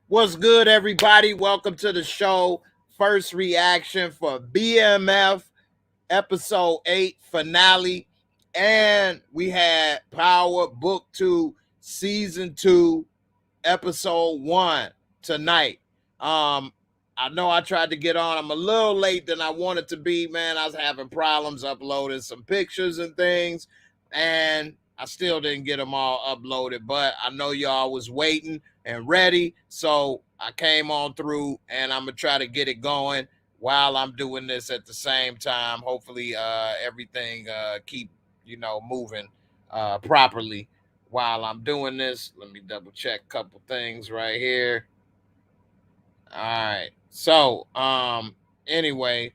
What's good, everybody? Welcome to the show. First reaction for BMF episode 8 finale. And we had Power Book 2 season 2 episode 1 tonight. I know I tried to get on. I'm a little late than I wanted to be, man. I was having problems uploading some pictures and things, and I still didn't get them all uploaded, but I know y'all was waiting and ready, so I came on through, and I'm gonna try to get it going while I'm doing this at the same time. Hopefully, everything keep moving properly while I'm doing this. Let me double check a couple things right here. All right. So, anyway,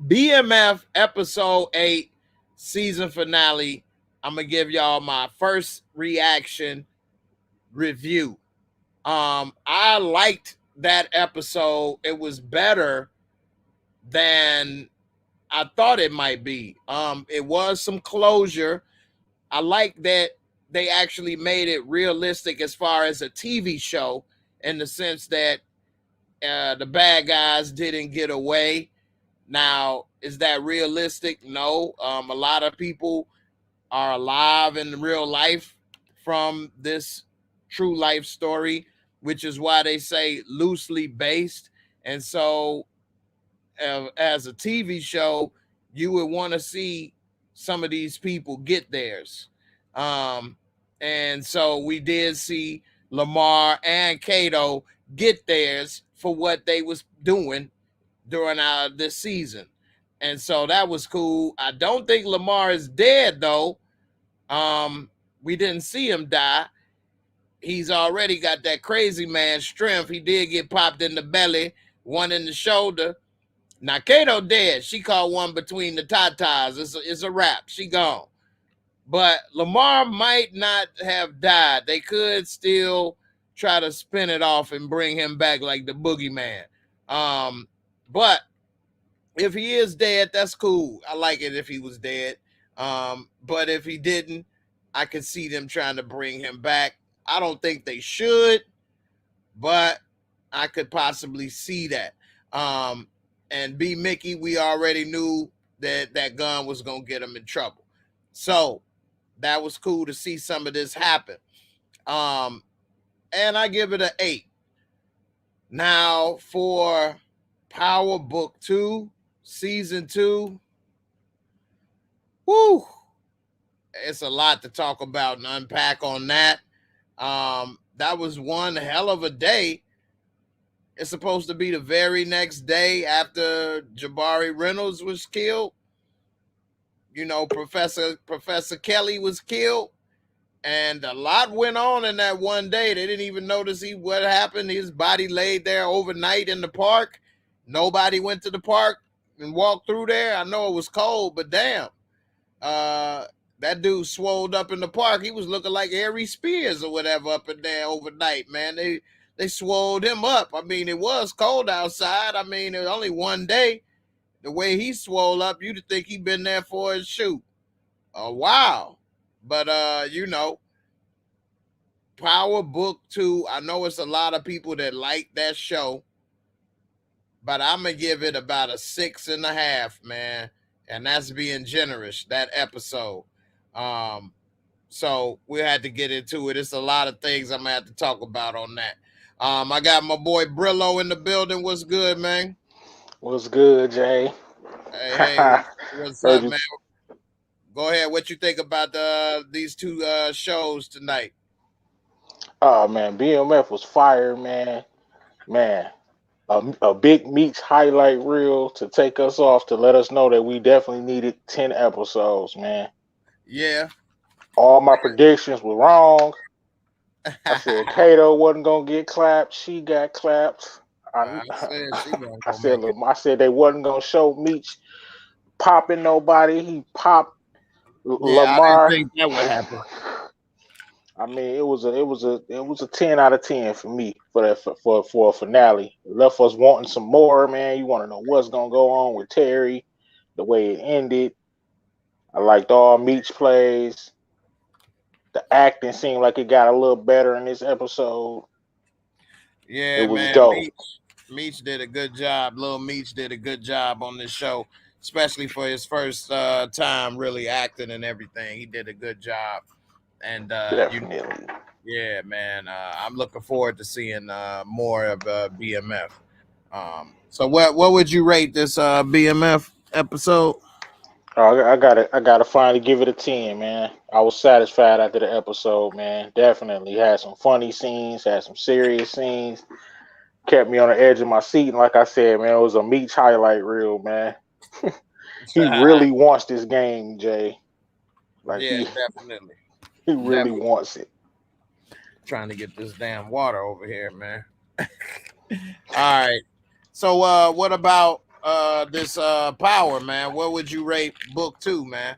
BMF episode 8 season finale. I'm gonna give y'all my first reaction review. I liked that episode. It was better than I thought it might be. It was some closure. I like that they actually made it realistic as far as a TV show, in the sense that the bad guys didn't get away. Now, is that realistic? No. A lot of people are alive in real life from this true life story, which is why they say loosely based. And so, as a TV show, you would want to see some of these people get theirs. Um, and so we did see Lamar and Kato get theirs for what they was doing during this season. And so that was cool. I don't think Lamar is dead though. We didn't see him die. He's already got that crazy man strength. He did get popped in the belly, one in the shoulder. Now Kato dead. She caught one between the tatas. It's a wrap. She gone. But Lamar might not have died. They could still try to spin it off and bring him back like the boogeyman. But if he is dead, that's cool. I like it if he was dead. But if he didn't, I could see them trying to bring him back. I don't think they should, but I could possibly see that. And B. Mickey, we already knew that that gun was going to get him in trouble. So that was cool to see some of this happen. And I give it an 8. Now for Power Book 2, Season 2, whoo, it's a lot to talk about and unpack on that. That was one hell of a day. It's supposed to be the very next day after Jabari Reynolds was killed. You know, Professor Kelly was killed. And a lot went on in that one day. They didn't even notice what happened. His body laid there overnight in the park. Nobody went to the park and walked through there. I know it was cold, but damn. That dude swolled up in the park. He was looking like Harry Spears or whatever up in there overnight, man. They swolled him up. I mean, it was cold outside. I mean, it was only one day. The way he swole up, you'd think he'd been there for his shoot a while. But, Power Book 2, I know it's a lot of people that like that show, but I'm going to give it about a 6.5, man. And that's being generous, that episode. So we had to get into it. It's a lot of things I'm going to have to talk about on that. I got my boy Brillo in the building. What's good, man? What's good, Jay? Hey, what's up, man? Go ahead. What you think about these two shows tonight? Oh man, BMF was fire, man. Man, a big meets highlight reel to take us off to let us know that we definitely needed 10 episodes, man. Yeah. All my predictions were wrong. I said Kato wasn't gonna get clapped. She got clapped. I said she wasn't I gonna said, make it. I said they wasn't gonna show Meech popping nobody. He popped Yeah, I didn't Lamar. think that would happen. I mean, it was a 10 out of 10 for me for that for a finale. It left us wanting some more, man. You want to know what's gonna go on with Terry, the way it ended. I liked all Meech plays. The acting seemed like it got a little better in this episode. It Yeah, was man. dope. Meech did a good job. Lil Meech did a good job on this show, especially for his first time really acting and everything. He did a good job. And Definitely. yeah, man. I'm looking forward to seeing more of BMF. So what would you rate this BMF episode? I gotta finally give it a 10, man. I was satisfied after the episode, man. Definitely had some funny scenes, had some serious scenes, kept me on the edge of my seat. And like I said, man, it was a Meech highlight reel, man. He really wants this game, Jay. Like Yeah, he definitely. he really Definitely wants it. trying to get this damn water over here, man. All right. So what about this power, man? What would you rate book 2, man?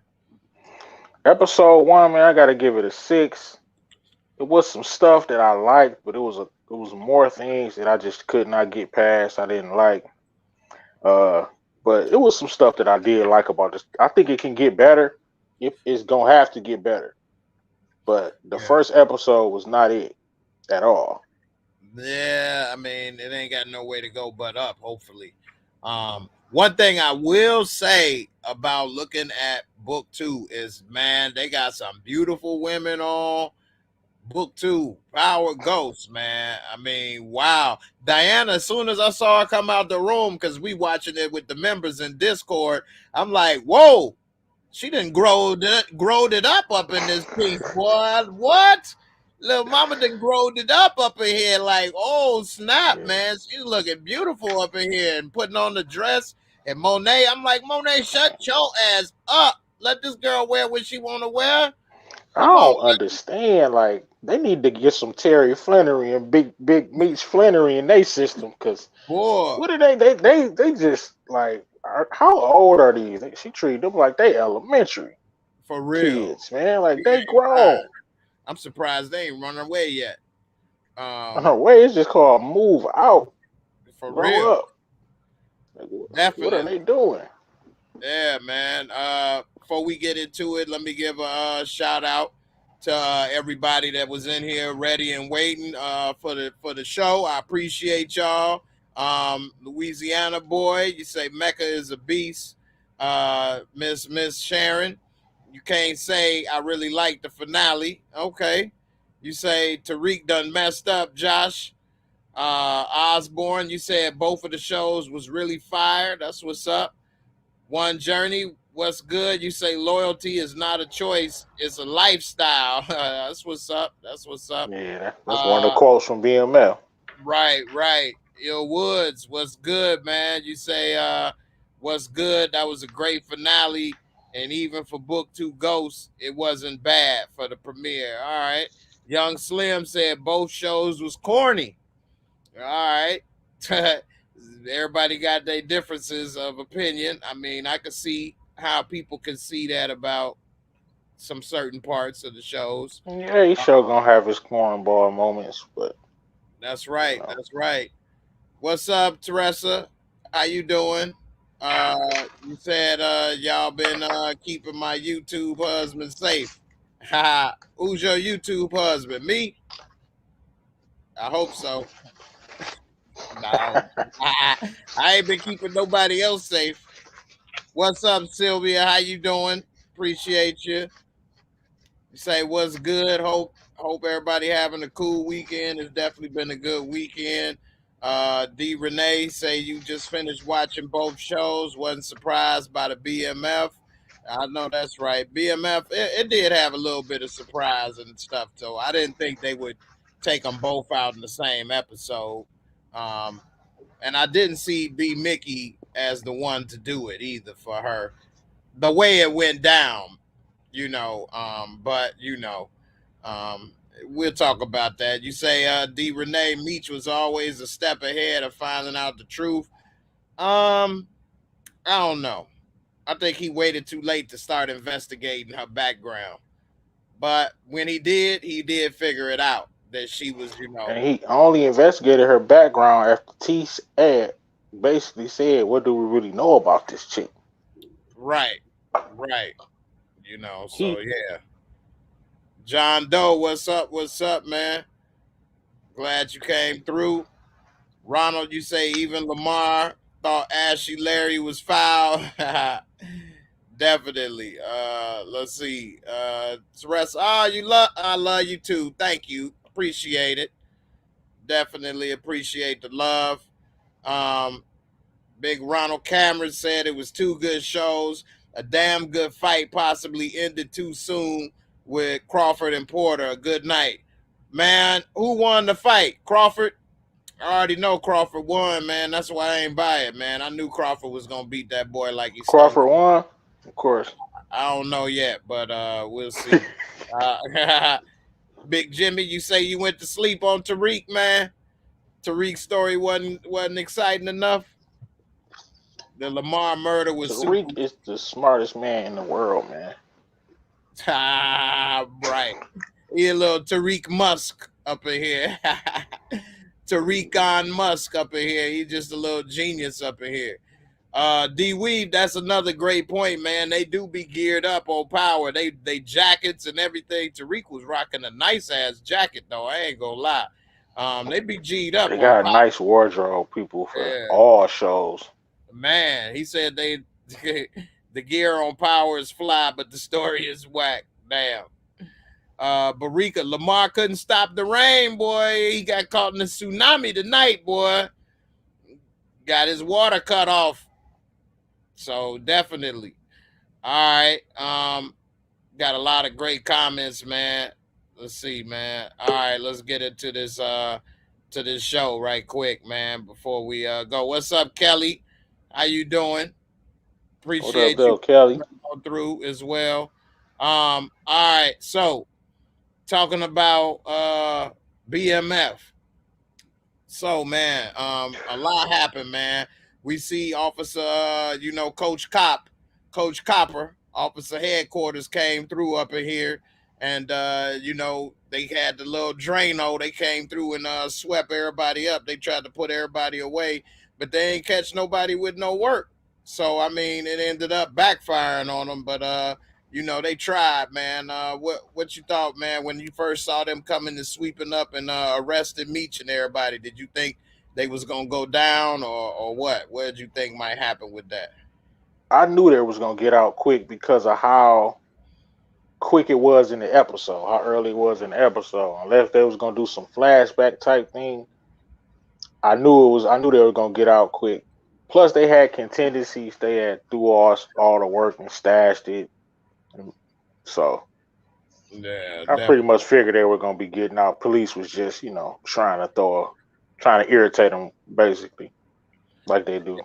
Episode 1, man, I gotta give it a 6. It was some stuff that I liked, but it was more things that I just could not get past. I didn't like. Uh, but it was some stuff that I did like about this. I think it can get better. It's gonna have to get better. But the Yeah. first episode was not it at all. Yeah, I mean, it ain't got no way to go but up, hopefully. One thing I will say about looking at book 2 is, man, they got some beautiful women on book 2, Power Ghost, man. I mean, wow. Diana, as soon as I saw her come out the room, because we watching it with the members in Discord, I'm like, whoa, she done growed it up in this piece, boy. What? Little mama done growed it up in here. Like, oh snap, Yeah. man. She's looking beautiful up in here and putting on the dress. And Monet, I'm like, Monet, shut your ass up. Let this girl wear what she want to wear. I Come on, don't understand. Like they need to get some Terry Flannery and Big Meech Flannery in their system. Cause boy. what are they just like? How old are these? She treated them like they elementary For real. kids, man. Like Yeah, they grown. I'm surprised they ain't run away yet. On her way, it's just called move out, For grow real. up. Like, what are they Definitely. doing? Yeah, man. Before we get into it, let me give a shout out to everybody that was in here ready and waiting for the show. I appreciate y'all. Louisiana boy, you say Mecca is a beast. Miss Sharon, you can't say I really like the finale. Okay. You say Tariq done messed up, Josh. Osborne, you said both of the shows was really fire. That's what's up. One Journey, what's good? You say loyalty is not a choice, it's a lifestyle. That's what's up. That's what's up. Yeah, that's one of the Uh, quotes from BMF. right. Ill Woods, what's good, man? You say what's good? That was a great finale. And even for book 2 Ghosts, it wasn't bad for the premiere. All right. Young Slim said both shows was corny. All right. Everybody got their differences of opinion. I mean, I could see how people can see that about some certain parts of the shows. Yeah, he sure gonna have his cornball moments, but That's you right. know, That's right. What's up, Teresa? How you doing? You said y'all been keeping my YouTube husband safe. Who's your YouTube husband? Me? I hope so. No, I ain't been keeping nobody else safe. What's up, Sylvia? How you doing? Appreciate you. You say what's good. Hope everybody having a cool weekend. It's definitely been a good weekend. D Renee say you just finished watching both shows. Wasn't surprised by the BMF. I know that's right. BMF it did have a little bit of surprise and stuff. So I didn't think they would take them both out in the same episode. Um, and I didn't see B Mickey as the one to do it either for her. The way it went down, but um, we'll talk about that. You say D Renee Meach was always a step ahead of finding out the truth. Um, I don't know. I think he waited too late to start investigating her background. But when he did figure it out that she was, and he only investigated her background after T ad basically said, "What do we really know about this chick?" right, right. So He yeah, John Doe, what's up? What's up, man? Glad you came through. Ronald, you say even Lamar thought Ashley Larry was foul. Definitely. Let's see. Rest. I love you too. Thank you. Appreciate it. Definitely appreciate the love. Um, Big Ronald Cameron said it was two good shows. A damn good fight possibly ended too soon with Crawford and Porter. A good night. Man, who won the fight? Crawford? I already know Crawford won, man. That's why I ain't buy it, man. I knew Crawford was gonna beat that boy like he stone. Crawford won, of course. I don't know yet, but we'll see. Big Jimmy, you say you went to sleep on Tariq, man. Tariq's story wasn't exciting enough. The Lamar murder was super. Tariq is the smartest man in the world, man. Right. He a little Tariq Musk up in here. Tariq on Musk up in here. He's just a little genius up in here. D Weave, that's another great point, man. They do be geared up on power. They jackets and everything. Tariq was rocking a nice ass jacket though. I ain't gonna lie. They be G'd up They on got a power. nice wardrobe, people, for Yeah. all shows. Man, he said the gear on power is fly, but the story is whack. Damn. Barika, Lamar couldn't stop the rain, boy. He got caught in a tsunami tonight, boy. Got his water cut off. So definitely. All right. Got a lot of great comments, man. Let's see, man. All right, let's get into this show right quick, man, before we go. What's up, Kelly? How you doing? What up, Appreciate you though, Kelly? through as well. All right, so talking about BMF. So man, a lot happened, man. We see Officer, Coach Copper, Officer Headquarters came through up in here, and they had the little Drano. They came through and swept everybody up. They tried to put everybody away, but they ain't catch nobody with no work. So I mean, it ended up backfiring on them. But they tried, man. What you thought, man, when you first saw them coming and sweeping up and arresting Meech and everybody? Did you think they was gonna go down or what? What did you think might happen with that? I knew they was gonna get out quick because of how quick it was in the episode, how early it was in the episode. Unless they was gonna do some flashback type thing, I knew they were gonna get out quick. Plus, they had contingencies. They had do all the work and stashed it. So Yeah, I pretty definitely. much figured they were gonna be getting out. Police was just, trying to irritate them, basically, like they do.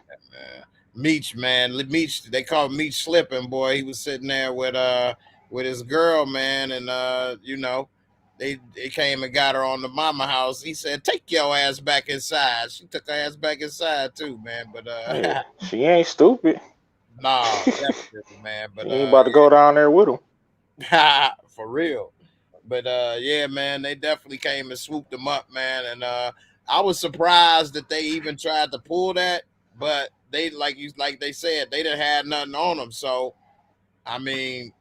Meech, man. Meech, they called Meech slipping, boy. He was sitting there with his girl, man, and they came and got her on the mama house. He said, "Take your ass back inside." She took her ass back inside too, man. But Yeah, she ain't stupid. nah, She definitely, man. But ain't about to go down there with them. for real. But yeah, man, they definitely came and swooped them up, man. And I was surprised that they even tried to pull that, but they like they said, they didn't have nothing on them. So I mean,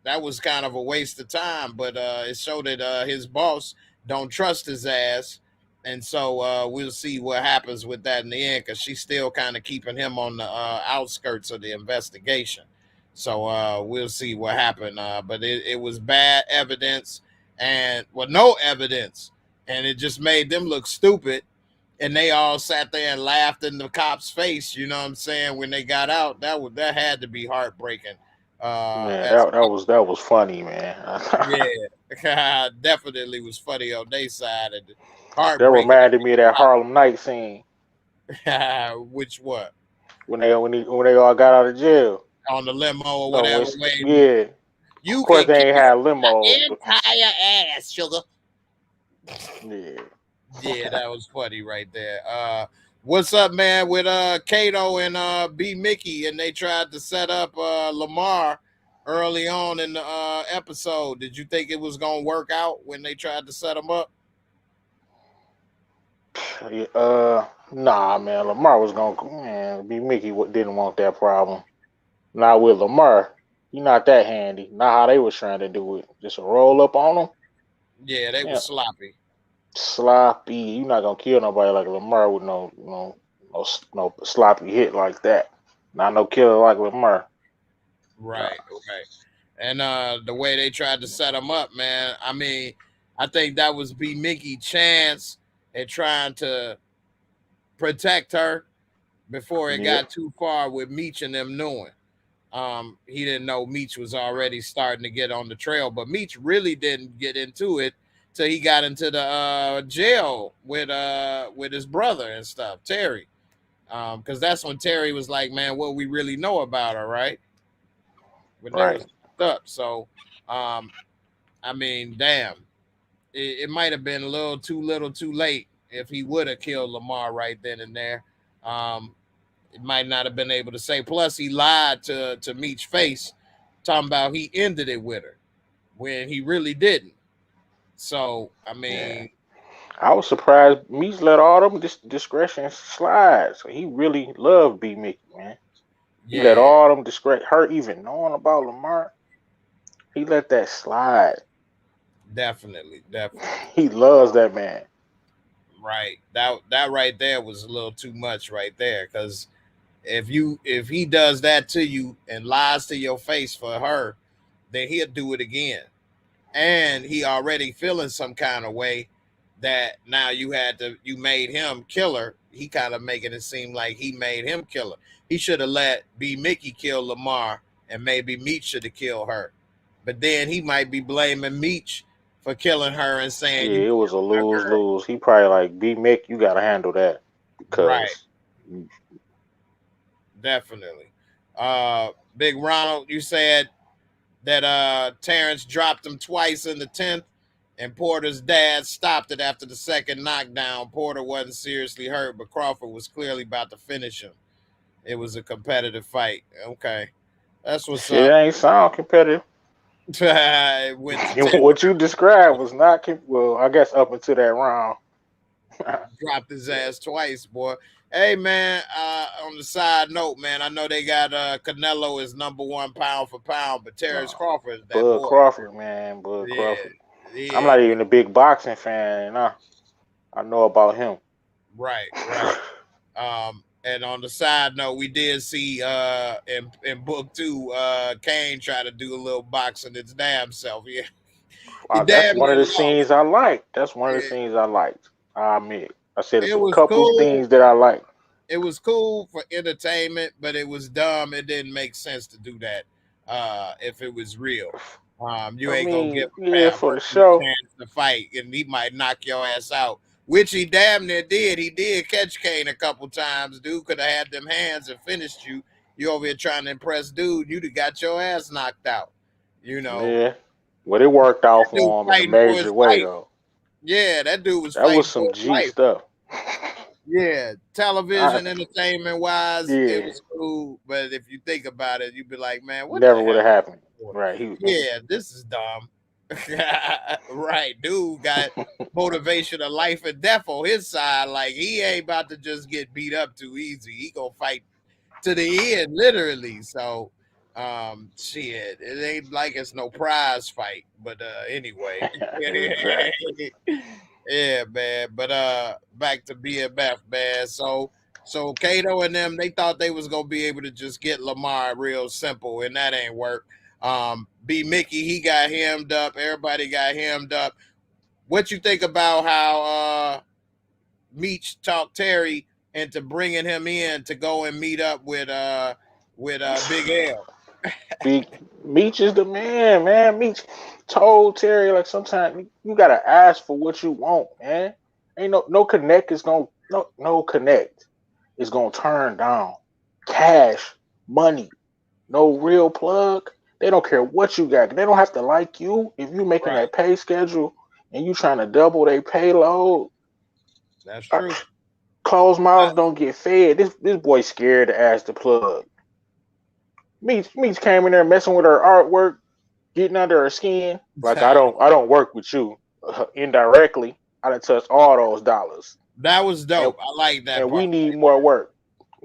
that was kind of a waste of time, but it showed that his boss don't trust his ass. And so we'll see what happens with that in the end, because she's still kind of keeping him on the outskirts of the investigation. So we'll see what happened. But it was bad evidence and no evidence. And it just made them look stupid. And they all sat there and laughed in the cop's face. You know what I'm saying? When they got out, that had to be heartbreaking. Man, As that was funny, man. Yeah, definitely was funny on their side and That heartbreaking. reminded me of that Harlem Night scene Which what? when they all got out of jail. On the limo or No, whatever when way. yeah, of You course can they ain't kiss had the limos, but entire ass, sugar. yeah. Yeah, that was funny right there. What's up, man, with Kato and B Mickey, and they tried to set up Lamar early on in the episode. Did you think it was gonna work out when they tried to set him up? Nah, man. Lamar was gonna, man. B Mickey didn't want that problem. Not with Lamar. He not that handy. Not how they was trying to do it. Just a roll up on him. Yeah, they Yeah, was sloppy. sloppy. You not gonna kill nobody like Lamar with no sloppy hit like that. Not no killer like Lamar. Nah. Right, right. And the way they tried to set him up, man. I mean, I think that was B Mickey chance at trying to protect her before it Yeah, got too far with Meech and them knowing. He didn't know Meech was already starting to get on the trail, but Meech really didn't get into it till he got into the jail with his brother and stuff, Terry. Because that's when Terry was like, "Man, what we really know about her, right?" When they right. was up. So, um, I mean, damn, it might have been a little too late if he would have killed Lamar right then and there. Um, it might not have been able to say. Plus, he lied to Meech's face, talking about he ended it with her when he really didn't. So, I Yeah. mean, I was surprised Meeks let all them discretion slide. So he really loved B Mickey, man. He let yeah, all them discretion, her even knowing about Lamar, he let that slide. definitely, definitely. He loves that man. Right. That right there was a little too much right there. Because if he does that to you and lies to your face for her, then he'll do it again. And he already feeling some kind of way that now you made him killer. He kind of making it seem like he made him killer. He should have let B Mickey kill Lamar, and maybe Meech should have killed her. But then he might be blaming Meech for killing her and saying you Yeah, it was a killed my lose girl. lose. He probably like B Mick, you gotta handle that Right, because definitely. Big Ronald, you said that Terrence dropped him twice in the 10th, and Porter's dad stopped it after the second knockdown. Porter wasn't seriously hurt, but Crawford was clearly about to finish him. It was a competitive fight. Okay, that's what's shit up. ain't sound competitive. It went to 10, What you described was not well. I guess up until that round. dropped his Yeah. ass twice, boy. Hey man, on the side note, man, I know they got Canelo is number one pound for pound, but Terrence No, Crawford is that Bud boy. Crawford, man, Bud Yeah, Crawford. I'm yeah, not even a big boxing fan, and I know about him. right, right. And on the side note, we did see in book two, Kane try to do a little boxing his damn self. Yeah, he Wow, that's damn one of near the lost. scenes I liked. That's one of the Yeah, scenes I liked. I admit. I said it's it a was couple cool. things that I liked. It was cool for entertainment, but it was dumb. It didn't make sense to do that if it was real. You I ain't gonna give mean, a yeah, fat for the rookie a show. chance to fight, and he might knock your ass out, which he damn near did. He did catch Kane a couple times. Dude could have had them hands and finished you. You over here trying to impress dude. You'd have got your ass knocked out. You know, Yeah. But it worked out dude for him in a fighting for major his way life. though. Yeah, that dude was That was fighting for some his G life. stuff. Yeah, I television entertainment wise, it yeah. was cool. But if you think about it, you'd be like, man, what the Never would hell? have happened. For? Right. He Yeah, this is dumb. Right, dude got motivation of life and death on his side. Like he ain't about to just get beat up too easy. He gonna fight to the end, literally. So, shit, it ain't like it's no prize fight. But anyway, exactly. yeah, man. But back to BMF, man. So Kato and them, they thought they was gonna be able to just get Lamar real simple, and that ain't work. B Mickey, he got hemmed up. Everybody got hemmed up. What you think about how Meech talked Terry into bringing him in to go and meet up with Big L? Big Meech is the man, man. Meech told Terry like sometimes you gotta ask for what you want, man. Ain't no connect is gonna no connect is gonna turn down cash money. No real plug. They don't care what you got. They don't have to like you if you making Right, that pay schedule and you trying to double their payload. that's uh, true. Closed Uh, mouths don't get fed. This boy scared to ask the plug. Meech came in there messing with her artwork, getting under her skin. Like I don't work with you indirectly. I done touched all those dollars, that was and dope. I like that and we part. need more work.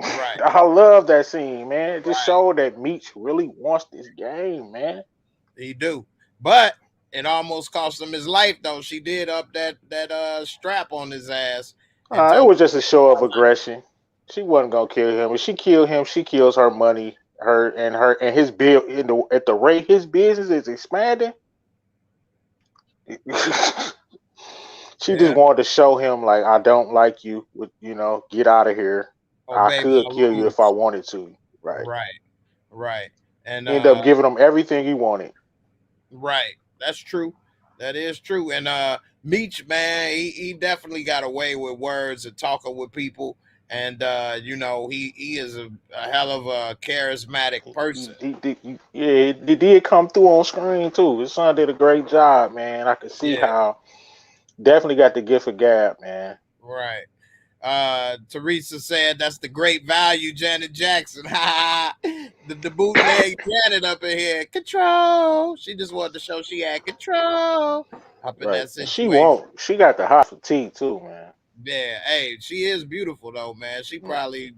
Right. I love that scene, man. It just Right. showed that Meech really wants this game, man. He do. But it almost cost him his life though. She did up that strap on his ass and It told was just him a show of aggression. She wasn't gonna kill him. If she killed him, she kills her money, her and his bill at the rate his business is expanding. She just yeah, wanted to show him like I don't like you. Get out of here. I obey could my kill you if I rules. wanted to. Right. Right. Right. And End up giving him everything he wanted. right. That's true. That is true. And Meech, man, he definitely got away with words and talking with people. And he is a hell of a charismatic person. Yeah, he did come through on screen too. His son did a great job, man. I could see Yeah, how definitely got the gift of gab, man. right. Teresa said that's the great value, Janet Jackson. the bootleg Janet up in here. Control. She just wanted to show she had control up in Right. that And she situation. won't. She got the hot fatigue too, man. Yeah, hey, she is beautiful though, man. She Mm. probably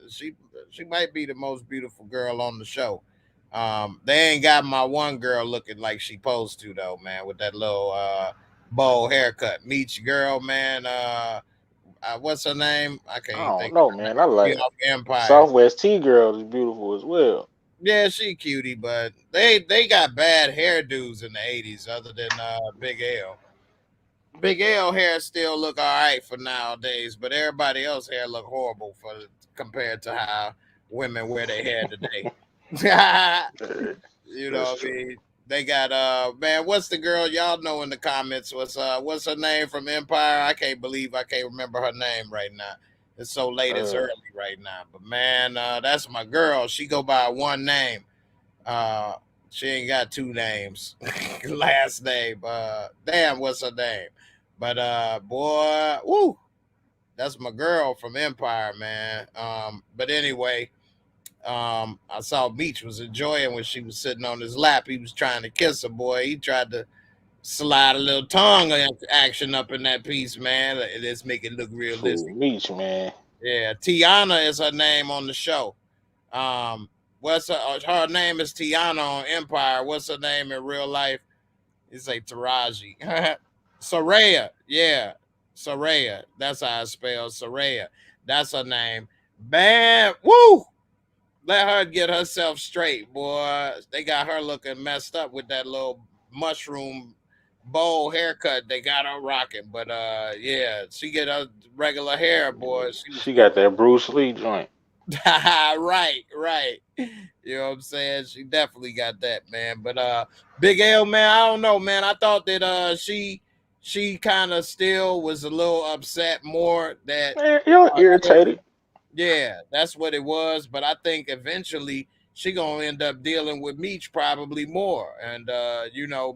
she she might be the most beautiful girl on the show. They ain't got my one girl looking like she supposed to though, man, with that little bowl haircut. Meet your girl, man. What's her name? I can't I even don't think of know, her man. I name. She like off Empire. Southwest T girl is beautiful as well. Yeah, she cutie, but they got bad hairdos in the '80s, other than Big L. Big L hair still look all right for nowadays, but everybody else hair look horrible for compared to how women wear their hair today. Uh, You know That's what I true. mean? They got man, what's the girl y'all know in the comments? What's her name from Empire? I can't believe I can't remember her name right now. It's so late, it's Uh, early right now. But man, that's my girl. She go by one name. Uh she ain't got two names. Last name. Damn, what's her name? But boy, woo, that's my girl from Empire, man. But anyway, I saw Beach was enjoying when she was sitting on his lap. He was trying to kiss her, boy. He tried to slide a little tongue action up in that piece, man. Let's make it look Fool realistic. Meech, man. Yeah, Tiana is her name on the show. Um, what's her name is Tiana on Empire. What's her name in real life? It's like Taraji. Soraya. Yeah. Soraya. That's how I spell Soraya. That's her name. Man, woo! Let her get herself straight, boy. They got her looking messed up with that little mushroom bowl haircut they got her rocking. But yeah, she get her regular hair, boy. She was She got beautiful. that Bruce Lee joint. Right, right. You know what I'm saying? She definitely got that, man. But Big L, man, I don't know, man. I thought that she kind of still was a little upset more that Man, you're irritated. yeah, that's what it was. But I think eventually she gonna end up dealing with Meech probably more. And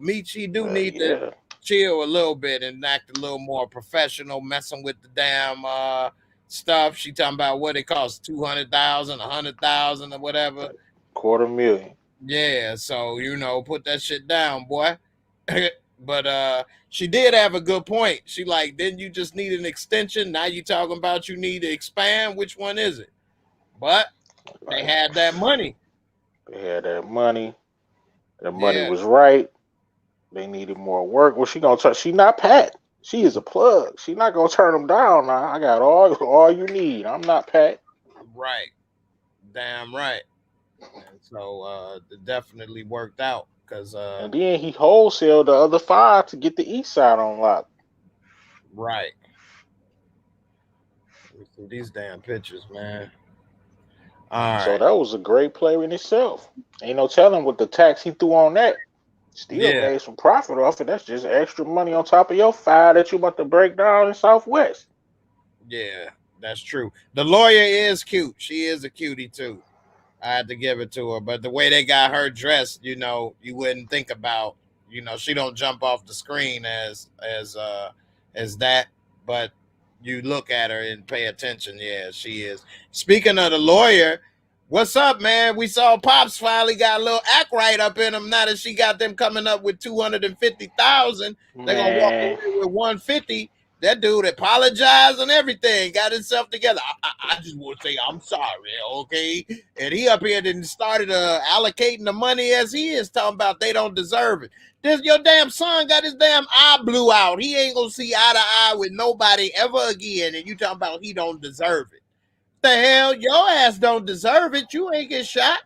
Meech, he do need to Yeah. chill a little bit and act a little more professional, messing with the damn stuff. She talking about what it costs 200,000, 100,000, or whatever. Quarter million. Yeah, so put that shit down, boy. But she did have a good point. She like, didn't you just need an extension? Now you talking about you need to expand. Which one is it? But they Like had that money. they had that money. The money Yeah, was right. They needed more work. Well, she gonna try. She not Pat. She is a plug. She not gonna turn them down. Now I got all you need. I'm not Pat. right. Damn right. And so it definitely worked out because And then he wholesaled the other five to get the east side on lock. right. Let me see these damn pictures, man. All So right. that was a great play in itself. Ain't no telling what the tax he threw on that. Still Yeah, made some profit off it. That's just extra money on top of your five that you about to break down in Southwest. yeah, that's true. The lawyer is cute. She is a cutie too. I had to give it to her. But the way they got her dressed, you wouldn't think about, she don't jump off the screen as that, but you look at her and pay attention. Yeah, she is. Speaking of the lawyer, what's up, man? We saw Pops finally got a little act right up in him now that she got them coming up with 250,000. They're gonna walk Man, away with 150. That dude apologized and everything, got himself together. I just want to say I'm sorry, okay? And he up here and started allocating the money as he is, talking about they don't deserve it. This your damn son got his damn eye blew out. He ain't gonna see eye to eye with nobody ever again. And you talking about he don't deserve it. The hell, your ass don't deserve it. You ain't get shot.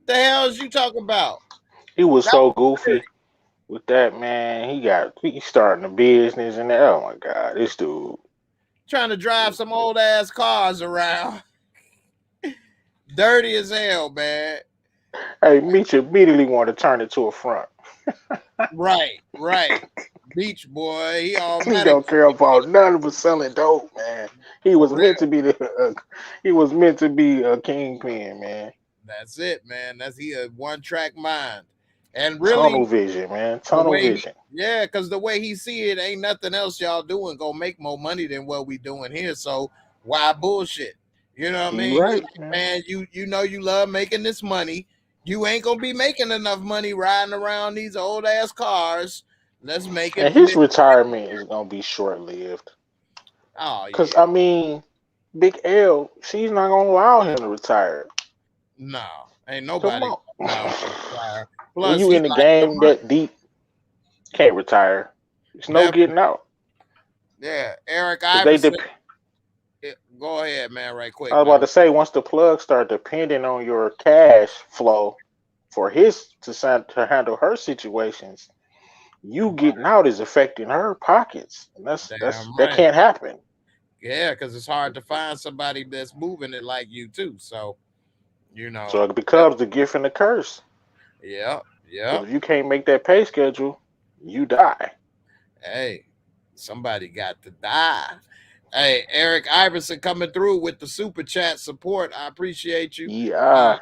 The hell is you talking about? He was That so was weird. goofy with that, man. He starting a business and oh my god, this dude. Trying to drive some old ass cars around. Dirty as hell, man. Hey, Meech immediately want to turn it to a front. Right. Beach boy, he He automatic don't care about nothing but selling dope, man. He for was real. meant to be he was meant to be a kingpin, man. That's it, man. That's he a one track mind, and Tunnel really vision, man. the Tunnel way vision. yeah, because the way he see it, ain't nothing else y'all doing gonna make more money than what we doing here. So why bullshit? You know what I He mean? He right, like, man. man, you know you love making this money. You ain't gonna be making enough money riding around these old ass cars. Let's make it. And his retirement is gonna be short lived. Oh Cause yeah, I mean, Big L, she's not gonna allow him to retire. no, ain't Come nobody on. gonna allow him to retire. When Plus, you he in the like the game money. that deep, can't retire. There's no Definitely, getting out. yeah. Eric Cause they Iverson. dep Go ahead, man. Right I quick, was about man. to say once the plugs start depending on your cash flow for his to handle her situations, you getting out is affecting her pockets, and Damn that right. can't happen. Yeah, because it's hard to find somebody that's moving it like you too. So you So know, it becomes the gift and the curse. yeah, yeah. Because if you can't make that pay schedule, you die. Hey, somebody got to die. Hey, Eric Iverson coming through with the super chat support. I appreciate you. Uh, Yeah.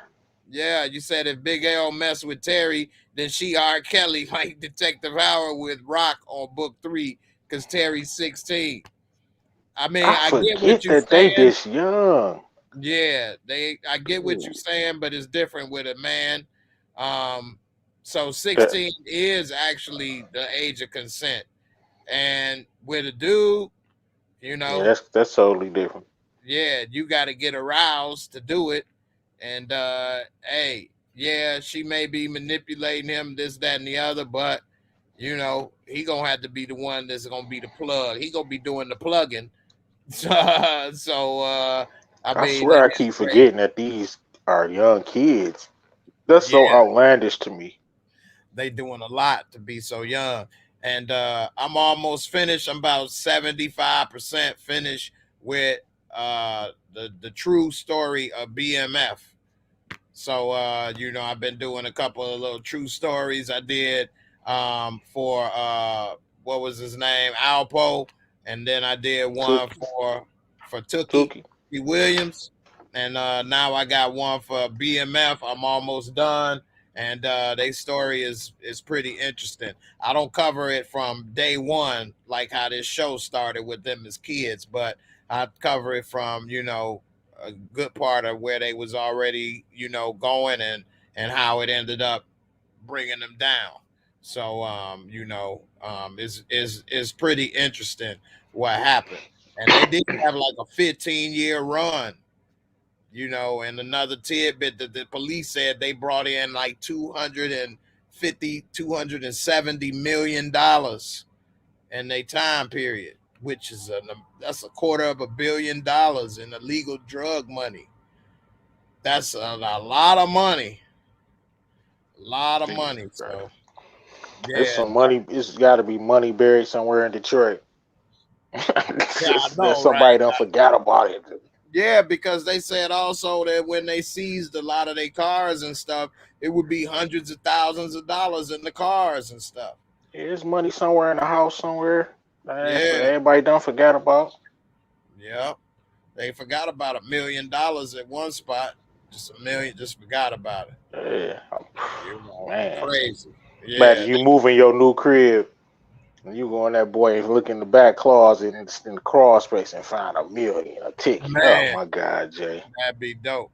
yeah, you said if Big L mess with Terry, then she R. Kelly like Detective Howard with Rock on book 3 because Terry's 16. I mean, I I get what forget you're that they saying. this young. Yeah, I get what Ooh, you're saying, but it's different with a man. Um, so that, 16 is actually the age of consent. And with a dude, you yeah, know, that's totally different. yeah, you got to get aroused to do it. And hey, yeah, she may be manipulating him, this, that, and the other, but you know, he gonna have to be the one that's gonna be the plug. He gonna be doing the plugging. So I I mean, swear it I is keep crazy. forgetting that these are young kids. That's so Yeah, outlandish to me. they doing a lot to be so young. And I'm almost finished. I'm about 75% finished with the true story of BMF. So you know, I've been doing a couple of little true stories. I did for what was his name, Alpo, and then I did one Took for Tookie Tuki. Williams, and now I got one for BMF. I'm almost done, and their story is pretty interesting. I don't cover it from day one like how this show started with them as kids, but I cover it from a good part of where they was already going and how it ended up bringing them down. So is pretty interesting what happened. And they did have like a 15-year run. And another tidbit that the police said they brought in like 270 million dollars in a time period, which is that's $250 million in illegal drug money. That's a lot of money, a lot of Jesus money. Christ. So It's yeah, some money. It's got to be money buried somewhere in Detroit. yeah, I That know, right? somebody don't forget about it. Yeah, because they said also that when they seized a lot of their cars and stuff, it would be hundreds of thousands of dollars in the cars and stuff. There's money somewhere in the house somewhere. Yeah, Everybody don't forget about. yeah. They forgot about $1 million at one spot. Just a million, just forgot about it. Yeah, man. Crazy. Yeah, Imagine you moving your new crib and you go in that boy and look in the back closet in the crawl space and find a million, a ticket. Oh man, my God, Jay. that'd be dope.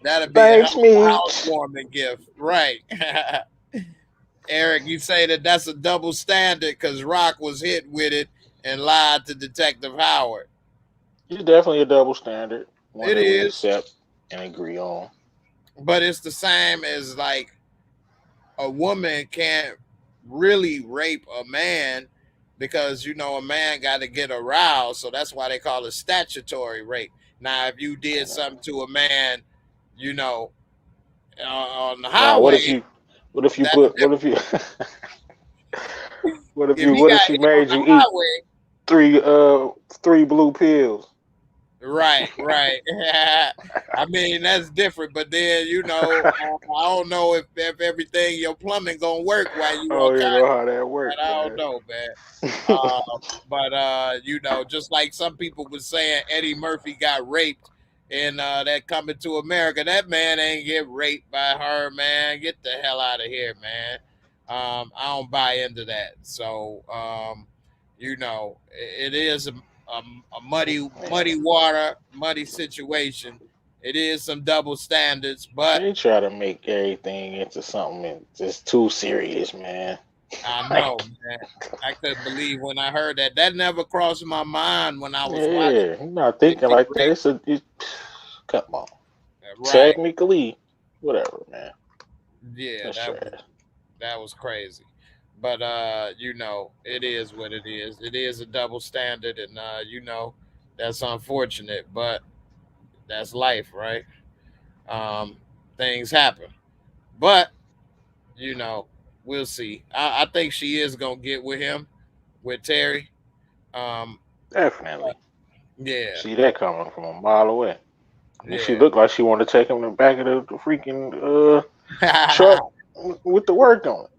That'd be a hell Thanks, of a Meech. housewarming gift, right? Eric, you say that that's a double standard because Rock was hit with it and lied to Detective Howard. It's definitely a double standard, one It that we is, accept and agree on. but it's the same as like a woman can't really rape a man because a man got to get aroused, so that's why they call it statutory rape. Now, if you did something to a man, you know, on the Now, what if highway, you, what if you that's put, what different. if you, what if If you, he what if got she hit on made the you eat highway, three, three blue pills? right, right. I mean, that's different. But then, I don't know if everything your plumbing gonna work while you Oh, on you know how that but work, I don't man. know, man. Uh, but just like some people was saying, Eddie Murphy got raped in that Coming to America. That man ain't get raped by her, man. Get the hell out of here, man. I don't buy into that. So, it is a muddy Man, water, muddy situation. It is some double standards, but they try to make everything into something just too serious, man. I Like, know, man. I couldn't believe when I heard that. That never crossed my mind when I was watching yeah, you're not it thinking get like that. raped. Come on. Right. Technically, whatever, man. Yeah, That's trash. that was crazy. But it is what it is. It is a double standard and that's unfortunate, but that's life, right? Um things happen. But, you know, we'll see. I think she is gonna get with him, with Terry. Um Definitely. yeah. See that coming from a mile away. I mean, she Yeah. looked like she wanted to take him in the back of the freaking truck with the work on it.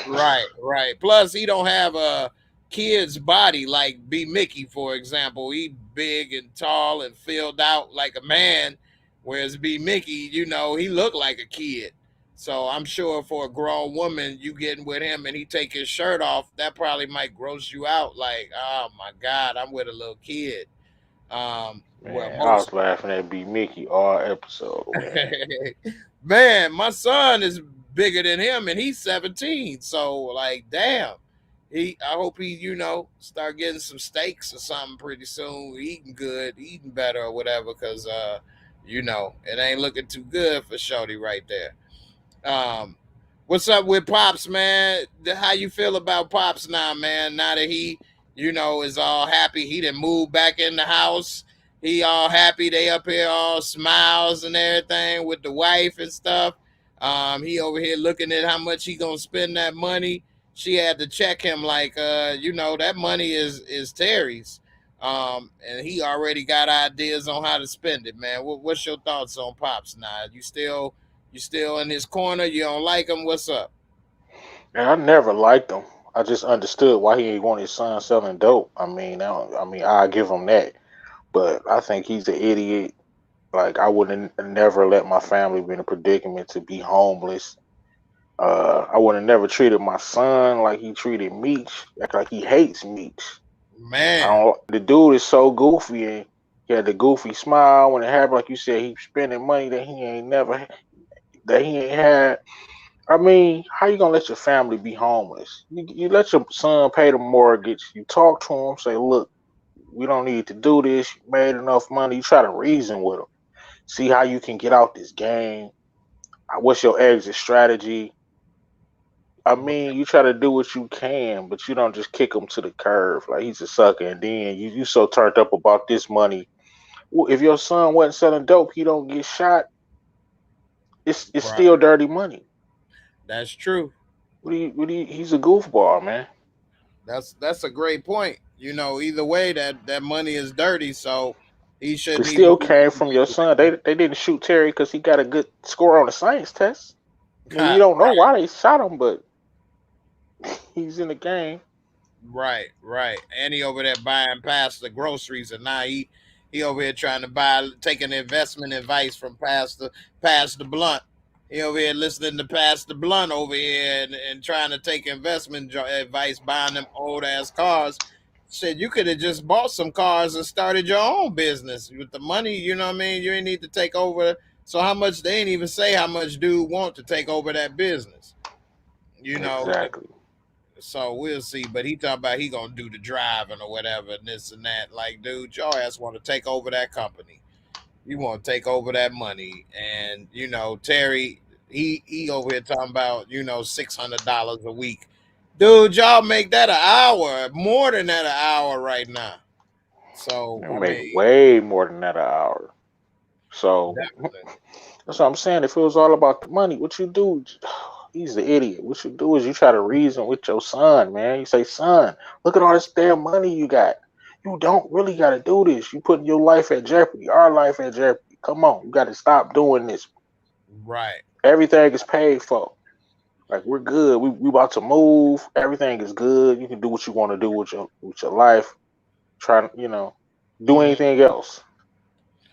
Right, right. Plus, he don't have a kid's body like B. Mickey, for example. He big and tall and filled out like a man, whereas B. Mickey, he looked like a kid. So I'm sure for a grown woman, you getting with him and he take his shirt off, that probably might gross you out. Like, oh my God, I'm with a little kid. Well, Man, I most was laughing at B Mickey all episode, man. man, my son is bigger than him and he's 17. So like damn. I hope he, start getting some steaks or something pretty soon, eating good, eating better or whatever, because it ain't looking too good for Shorty right there. Um, what's up with Pops, man? How you feel about Pops now, man? Now that he, is all happy, he done moved back in the house. He all happy. They up here all smiles and everything with the wife and stuff. He over here looking at how much he gonna spend that money. She had to check him like, that money is Terry's. And he already got ideas on how to spend it, man. What's your thoughts on Pops now? You still in his corner? You don't like him? What's up? And I never liked him. I just understood why he ain't want his son selling dope. I mean, I give him that, but I think he's an idiot. Like, I wouldn't never let my family be in a predicament to be homeless. I would have never treated my son like he treated Meech, like he hates Meech. I Man, don't. The dude is so goofy, and he had the goofy smile when it happened. Like you said, he's spending money that he ain't had. I mean, how you gonna let your family be homeless? You let your son pay the mortgage. You talk to him, say, "Look, we don't need to do this. You made enough money." You try to reason with him, see how you can get out this game. What's your exit strategy? I mean, you try to do what you can, but you don't just kick him to the curb like he's a sucker. And then you so turned up about this money. Well, if your son wasn't selling dope, he don't get shot. It's right. still dirty money. That's true. He's a goofball, man. That's a great point. Either way, that money is dirty, so he It shouldn't even still be came getting from your son. it. They didn't shoot Terry because he got a good score on the science test. I mean, we Right, don't know why they shot him, but he's in the game. right, right. And he over there buying past the groceries, and now he over here trying to taking investment advice from Pastor Blunt. He over here listening to Pastor Blunt over here and trying to take investment advice, buying them old ass cars. Shit, you could have just bought some cars and started your own business with the money. You know what I mean? You ain't need to take over. So how much they ain't even say how much dude want to take over that business. You know, Exactly. so we'll see. But he talking about he gonna do the driving or whatever and this and that. Like, dude, your ass want to take over that company. You want to take over that money, and Terry, he over here talking about $600 a week. Dude, y'all make that an hour, more than that an hour right now. So They'll I make mean, way more than that an hour. So definitely. that's what I'm saying. If it was all about the money, what you do? He's the idiot. What you do is you try to reason with your son, man. You say, son, look at all this damn money you got. You don't really got to do this. You putting your life at jeopardy, our life at jeopardy. Come on, you got to stop doing this. Right. Everything is paid for. Like we're good. We about to move. Everything is good. You can do what you want to do with your life. Try to do Hmm. anything else.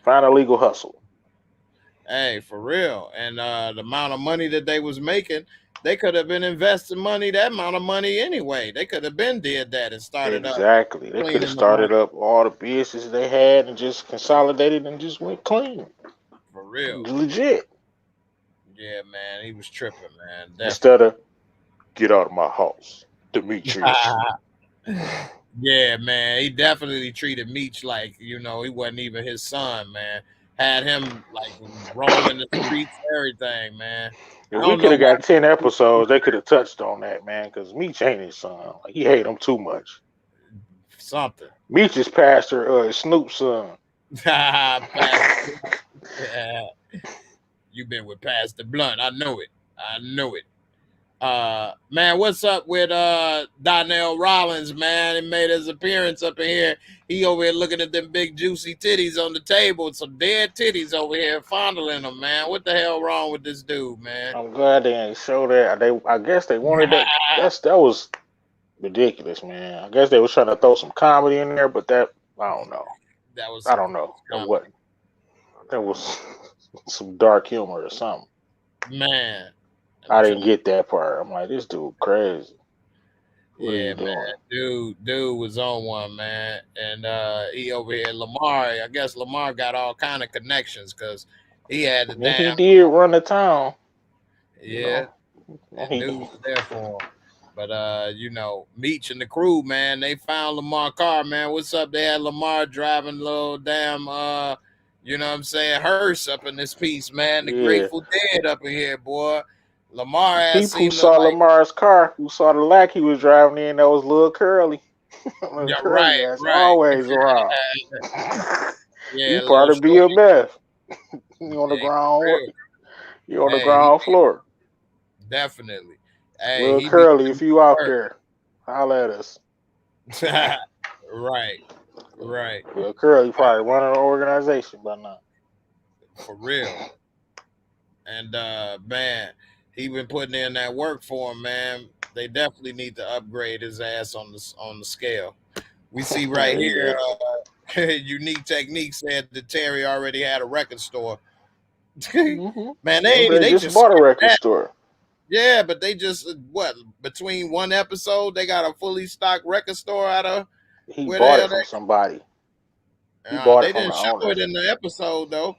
Find a legal hustle. Hey, for real. And the amount of money that they was making, they could have been investing money, that amount of money anyway. They could have been did that and started up Exactly. They could have cleaning the started money. up all the business they had and just consolidated and just went clean. For real. Legit. Yeah, man. He was tripping, man. Instead Definitely. of get out of my house, Demetrius. Yeah, man. He definitely treated Meech like, he wasn't even his son, man. Had him like roaming the streets, everything, man. I If we don't could know have why got 10 episodes, they could have touched on that, man, because Meech ain't his son. Like, he hate him too much. something. Meech is Pastor Snoop's son. Pastor, yeah, you been with Pastor Blunt. I know it. I know it. Man, what's up with Donnell Rollins, man? He made his appearance up in here. He over here looking at them big juicy titties on the table, some dead titties over here fondling them, man. What the hell wrong with this dude, man? I'm glad they ain't show that. I guess they wanted that. That was ridiculous, man. I guess they was trying to throw some comedy in there, but that I don't know. That was I some don't know. That comedy, wasn't. That was some dark humor or something. man. I I'm didn't telling get that part. I'm like, this dude crazy. you, What are yeah, you man. doing? Dude was on one, man, and he over here, Lamar. I guess Lamar got all kind of connections because he had the And he damn. did run the town, you Yeah, know. And and he dude was there for him. But Meech and the crew, man, they found Lamar car, man. What's up? They had Lamar driving a little damn you know what I'm saying, hearse up in this piece, man. The yeah. Grateful Dead up in here, boy. Lamar ass People who seemed to saw like, Lamar's car, who saw the lack he was driving in, that was little Curly. Little yeah, Curly right, ass right. always around. He Yeah, a part little of shorty. BMF. He on the Hey, ground. real. He on the Hey, he ground floor. definitely. Hey, Little he be Curly, putting if you out work. there, holla at us. Right, right. Little Curly probably running an organization by now. For real. And man, he been putting in that work for him, man. They definitely need to upgrade his ass on the scale. We see right Yeah. here, Unique Technique said that Terry already had a record store. hmm Man, Remember, they they just just bought a skipped record that. store. Yeah, but they just what between one episode they got a fully stocked record store out of He where the bought hell it they? from somebody. He bought it They from the didn't show it owners. in the episode though.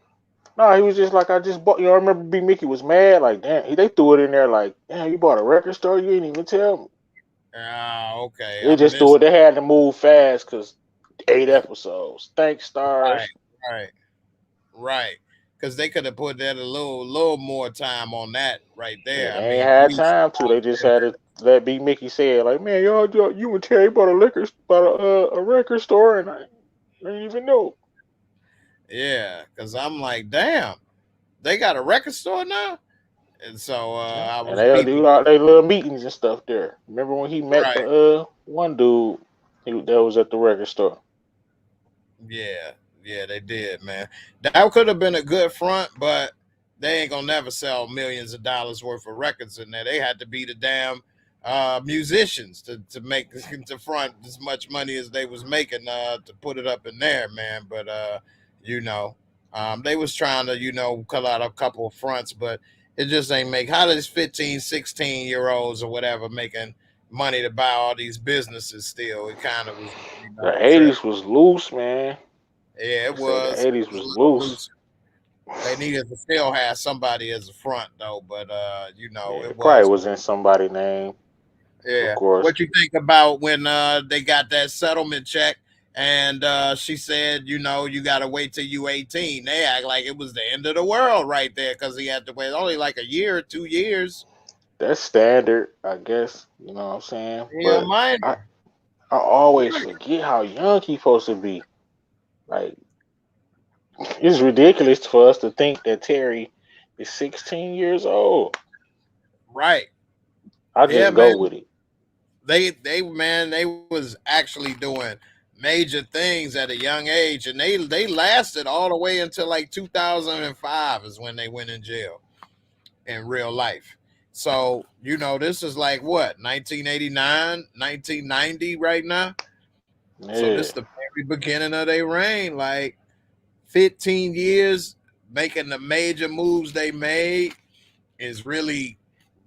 No, he was just like, I just bought. I remember B Mickey was mad. Like, damn, they threw it in there. Like, damn, you bought a record store? You didn't even tell me. Okay, They I just threw missed. it. They had to move fast because 8 episodes. Thanks, Right, stars. right. Right. Because they could have put that little more time on that right Yeah, there. I they ain't mean, had release time to. They just had to let B Mickey say it. Like, man, you and Terry bought a record store, and I didn't even know. yeah. Because I'm like, damn, they got a record store now. And so Yeah. I And was they'll peeping. do all their little meetings and stuff there. Remember when he met Right. the one dude that was at the record store? Yeah. Yeah, they did, man. That could have been a good front, but they ain't gonna never sell millions of dollars worth of records in there. They had to be the damn musicians to make to front as much money as they was making to put it up in there, man. But you know, they was trying to, cut out a couple of fronts, but it just ain't make how does 15, 16-year-olds or whatever making money to buy all these businesses still. It kind of was, The trip. '80s was loose, man. Yeah, They it say the was. It '80s was a was little loose. loose. They needed to still have somebody as a front though, but you know, Yeah, it it probably was was in somebody's name, of yeah. course. What you think about when they got that settlement check and she said, you know, you got to wait till you 18. They act like it was the end of the world right there because he had to wait only like a year or 2 years. That's standard, I guess. You know what I'm saying? Yeah, But I, minor. I always forget how young he's supposed to be. Like, it's ridiculous for us to think that Terry is 16 years old. Right. I Yeah, just go man. with it. They was actually doing major things at a young age, and they lasted all the way until like 2005 is when they went in jail in real life. So, you know, this is like what, 1989, 1990 right now. So this Yeah. is the very beginning of their reign, like 15 years making the major moves they made is really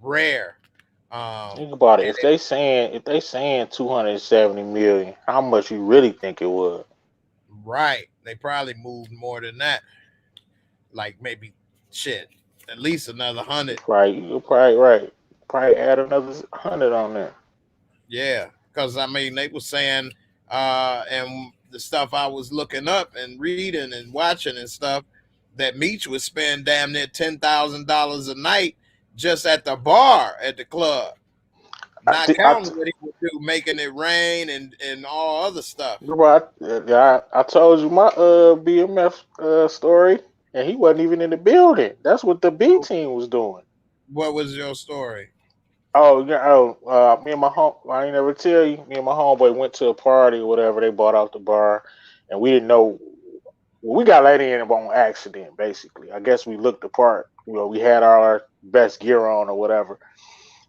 rare. Think about it. And If they saying 270 million, how much you really think it was? right, they probably moved more than that, like maybe shit, at least another hundred. You're probably right. Probably add another 100 on there. Yeah, because I mean they were saying, and the stuff I was looking up and reading and watching and stuff, that Meech would spend damn near $10,000 a night just at the bar at the club, I, not thi- I, counting what he would do making it rain and all other stuff. Bro, I told you my BMF story, and he wasn't even in the building. That's what the B team was doing. What was your story? Oh yeah, me and my home. I ain't never tell you. Me and my homeboy went to a party or whatever. They bought out the bar, and we didn't know. Well, we got let in on accident, basically. I guess we looked the part. We had our best gear on or whatever.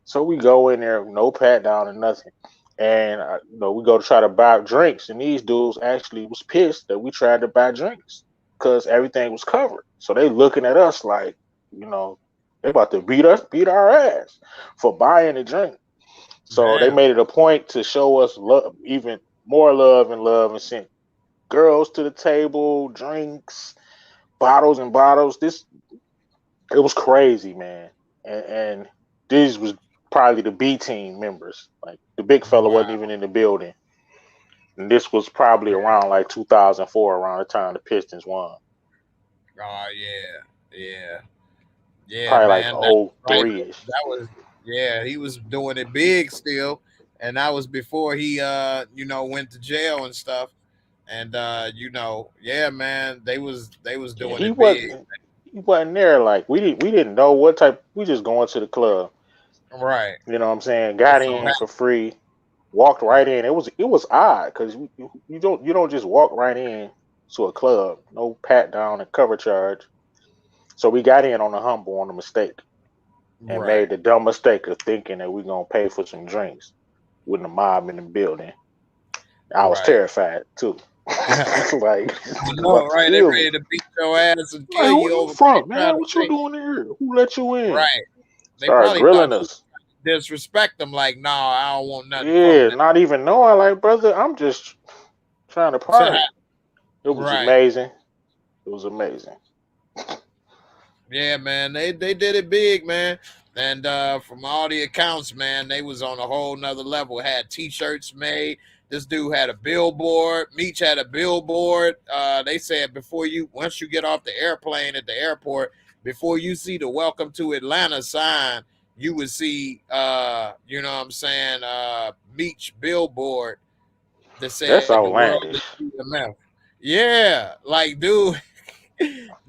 So we go in there, no pat down or nothing. And we go to try to buy drinks, and these dudes actually was pissed that we tried to buy drinks because everything was covered. So they looking at us like, you know, they about to beat our ass for buying a drink. So they Damn. made it a point to show us love, even more love, and sent girls to the table, drinks, bottles and bottles. It was crazy, man. And these was probably the B team members. Like the big fella wasn't Wow. even in the building. And this was probably around like 2004, around the time the Pistons won. Oh yeah, yeah, yeah, Probably like man. That's oh right. 03 ish. That was yeah. He was doing it big still, and that was before he you know went to jail and stuff. And you know, yeah, man, they was Yeah, doing it big. he wasn't there. Like we didn't know what type. We just going to the club. Right. You know what I'm saying? It Got so in for happened. free, walked Yeah. right in. It was odd because you don't just walk right in to a club. No pat down and cover charge. So we got in on a humble on a mistake and Right. made the dumb mistake of thinking that we're gonna pay for some drinks with the mob in the building. I was Right. terrified too. I Like they know, about to right? They kill me. ready to beat your ass and Like, kill who you you over from, trying man? to What you pay. doing here? Who let you in? Right. They Started probably thought grilling you us. disrespect them. Like, no, I don't want nothing from Yeah, them. not even knowing, like, brother, I'm just trying to party. It was Right. amazing. It was amazing. Yeah, man. They did it big, man. And from all the accounts, man, they was on a whole nother level. Had t-shirts made. This dude had a billboard. Meech had a billboard. They said before you once you get off the airplane at the airport, before you see the welcome to Atlanta sign, you would see you know what I'm saying, Meech billboard that That's said the world is outlandish. BMF. Yeah, like dude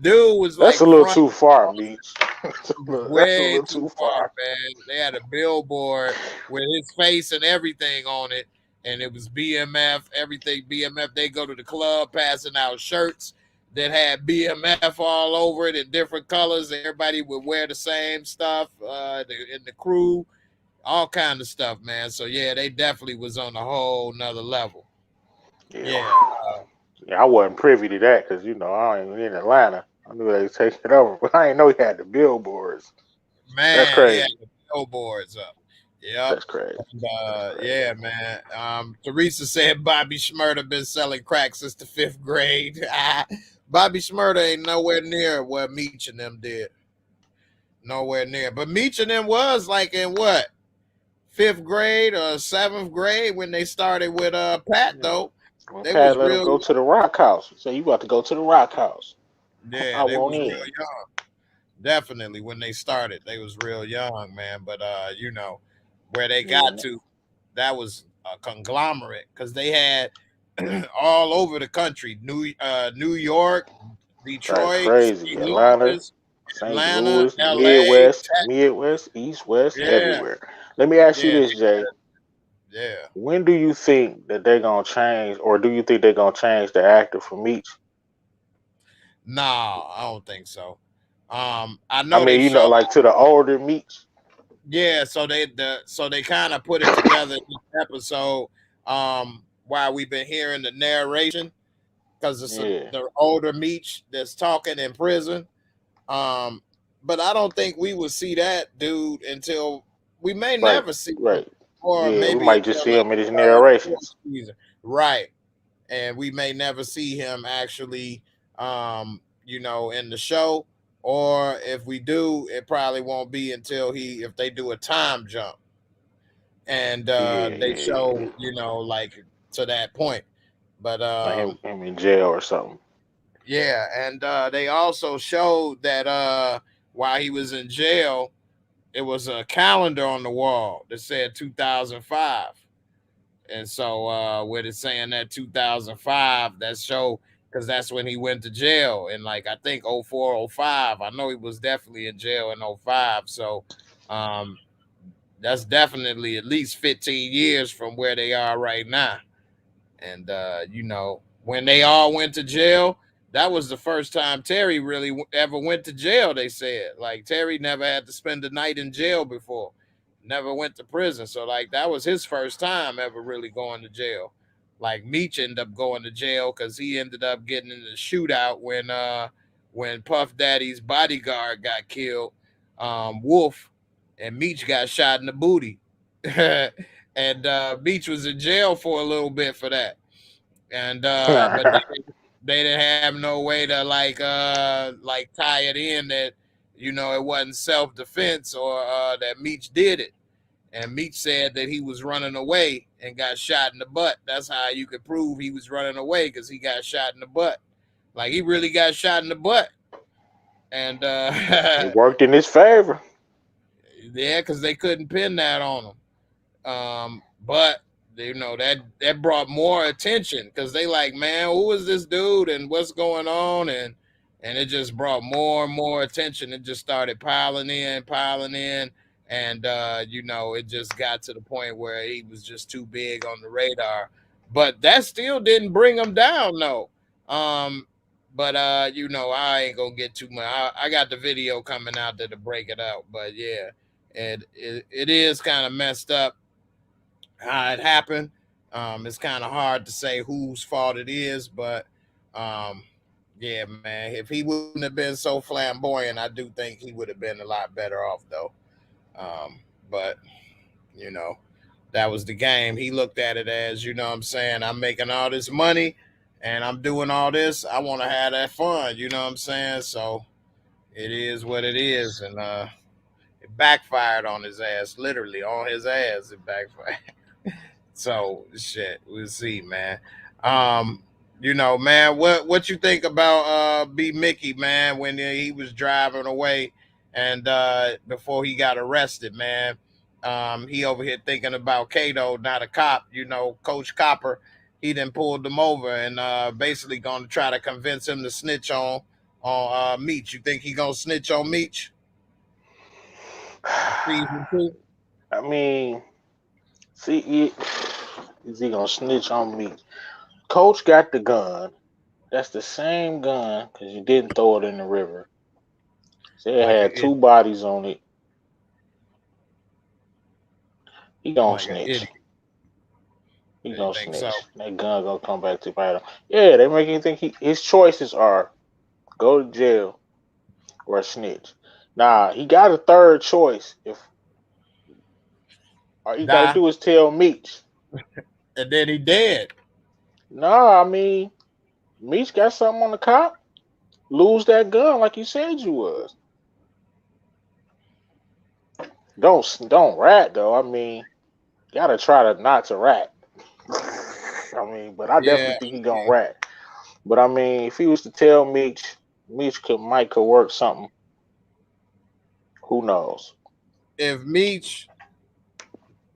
was That's like a little front too far, Meech. That's a way little too too far, far. man. They had a billboard with his face and everything on it, and it was BMF, everything BMF. They go to the club passing out shirts that had BMF all over it in different colors. Everybody would wear the same stuff in the crew, all kind of stuff, man. So yeah, they definitely was on a whole nother level. Yeah. Yeah, Yeah, I wasn't privy to that because I ain't in Atlanta. I knew they was taking it over, but I didn't know he had the billboards. That's man, he had crazy. the billboards up. Yep. That's crazy. And, That's crazy. yeah, man. Teresa said Bobby Schmurda been selling crack since the fifth grade. Bobby Shmurda ain't nowhere near what Meech and them did. Nowhere near. But Meech and them was like in what? Fifth grade or seventh grade when they started with Pat Yeah. though. When They Pat was let him real go to the Rock House, he said, "You about to go to the Rock House? yeah, I they want was real in." young. Definitely when they started, they was real young, man. But where they Yeah, got to, that was a conglomerate because they had all over the country, New York, right, Detroit, crazy. St. Atlanta, Louis, St. Atlanta, Louis, LA, Midwest, East, West, yeah, everywhere. Let me ask you yeah, this, Jay. yeah. When do you think that they're gonna change, or do you think they're gonna change the actor for Meech? Nah, I don't think so. I I know they mean, showed. like to the older Meech. Yeah, so they kind of put it together in this episode. While we've been hearing the narration, because it's Yeah, the older Meech that's talking in prison. Um, but I don't think we will see that dude until we may right, never see him, right. or Yeah, we maybe might just until see like him in his the fourth narrations. season, right? And we may never see him actually, in the show. Or if we do, it probably won't be until if they do a time jump and Yeah, they yeah, yeah. show, like to that point. But Like him in jail or something. yeah, and they also showed that while he was in jail, it was a calendar on the wall that said 2005. And so with it saying that 2005, that show because that's when he went to jail in like I think 04, 05. I know he was definitely in jail in 05. So um, that's definitely at least 15 years from where they are right now. And when they all went to jail, that was the first time Terry really ever went to jail. They said like Terry never had to spend the night in jail before, never went to prison. So like that was his first time ever really going to jail. Like Meech ended up going to jail because he ended up getting in the shootout when Puff Daddy's bodyguard got killed, Wolf, and Meech got shot in the booty. And Meech was in jail for a little bit for that. And but they didn't have no way to like tie it in that it wasn't self defense or that Meech did it. And Meech said that he was running away and got shot in the butt. That's how you could prove he was running away because he got shot in the butt. Like he really got shot in the butt. And It worked in his favor. yeah, because they couldn't pin that on him. But that brought more attention because they like, man, who is this dude and what's going on? And it just brought more and more attention. It just started piling in, and it just got to the point where he was just too big on the radar. But that still didn't bring him down, no. Um, but I ain't gonna get too much. I got the video coming out to break it out. But yeah, it is kind of messed up how it happened. It's kind of hard to say whose fault it is, but um, yeah, man, if he wouldn't have been so flamboyant, I do think he would have been a lot better off, though. But you know, that was the game. He looked at it as, what I'm saying, I'm making all this money and I'm doing all this. I want to have that fun, you know what I'm saying? So it is what it is, and it backfired on his ass, literally on his ass. It backfired. So shit, we'll see, man. Um, man, what you think about B Mickey, man, when he was driving away and before he got arrested, man. He over here thinking about Kato, not a cop, Coach Copper. He then pulled him over and basically gonna try to convince him to snitch on Meech. You think he gonna snitch on Meech in season two? I mean, see, is he gonna snitch on me? Coach got the gun. That's the same gun because you didn't throw it in the river. So it Like an had idiot, two bodies on it. He gonna like an snitch. idiot. He You gonna think so? snitch. That gun gonna come back to bite him. Yeah, they make him think his choices are go to jail or snitch. Nah, he got a third choice. If all you gotta Die, do is tell Meech. and then he dead. Nah, I mean Meech got something on the cop. lose that gun like you said you was. Don't rat though. I mean, gotta try to not to rat. I mean, but I Yeah, definitely think he gonna rat. But I mean, if he was to tell Meech, Mike could work something. Who knows? if Meech,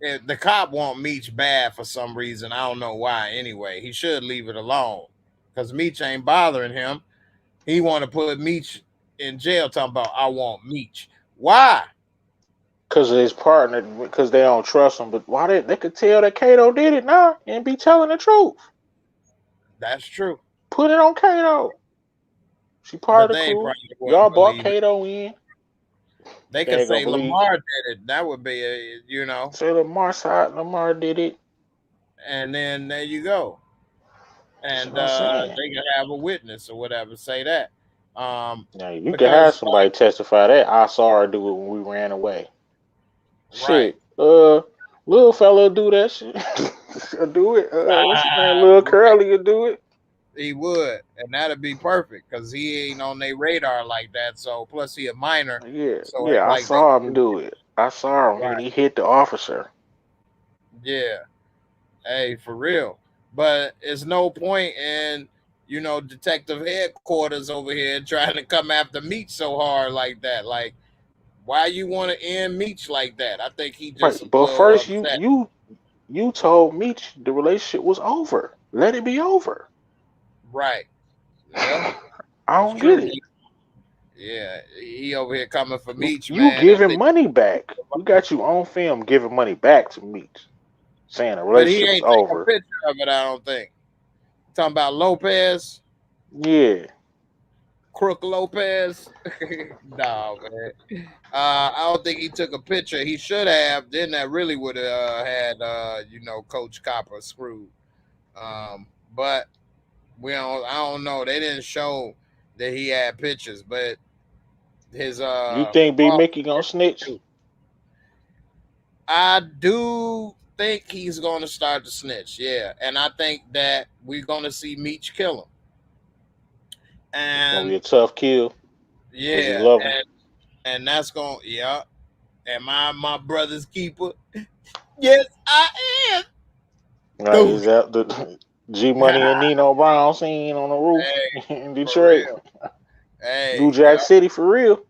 if the cop want Meech bad for some reason, I don't know why. Anyway, he should leave it alone because Meech ain't bothering him. He want to put Meech in jail, talking about I want Meech. Why? Because of his partner, because they don't trust him. But why they could tell that Kato did it now and be telling the truth. That's true, Put it on Kato. She part but of the they crew. probably Y'all wouldn't brought believe it. Kato in. They They could ain't gonna say believe. Lamar did it. That would be a. Say Lamar did it. And then there you go. That's And what I'm saying. they can have a witness or whatever say that. Now you can have Because somebody testify that I saw her do it when we ran away. right, Shit. Little fella do that shit. Do it. What's his name? Little right, Curly will do it. he would, and that'd be perfect because he ain't on their radar like that. So plus he a minor, Yeah, so yeah. ain't I like they saw him can do do it. I saw him when right. he hit the officer. Yeah, hey, for real. But it's no point in detective headquarters over here trying to come after Meech so hard like that. Like, why you want to end Meech like that? I think he just Right, a but little first you upset. you you told me the relationship was over. Let it be over. Right. Yeah, I that's don't get true. it. Yeah, he over here coming for Meech, You man. I giving think, money back. We got you on film giving money back to Meech, saying the but he relationship is ain't take a over. picture of it. I don't think. Talking about Lopez, Yeah, Crook Lopez. No, man. I don't think he took a picture. He should have. Then that really would have had Coach Copper screwed. But we don't. I don't know. They didn't show that he had pictures, but his you think B father Mickey gonna snitch? too. I do think he's going to start to snitch. Yeah, and I think that we're going to see Meech kill him. It's gonna be And a tough kill because he yeah, love him. and that's going. Yeah, am I my brother's keeper? Yes, I am. Right? Dude, Is that the G Money and Nino Brown scene on the roof hey, in for Detroit? real. Hey, New Jack yeah, City for real.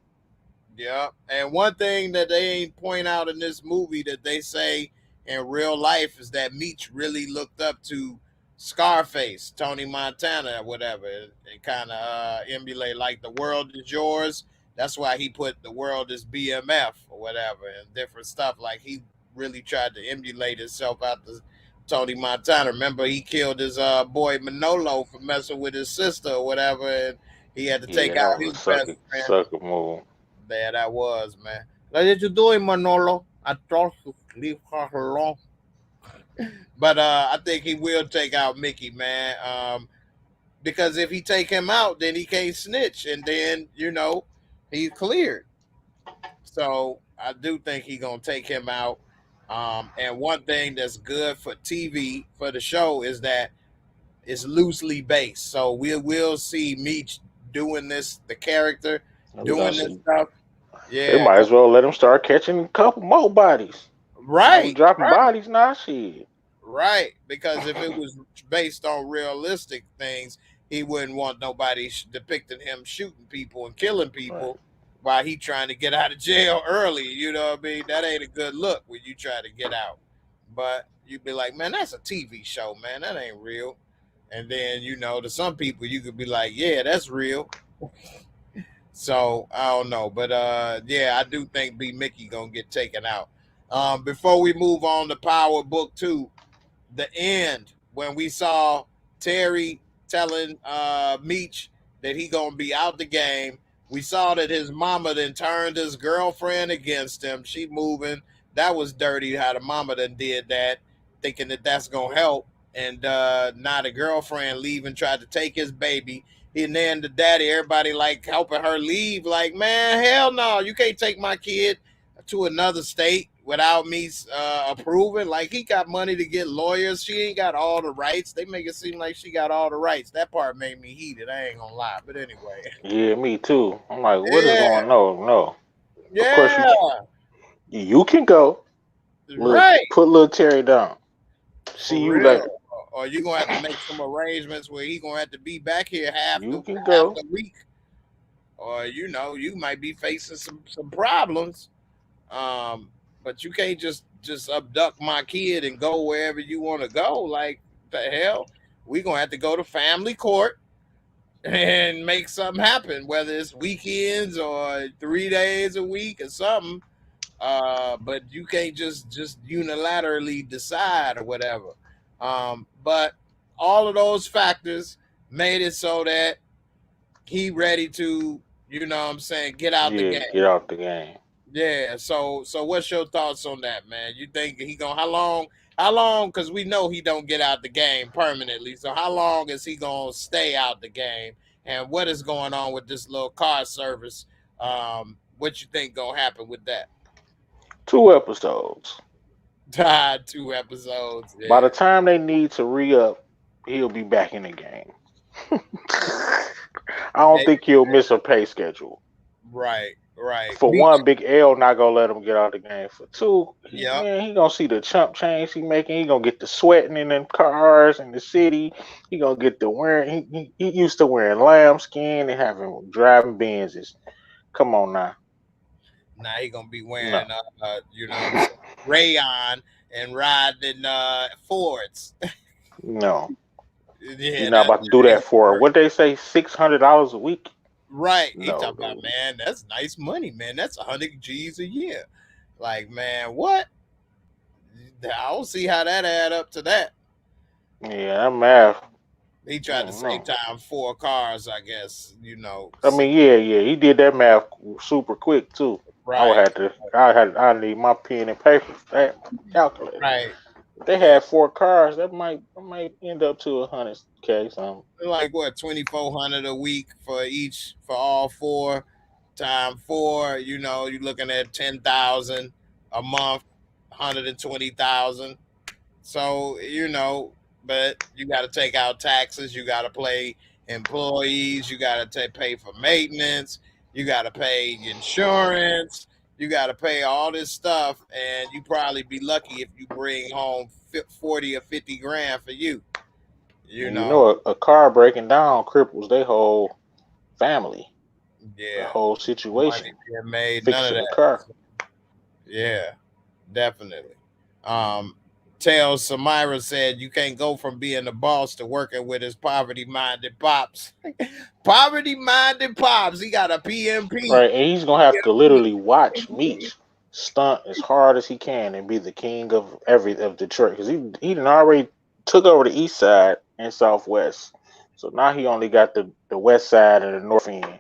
yeah. And one thing that they ain't point out in this movie that they say in real life is that Meech really looked up to Scarface, Tony Montana, or whatever, and kind of emulate like the world is yours. That's why he put the world is BMF or whatever and different stuff. Like he really tried to emulate himself after Tony Montana. Remember, he killed his boy Manolo for messing with his sister or whatever, and he had to Yeah, take that out was a his best friend. sucker move. There that was, man. What did you doing, Manolo? I thought you leave her alone. But I think he will take out Mickey, man. Because if he take him out, then he can't snitch, and then he's cleared. So I do think he gonna take him out. And one thing that's good for TV for the show is that it's loosely based. So we will see Meech doing this, the character We gonna doing this see. stuff. They Yeah, might as well let him start catching a couple more bodies. Now we right, dropping right. bodies now. Shit. Right, because if it was based on realistic things, he wouldn't want nobody depicting him shooting people and killing Right. people while he trying to get out of jail early. You know what I mean? That ain't a good look when you try to get out. But you'd be like, man, that's a TV show, man. That ain't real. And then to some people, you could be like, yeah, that's real. So I don't know, but yeah, I do think B Mickey gonna get taken out. Before we move on to Power Book 2, the end when we saw Terry telling Meech that he gonna be out the game. We saw that his mama then turned his girlfriend against him. She moving. That was dirty how the mama then did that, thinking that that's gonna help. And now the girlfriend leaving, tried to take his baby. And then the daddy, everybody like helping her leave. Like, man, hell no, you can't take my kid to another state without me approving. Like, he got money to get lawyers. She ain't got all the rights. They make it seem like she got all the rights. That part made me heated. I ain't gonna lie. But anyway, Yeah, me too. I'm like, what is yeah, going on? No. Of course yeah, you can go. Look, right, put little Terry down. See for you real. later. Or you gonna have to make some arrangements where he gonna have to be back here You can half go. the week, or you might be facing some problems. Um, but you can't just abduct my kid and go wherever you want to go. Like, the hell, we gonna have to go to family court and make something happen, whether it's weekends or 3 days a week or something. But you can't just unilaterally decide or whatever. But all of those factors made it so that he ready to, what I'm saying, get out the Yeah, game. get out the game. Yeah. So what's your thoughts on that, man? You think he gonna how long? Because we know he don't get out the game permanently. So how long is he gonna stay out the game? And what is going on with this little car service? What you think gonna happen with that? 2 episodes. 2 episodes. By the Yeah. time they need to re-up, he'll be back in the game. I don't Maybe. think he'll miss a pay schedule. Right. Right. For one, Big L not gonna let him get out the game. For two, Yep. he gonna see the chump change he making. He gonna get the sweating in them cars in the city. He gonna get the wearing. He used to wearing lambskin and having driving Benzes. Come on now, Now he gonna be no, wearing what I'm saying, rayon and riding Fords. no, you're Yeah, not that about to do ain't that gonna for work. what they say $600 a week. Right. He No, talking about, dude. man, that's nice money, man. That's 100 G's a year. Like, man, what? I don't see how that add up to that. Yeah, that math. He I tried to don't say know. time 4 cars, I guess, I mean, yeah, he did that math super quick too. I would right, have to. I need my pen and paper for that calculator. right. If they Yeah. had 4 cars, that might end up to 100K something. Like what, 2,400 a week for all four, time four, you're looking at 10,000 a month, 120,000. So, but you got to take out taxes, you got to pay employees, you got to pay for maintenance, you got to pay insurance, you got to pay all this stuff, and you probably be lucky if you bring home 40 or 50 grand for you. You And you know, know, a car breaking down cripples their whole family, the yeah, whole money situation. being made, none of Fixing the that. car. Yeah, definitely. Um, Tales Samira said you can't go from being the boss to working with his poverty-minded pops. Poverty-minded pops. He got a PMP. Right, and he's gonna have to literally watch Meech stunt as hard as he can and be the king of Detroit because he done already took over the east side and southwest, so now he only got the west side and the north end to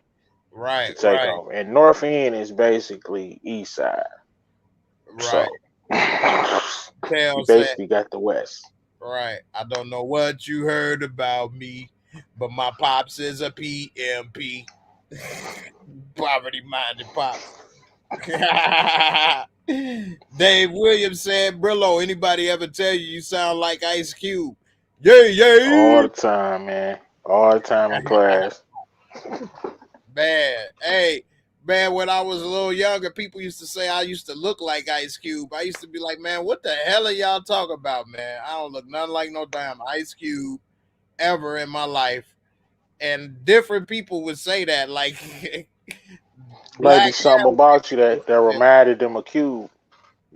Right, take right, over, and north end is basically east side, right. so he Tales said, basically got the west. right. I don't know what you heard about me, but my pops is a PMP. Poverty-minded pops. Dave Williams said, Brillo, anybody ever tell you sound like Ice Cube? Yay, All yay. the time, man. All the time in class. Man, hey, man, when I was a little younger, people used to say I used to look like Ice Cube. I used to be like, man, what the hell are y'all talking about, man? I don't look nothing like no damn Ice Cube ever in my life. And different people would say that, like Might be black something and about you white. that reminded them of Cube.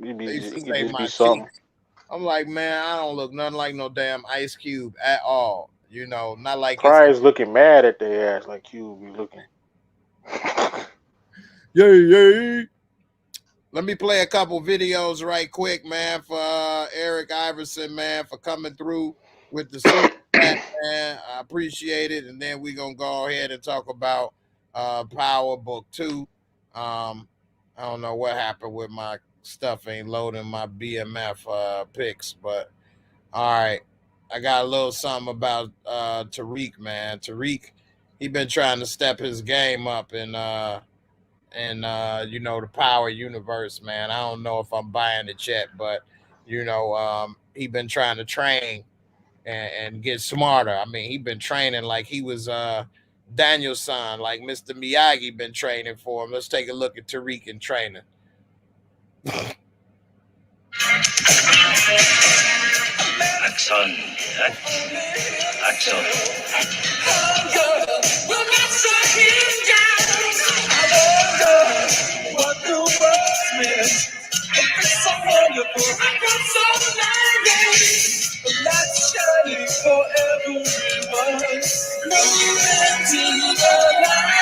They used to It could say just be my something. cheeks. I'm like, man, I don't look nothing like no damn Ice Cube at all. Not like it's Probably is looking mad at their ass like Cube be looking. yay, yay. Let me play a couple videos right quick, man, for Eric Iverson, man, for coming through with the super chat, man. I appreciate it. And then we're gonna go ahead and talk about Power Book 2. I don't know what happened with my stuff ain't loading my BMF picks, but all right. I got a little something about Tariq, man. Tariq, he been trying to step his game up in the Power universe, man. I don't know if I'm buying it yet, but he been trying to train and get smarter. I mean, he been training like he was Daniel's son, like Mr. Miyagi been training for him. Let's take a look at Tariq in training. Axon. Axon. What the world meant. It's so wonderful. I got so nice. The light's shining for everyone. Moving to the light.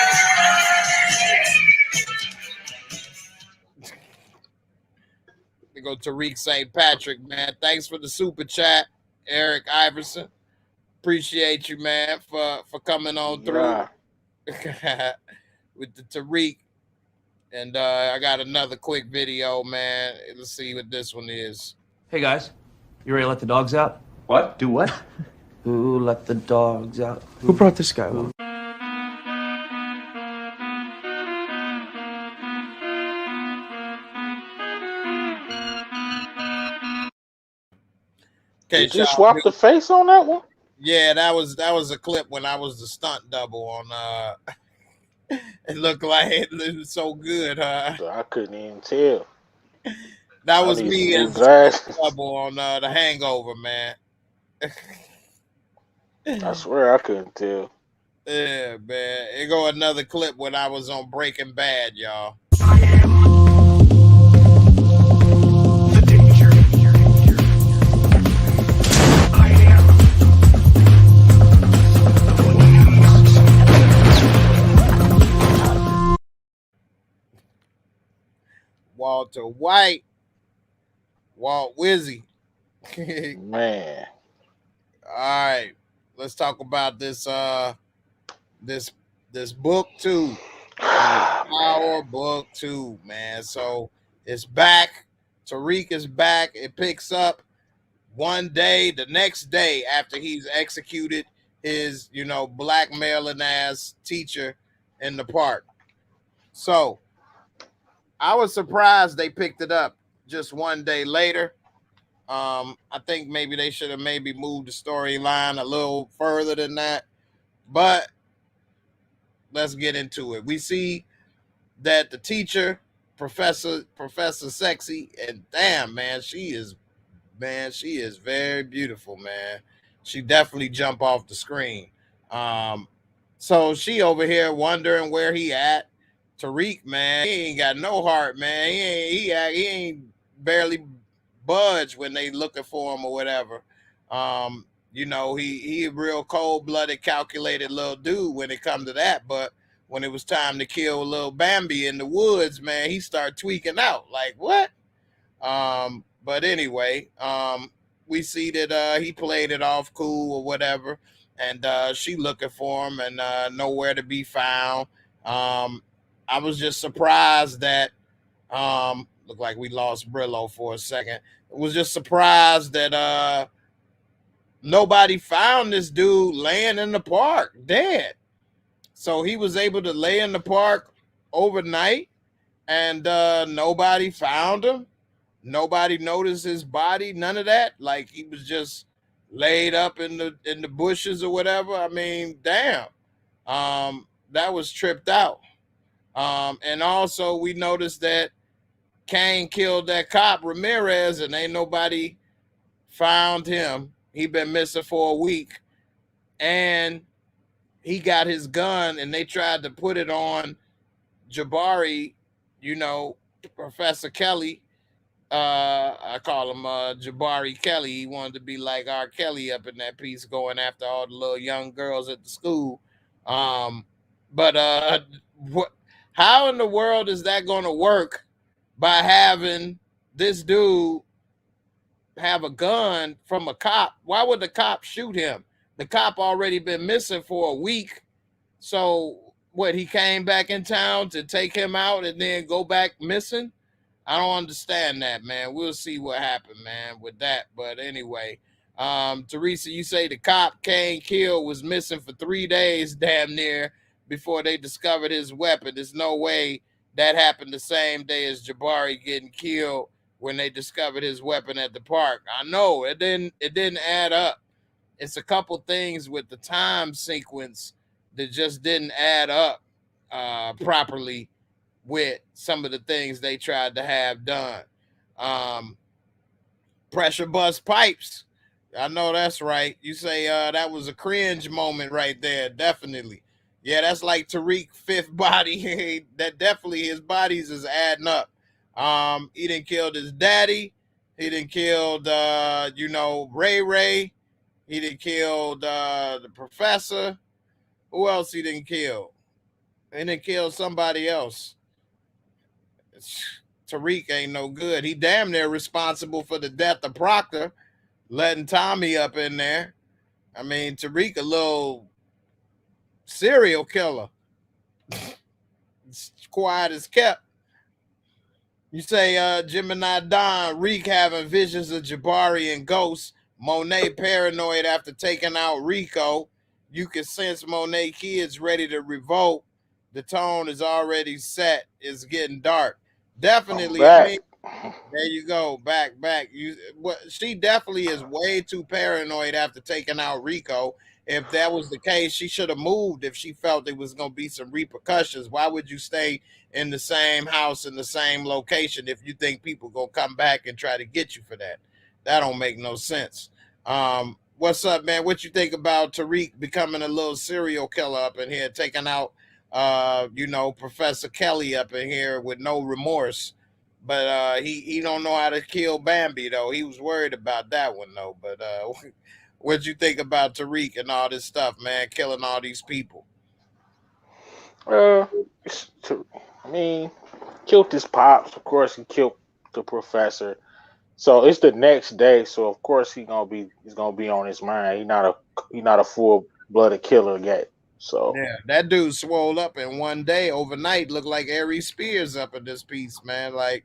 We go Tariq St. Patrick, man. Thanks for the super chat, Eric Iverson. Appreciate you, man, for coming on through with the Tariq. And I got another quick video, man. Let's see what this one is. Hey guys, you ready to let the dogs out? What? Do what? Who let the dogs out? Who brought this guy along? Okay, did you swap the face on that one? Yeah, that was a clip when I was the stunt double on it looked like it was so good, huh? I couldn't even tell. That was me as double on The Hangover, man. I swear I couldn't tell. Yeah, man. Here go another clip when I was on Breaking Bad, y'all. Walter White, Walt Wizzy. Man. All right, let's talk about this this book 2. Power book 2, man. So it's back. Tariq is back. It picks up one day, the next day after he's executed his, blackmailing ass teacher in the park. So I was surprised they picked it up just one day later. I think maybe they should have maybe moved the storyline a little further than that. But let's get into it. We see that the teacher, Professor Sexy, and damn, man, she is very beautiful, man. She definitely jumped off the screen. So she over here wondering where he at. Tariq, man, he ain't got no heart, man. He ain't barely budge when they looking for him or whatever. He a real cold-blooded, calculated little dude when it come to that. But when it was time to kill little Bambi in the woods, man, he started tweaking out. Like, what? But anyway, we see that he played it off cool or whatever. And she looking for him and nowhere to be found. I was just surprised that looked like we lost Brillo for a second. I was just surprised that nobody found this dude laying in the park dead. So he was able to lay in the park overnight and nobody found him. Nobody noticed his body, none of that. Like he was just laid up in the bushes or whatever. I mean, damn. That was tripped out. And also we noticed that Kane killed that cop Ramirez and ain't nobody found him. He been missing for a week and he got his gun and they tried to put it on Jabari, Professor Kelly. I call him Jabari Kelly. He wanted to be like R. Kelly up in that piece, going after all the little young girls at the school. But how in the world is that going to work by having this dude have a gun from a cop? Why would the cop shoot him? The cop already been missing for a week. So what, he came back in town to take him out and then go back missing? I don't understand that, man. We'll see what happened, man, with that. But anyway, Teresa, you say the cop Kane killed was missing for 3 days damn near before they discovered his weapon. There's no way that happened the same day as Jabari getting killed when they discovered his weapon at the park. I know it didn't add up. It's a couple things with the time sequence that just didn't add up properly with some of the things they tried to have done. Um, Pressure bust pipes. I know that's right. You say that was a cringe moment right there. Definitely. Yeah, that's like Tariq fifth body. That definitely his bodies is adding up. He didn't killed his daddy. He didn't killed Ray Ray. He didn't killed the professor. Who else he didn't kill? He didn't kill somebody else. Tariq ain't no good. He damn near responsible for the death of Proctor, letting Tommy up in there. I mean, Tariq a little serial killer. It's quiet as kept. You say Gemini Don, Reek having visions of Jabari and Ghost. Monet paranoid after taking out Rico. You can sense Monet kids ready to revolt. The tone is already set. It's getting dark. Definitely. I mean, there you go. Back. She definitely is way too paranoid after taking out Rico. If that was the case, she should have moved if she felt there was going to be some repercussions. Why would you stay in the same house in the same location if you think people going to come back and try to get you for that? That don't make no sense. What's up, man? What you think about Tariq becoming a little serial killer up in here, taking out Professor Kelly up in here with no remorse? But he don't know how to kill Bambi though. He was worried about that one though. But what you think about Tariq and all this stuff, man, killing all these people? Uh, I mean, killed his pops. Of course, he killed the professor. So it's the next day. So of course he's gonna be on his mind. He not a full blooded killer yet. So Yeah, that dude swole up in one day overnight. Looked like Aries Spears up in this piece, man. Like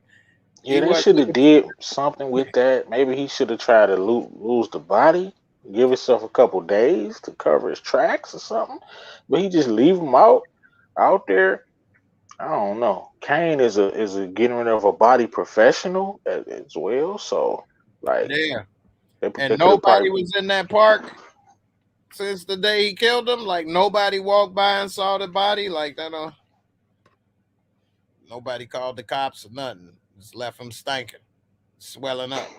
he yeah, they wasn't should have looking. did something with that. Maybe he should have tried to lose the body, give himself a couple days to cover his tracks or something. But he just leave him out there. I don't know. Kane is a getting rid of a body professional as well. So like Yeah, they and could have nobody probably. was in that park since the day he killed him. Like nobody walked by and saw the body. Like that. Nobody called the cops or nothing. Just left him stinking, swelling up.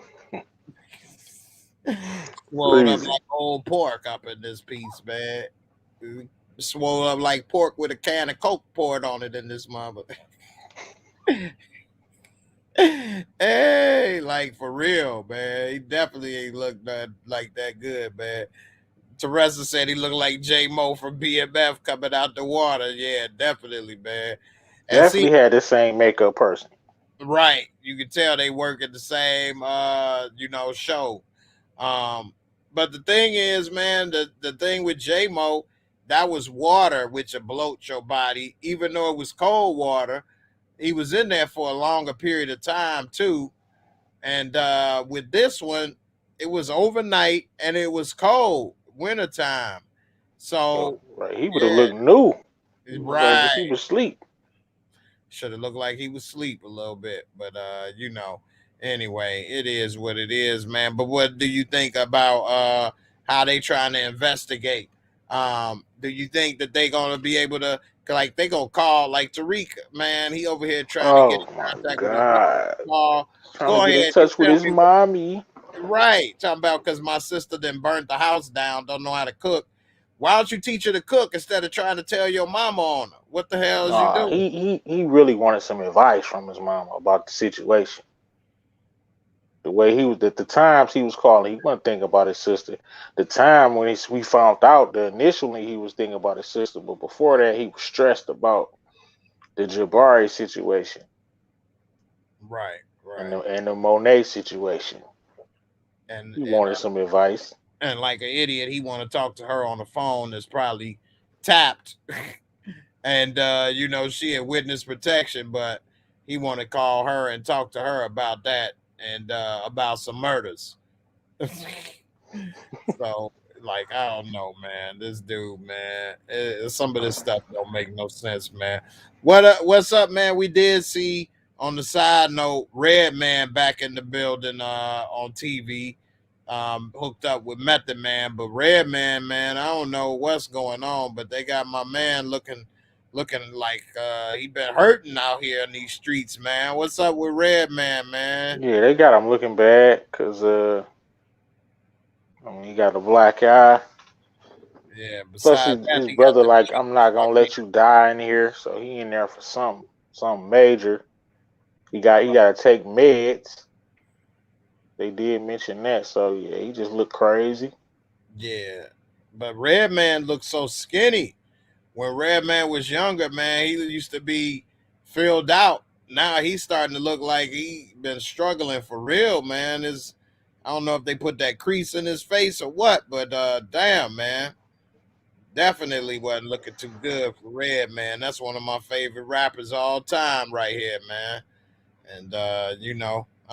Swelled up Freezing. like old pork up in this piece, man. Swole up like pork with a can of Coke poured on it in this mother. Hey, like for real, man. He definitely ain't looked like that good, man. Teresa said he looked like J Mo from BMF coming out the water. Yeah, definitely, man. And see, Definitely had the same makeup person. right, you can tell they work at the same show. Um, but the thing is, man, the thing with J-Mo, that was water which will bloat your body, even though it was cold water. He was in there for a longer period of time too. And with this one, it was overnight and it was cold, wintertime. So So right, he would have yeah, looked new. He looked like he right. was asleep. Should have looked like he was asleep a little bit, but anyway, it is what it is, man. But what do you think about how they trying to investigate? Do you think that they gonna be able to, like, they gonna call like Tariq, man? He over here trying to get Oh in my contact with his mom. god. Call, Trying to go get in ahead, you touch with tell his me what. mommy. Right, talking about because my sister then burnt the house down, don't know how to cook. Why don't you teach her to cook instead of trying to tell your mama on her? What the hell is you Nah, doing? he really wanted some advice from his mom about the situation. The way he was at the times he was calling, he wasn't thinking about his sister. The time when we found out that initially he was thinking about his sister, but before that he was stressed about the Jabari situation Right, and right. the Monet situation. and He and wanted some advice. and like an idiot, he want to talk to her on the phone that's probably tapped, and she had witness protection, but he want to call her and talk to her about that and about some murders. So Like, I don't know, man. This dude, man, some of this stuff don't make no sense, man. What's up, man? We did see on the side note, Red Man back in the building on TV, hooked up with Method Man, but Red Man, man, I don't know what's going on, but they got my man looking like he been hurting out here in these streets, man. What's up with Red Man, man? Yeah, they got him looking bad because I mean, he got a black eye. Yeah. Plus, Besides that, his he got brother the like, biggest I'm not gonna fucking. let you die in here, so he in there for something major. He got to take meds. They did mention that, so yeah, he just looked crazy. Yeah, but Red Man looks so skinny. When Red Man was younger, man, he used to be filled out. Now he's starting to look like he been struggling for real, man. Is I don't know if they put that crease in his face or what, but damn, man, definitely wasn't looking too good for Red Man. That's one of my favorite rappers all time, right here, man. And I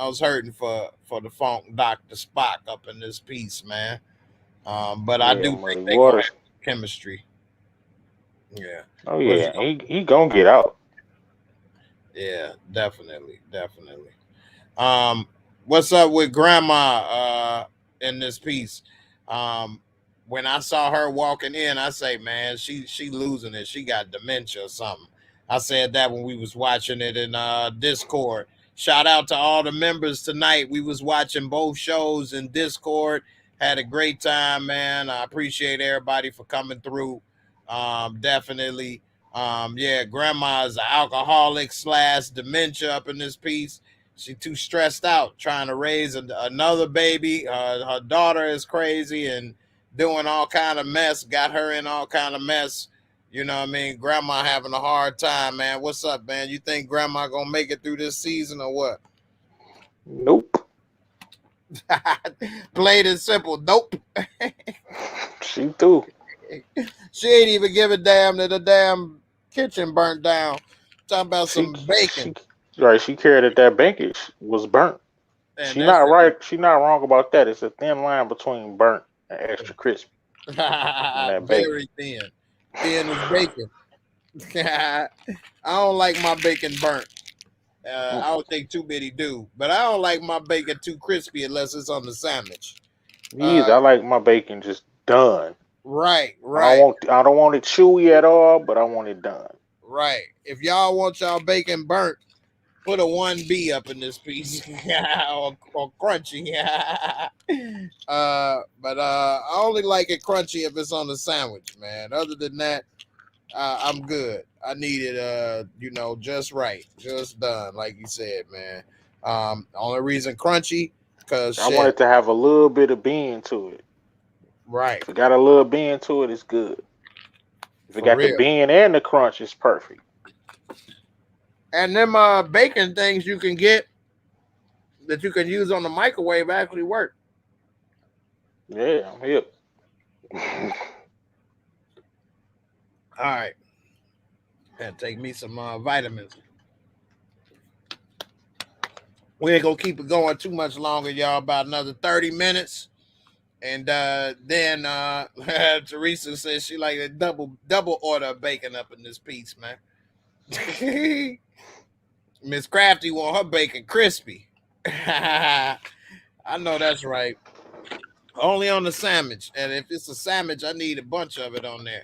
was hurting for the Funk Doctor Spock up in this piece, man. But I Yeah, do Muddy think they gonna Waters. have chemistry. Yeah. Oh Was yeah, he gonna get out. Yeah, definitely. Um, what's up with Grandma in this piece? Um, when I saw her walking in, I say, man, she losing it. She got dementia or something. I said that when we was watching it in Discord. Shout out to all the members tonight. We was watching both shows in Discord. Had a great time, man. I appreciate everybody for coming through. Definitely. Yeah, grandma's an alcoholic / dementia up in this piece. She too stressed out trying to raise another baby. Her daughter is crazy and doing all kind of mess. Got her in all kind of mess. You know what I mean? Grandma having a hard time, man. What's up, man? You think grandma gonna make it through this season or what? Nope. Plain and simple. Nope. She threw. She ain't even give a damn that the damn kitchen burnt down. Talking about She some bacon. she right. She cared that bankage was burnt. And She that not shit right. She not wrong about that. It's a thin line between burnt and extra crispy on that bacon. very thin. Thin as bacon. I don't like my bacon burnt. I Mm-mm. don't think too many do, but I don't like my bacon too crispy unless it's on the sandwich. Me Uh, either. I like my bacon just done. right, I don't right, want I don't want it chewy at all, but I want it done. right. If y'all want y'all bacon burnt, put a 1B up in this piece or crunchy. But I only like it crunchy if it's on the sandwich, man. Other than that, I'm good. I need it, just right, just done, like you said, man. Only reason crunchy, cause I want shit, it to have a little bit of bean to it. right, If it got a little bean to it, it's good. If it for got the real. bean and the crunch, it's perfect. And them bacon things you can get that you can use on the microwave actually work. Yeah, I'm hip. All right, and take me some vitamins. We ain't gonna keep it going too much longer, y'all. About another 30 minutes. And then Teresa says she like a double order of bacon up in this piece, man. Miss Crafty want her bacon crispy. I know that's right. Only on the sandwich. And if it's a sandwich, I need a bunch of it on there.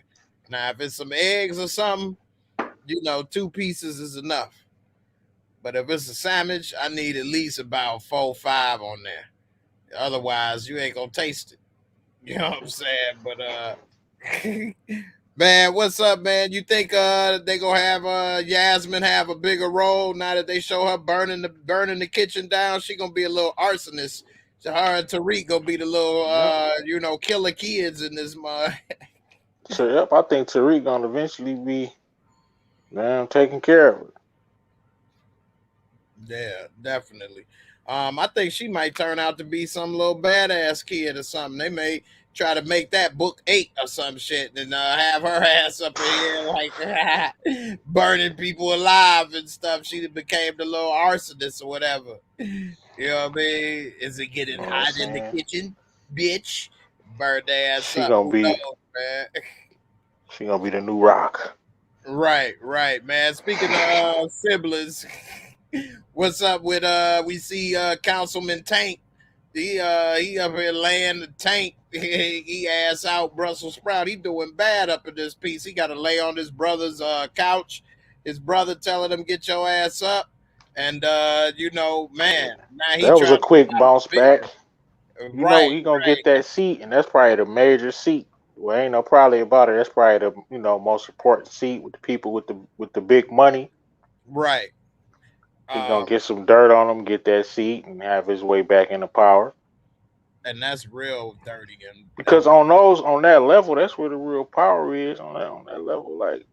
Now, if it's some eggs or something, 2 pieces is enough. But if it's a sandwich, I need at least about 4-5 on there. Otherwise, you ain't gonna taste it. You know what I'm saying? But man, what's up, man? You think they gonna have Yasmin have a bigger role now that they show her burning the kitchen down? She gonna be a little arsonist. So her and Tariq gonna be the little Yep. killer kids in this mud. So yep, I think Tariq gonna eventually be taking care of it. Yeah, definitely. I think she might turn out to be some little badass kid or something. They may try to make that book 8 or some shit and have her ass up in here like burning people alive and stuff. She became the little arsonist or whatever. You know what I mean? Is it getting You know what I'm hot in the saying? kitchen, bitch? burn their ass She up. gonna Who be knows, man? she gonna be the new Rock. Right, man. Speaking of siblings, what's up with we see Councilman Tank. He up here laying the tank. He ass out Brussels sprout. He doing bad up in this piece. He got to lay on his brother's couch. His brother telling him get your ass up, and man, now he That was a trying to quick get out of bounce the video. back. You know Right, he gonna get that seat, and that's probably the major seat. Well, ain't no probably about it. That's probably the most important seat with the people with the big money. right. He gonna get some dirt on him, get that seat, and have his way back into power. And that's real dirty. And Because on that level, that's where the real power is. On that level, like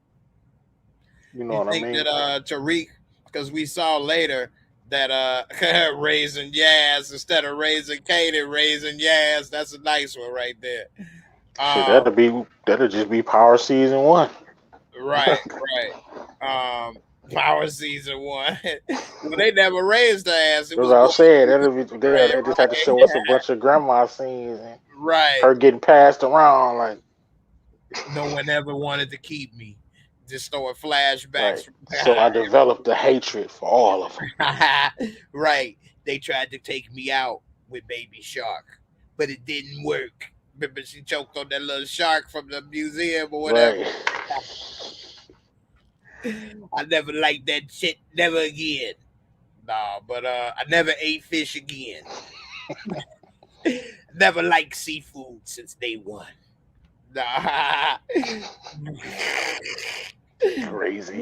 you know you what I think that mean? Tariq, because we saw later that raising Yaz instead of raising Katie, raising Yaz, that's a nice one right there. Shit, Um, that'll just be Power Season 1. right. Power season 1. Well, they never raised her ass. It That's was what I boy. said. That'll be Right, they just had to show us a bunch of grandma scenes and right. her getting passed around like No one ever wanted to keep me. Just throwing flashbacks. right. So I developed a hatred for all of them. Right. They tried to take me out with Baby Shark, but it didn't work. Remember, she choked on that little shark from the museum or whatever. Right. I never liked that shit. Never again. Nah, but I never ate fish again. Never liked seafood since day one. Nah. Crazy.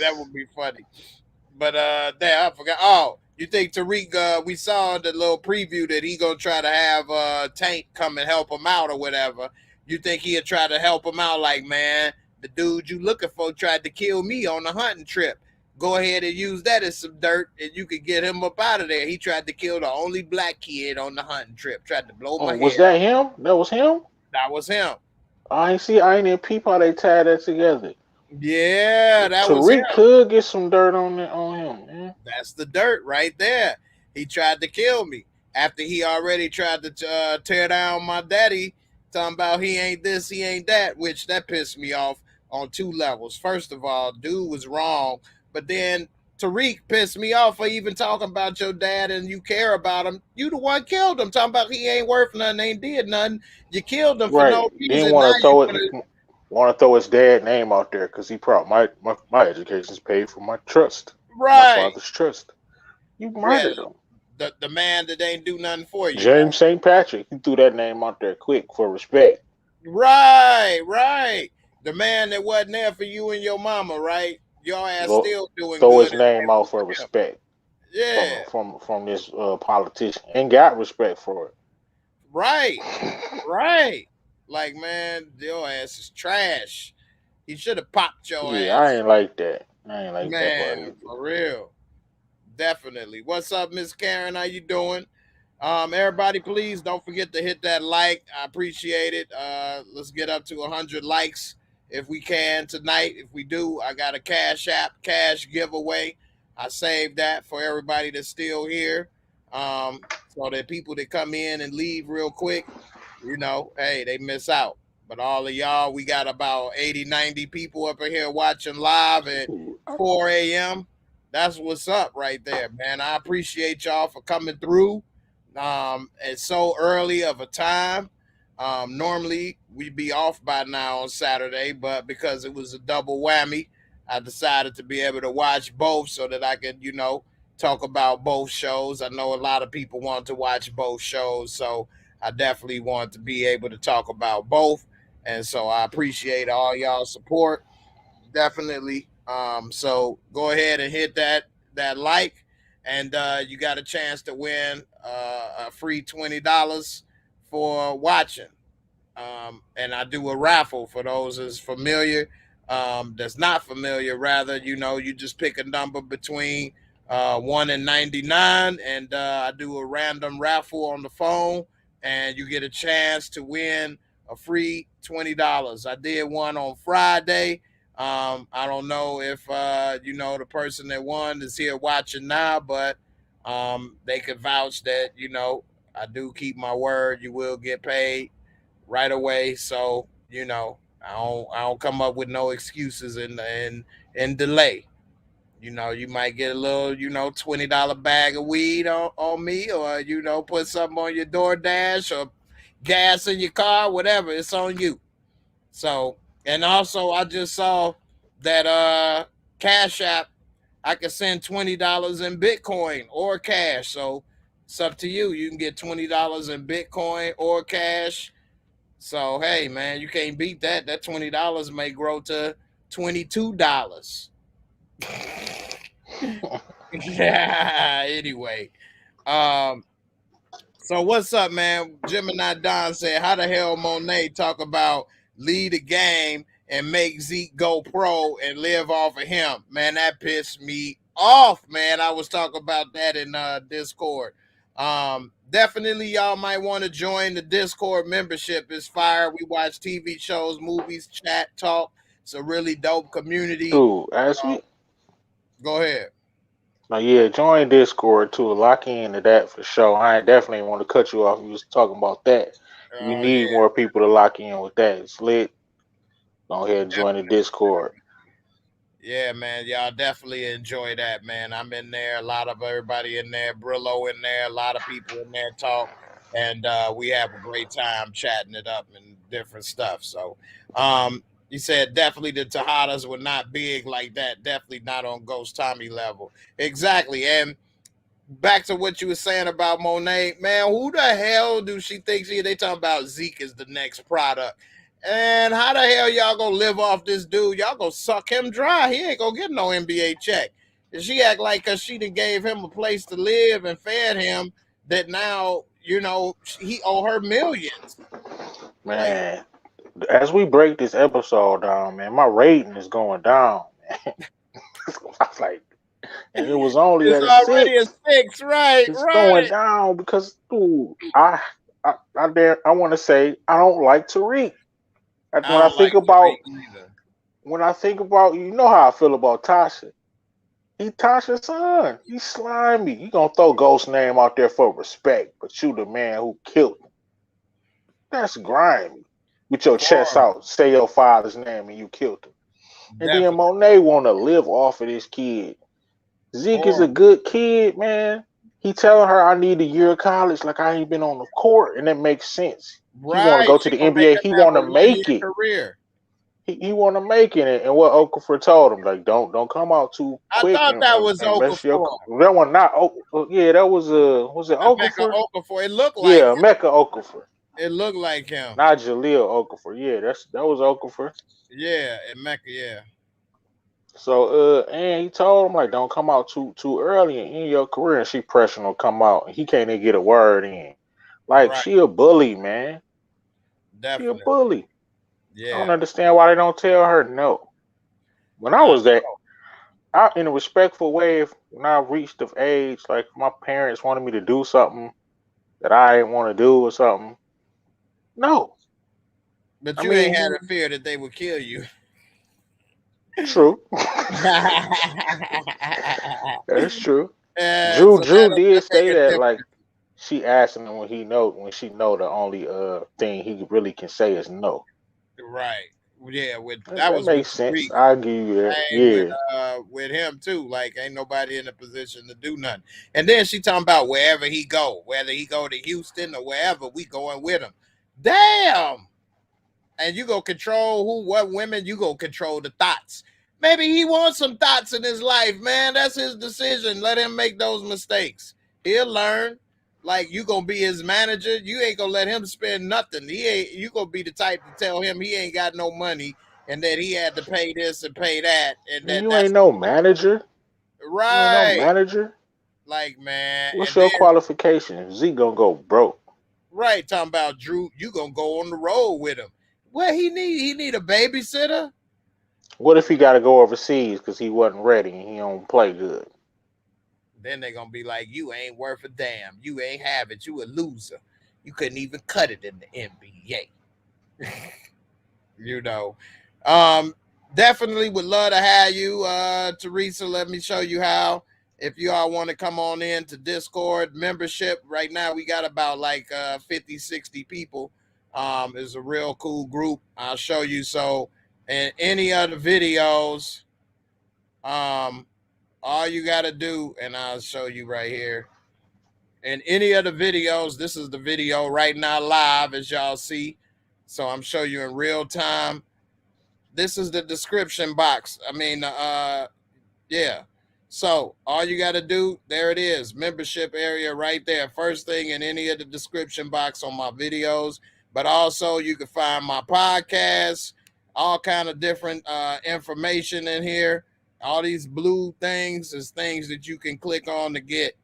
That would be funny. But damn, I forgot. Oh, you think Tariq? We saw the little preview that he gonna try to have Tank come and help him out or whatever. You think he'll try to help him out? Like, man, the dude you looking for tried to kill me on the hunting trip. Go ahead and use that as some dirt, and you could get him up out of there. He tried to kill the only black kid on the hunting trip. Tried to blow my Was head. that him? That was him? That was him. I ain't even peep how they tied that together. Yeah, that was him. Tariq could get some dirt on him, man. That's the dirt right there. He tried to kill me after he already tried to tear down my daddy, talking about he ain't this, he ain't that, which that pissed me off on two levels. First of all, dude was wrong, but then Tariq pissed me off for even talking about your dad and you care about him. You the one killed him, talking about he ain't worth nothing, ain't did nothing. You killed him for no reason. Didn't want to throw his dad name out there because he probably my education's paid for my trust. Right. My father's trust. You murdered him. The man that ain't do nothing for you. James St. Patrick. He threw that name out there quick for respect. Right. The man that wasn't there for you and your mama, right? Your ass still doing throw good. His name out for respect. Yeah. From this politician. And got respect for it. Right. Like, man, your ass is trash. He should have popped your ass. Yeah, I ain't like that. I ain't like man, that. For real. Definitely. What's up, Miss Karen? How you doing? Everybody, please don't forget to hit that like. I appreciate it. Let's get up to 100 likes if we can tonight. If we do, I got a cash giveaway. I saved that for everybody that's still here. So that people that come in and leave real quick, hey, they miss out. But all of y'all, we got about 80, 90 people up in here watching live at 4 a.m. That's what's up right there, man. I appreciate y'all for coming through. It's so early of a time. Normally we'd be off by now on Saturday, but because it was a double whammy, I decided to be able to watch both so that I could, talk about both shows. I know a lot of people want to watch both shows, so I definitely want to be able to talk about both. And so I appreciate all y'all support. Definitely. So go ahead and hit that like, and you got a chance to win a free $20 for watching. And I do a raffle for those that's familiar. That's not familiar, rather, you just pick a number between 1 and 99, and I do a random raffle on the phone, and you get a chance to win a free $20. I did one on Friday. I don't know if the person that won is here watching now, but they could vouch that I do keep my word. You will get paid right away. So I don't come up with no excuses and delay. You might get a little, $20 bag of weed on me, or put something on your DoorDash or gas in your car, whatever. It's on you. So, and also I just saw that Cash App, I can send $20 in Bitcoin or cash. So it's up to you. You can get $20 in Bitcoin or cash. So hey man, you can't beat that. That $20 may grow to $22. Yeah. Anyway, um, so what's up, man? Gemini Don said, "How the hell Monet talk about lead a game and make Zeke go pro and live off of him?" Man, that pissed me off, man. I was talking about that in Discord. Definitely, y'all might want to join the Discord membership. It's fire. We watch TV shows, movies, chat, talk. It's a really dope community. Dude, ask me. Go ahead. Now, yeah, join Discord too. Lock into that for sure. I ain't definitely want to cut you off. You was talking about that. We Oh need yeah. more people to lock in with that. It's lit. Go ahead and join the Definitely. Discord. Yeah, man, y'all definitely enjoy that, man. I'm in there, a lot of everybody in there, Brillo in there, a lot of people in there talk, and we have a great time chatting it up and different stuff. So, he said definitely the Tejadas were not big like that. Definitely not on Ghost Tommy level. Exactly, and back to what you were saying about Monet, man, who the hell do she think she? They talking about Zeke is the next product. And how the hell y'all gonna live off this dude? Y'all gonna suck him dry. He ain't gonna get no NBA check. And she act like cause she done gave him a place to live and fed him that now, he owe her millions. Like, Man, as we break this episode down, man, my rating is going down. Man. I was like, and it was only it's at a already a 6. 6, right? It's going Right. down because, dude, I want to say I don't like Tariq. I don't like Tariq either. When I think about, you know how I feel about Tasha. He Tasha's son. He's slimy. You gonna throw Ghost name out there for respect, but you the man who killed him. That's grimy. With your chest Horrible. out, say your father's name and you killed him. And then Definitely Monet wanna live off of this kid. Zeke is a horrible. good kid, man. He telling her I need a year of college, like I ain't been on the court, and that makes sense. He want to Right. go to She the gonna make NBA. him He have want a to 1 year make it. career. He want to make it. And what Okafor told him, like, don't come out too I quick thought that was and mess your. Okafor. That one not. Yeah, that was was it Mecca Okafor? Okafor. It looked like Yeah, Mecca Okafor, it looked like him. not Jaleel Okafor. Yeah, that was Okafor. Yeah, and Mecca. Yeah. So and he told him like, don't come out too early in your career. And she pressuring him to come out, and he can't even get a word in. Like Right. she a bully, man. She a Definitely. bully. I don't Yeah. understand why they don't tell her no. When I I was that, in a respectful way, when I reached of age, like my parents wanted me to do something that I didn't want to do or something. No, But I you ain't had mean, a fear that they would kill you. true. That's true. Drew So Drew did that make say a that difference. like she asked him when she know the only thing he really can say is no. Right. Yeah. That That was with makes Tariq. sense. I give you that. Same Yeah. with him too. Like ain't nobody in a position to do nothing. And then she talking about wherever he go, whether he go to Houston or wherever, we going with him. Damn. And you go control what women, you go control the thoughts. Maybe he wants some thoughts in his life, man. That's his decision. Let him make those mistakes. He'll learn. Like you gonna be his manager. You ain't gonna let him spend nothing. He ain't you gonna be the type to tell him he ain't got no money and that he had to pay this and pay that and Man, that you ain't that's no manager. You ain't no right. manager. Like man, What's and then your qualification? Z gonna go broke. right talking about Drew, you gonna go on the road with him. What he need? He need a babysitter. What if he got to go overseas because he wasn't ready and he don't play good? Then they're gonna be like, you ain't worth a damn. You ain't have it. You a loser. You couldn't even cut it in the NBA. you know. Um, Definitely would love to have you, Teresa. Let me show you how. If you all want to come on in to Discord membership, right now we got about like 50, 60 people. It's a real cool group. I'll show you. So, in any other videos, all you got to do, and I'll show you right here. In any of the videos, this is the video right now live, as y'all see. So I'm showing you in real time. This is the description box. I mean, yeah. So all you got to do, there it is, membership area right there. First thing in any of the description box on my videos, but also you can find my podcasts, all kind of different information in here. All these blue things is things that you can click on to get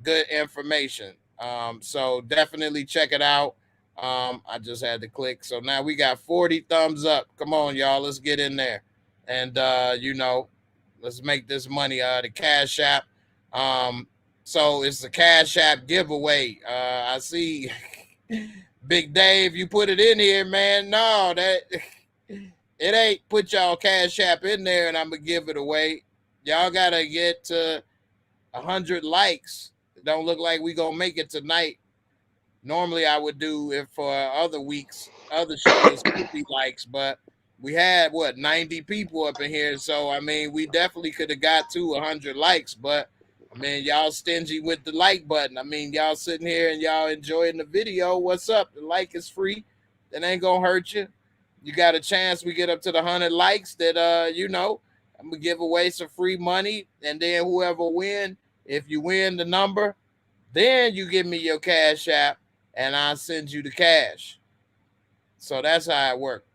good information. So definitely check it out. I just had to click. So now we got 40 thumbs up. Come on, y'all. Let's get in there. And, let's make this money. The Cash App. So it's the Cash App giveaway. I see Big Dave, you put it in here, man. No, that it ain't put y'all Cash App in there and I'm going to give it away. Y'all got to get to 100 likes. It don't look like we gonna make it tonight. Normally I would do it for other weeks, other shows, 50 likes, but we had 90 people up in here. So I mean, we definitely could have got to 100 likes, but I mean, y'all stingy with the like button. I mean, y'all sitting here and y'all enjoying the video. What's up? The like is free. That ain't gonna hurt you. You got a chance. We get up to the 100 likes. That I'm gonna give away some free money, and then whoever win. If you win the number, then you give me your Cash App and I'll send you the cash. So that's how it works.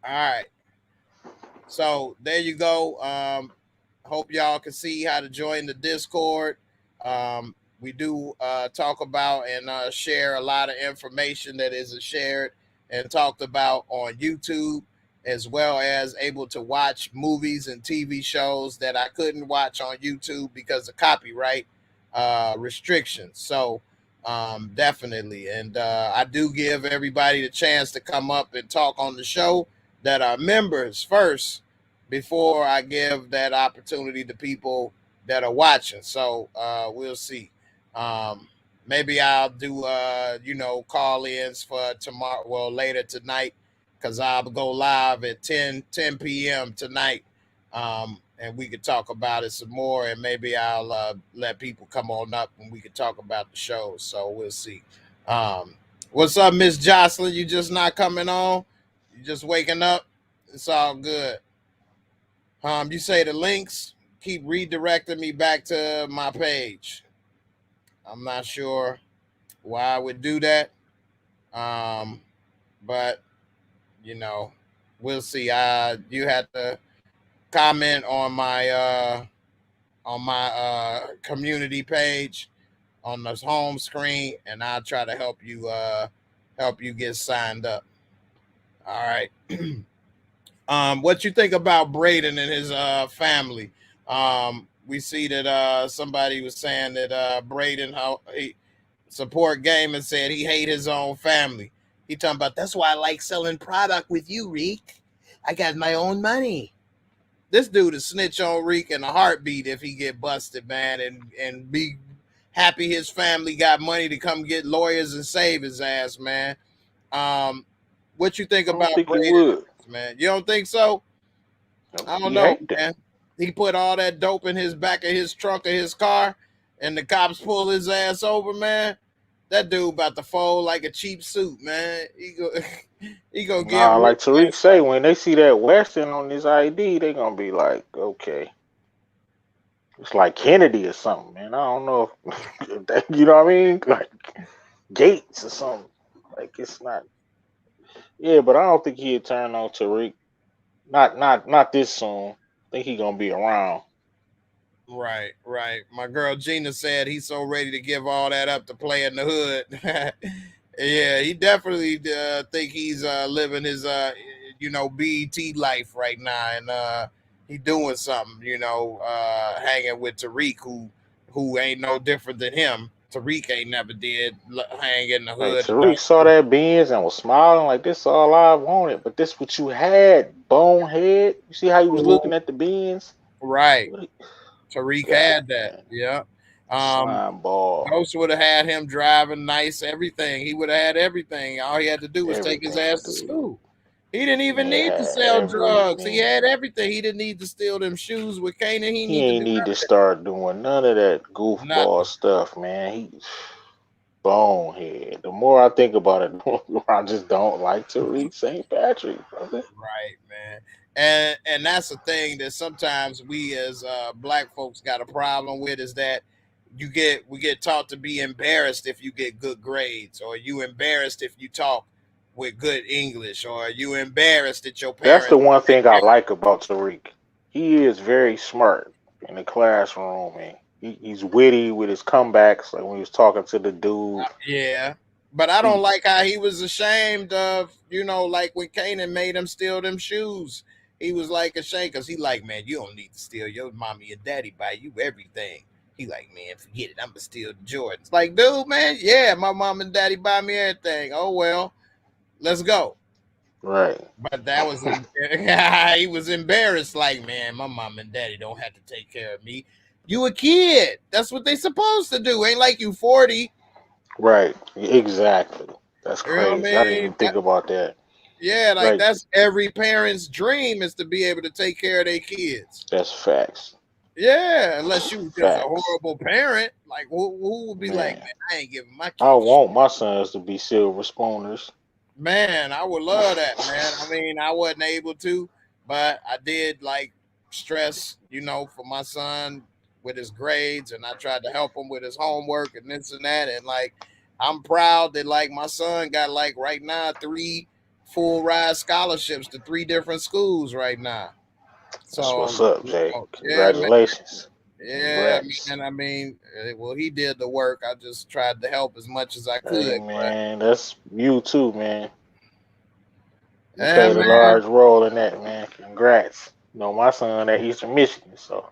All right. So there you go. Hope y'all can see how to join the Discord. We do talk about and share a lot of information that is shared and talked about on YouTube, as well as able to watch movies and TV shows that I couldn't watch on YouTube because of copyright restrictions. So definitely. And I do give everybody the chance to come up and talk on the show that are members first before I give that opportunity to people that are watching. So we'll see. Maybe I'll do, call-ins for tomorrow, well, later tonight, because I'll go live at 10 p.m. tonight, and we could talk about it some more, and maybe I'll let people come on up and we could talk about the show. So we'll see. What's up, Miss Jocelyn? You just not coming on? You just waking up? It's all good. You say the links keep redirecting me back to my page. I'm not sure why I would do that, but we'll see. You had to comment on my community page on the home screen, and I'll try to help you get signed up. All right. What you think about Braden and his family? We see that somebody was saying that Braden support game and said he hate his own family. He talking about, that's why I like selling product with you, Reek. I got my own money. This dude is snitch on Reek in a heartbeat if he get busted, man, and be happy his family got money to come get lawyers and save his ass, man. What you think about Braden, man? You don't think so? I don't know, man. He put all that dope in his back of his trunk of his car, and the cops pull his ass over, man. That dude about to fold like a cheap suit, man. He go get. Like Tariq say, when they see that Western on his ID, they gonna be like, okay, it's like Kennedy or something, man. I don't know if you know what I mean, like Gates or something. Like it's not. Yeah, but I don't think he'd turn on Tariq. Not this soon. I think he gonna be around. Right. My girl Gina said he's so ready to give all that up to play in the hood. Yeah, he definitely think he's living his BET life right now, and he doing something, hanging with Tariq, who ain't no different than him. Tariq ain't never did hang in the hood. Hey, Tariq saw that Benz and was smiling like, this is all I wanted, but this what you had, bonehead. You see how he was looking at the Benz? Right. Tariq God, had that. man. Yeah. Slime ball. Ghost would have had him driving nice, everything. He would have had everything. All he had to do was take his Everything, ass to dude. school. He didn't even He need to had sell drugs. He everything. had everything. He didn't need to steal them shoes with Kanan. He He need to ain't do need to nothing. start doing none of that goofball Nothing. stuff, man. He bonehead. The more I think about it, the more I just don't like Tariq St. Patrick, brother. Right, man. And that's the thing that sometimes we as black folks got a problem with is that we get taught to be embarrassed if you get good grades, or you embarrassed if you talk with good English, or you embarrassed that your That's the parents one thing I like about Tariq. He is very smart in the classroom, and he's witty with his comebacks. Like when he was talking to the dude, yeah. But I don't he like how he was ashamed of, like when Kanan made him steal them shoes. He was like ashamed because he like, man, you don't need to steal. Your mommy and daddy buy you everything. He like, man, forget it. I'm gonna steal the Jordans. Like, dude, man, yeah, my mom and daddy buy me everything. Oh well, let's go. right, But that was he was embarrassed. Like, man, my mom and daddy don't have to take care of me. You a kid. That's what they supposed to do. Ain't like you 40. right, exactly. That's You know what I crazy. I didn't mean? even think about that. Yeah, like Like that's every parent's dream is to be able to take care of their kids. that's facts, Yeah, unless you just a facts, horrible parent. Like who would be like, man. man, I ain't giving my I kids. want my sons to be silver spooners. Man, I would love that, man. I mean, I wasn't able to, but I did like stress, for my son with his grades, and I tried to help him with his homework and this and that. And like, I'm proud that like my son got like right now 3 full ride scholarships to 3 different schools right now. That's So what's up, Jay. yeah, man. Congratulations. Yeah, Congrats. man. I mean, well, he did the work. I just tried to help as much as I Hey could. But man, that's you too, man. You yeah, played a man. large role in that, man. Congrats. You know, my son at Eastern Michigan, so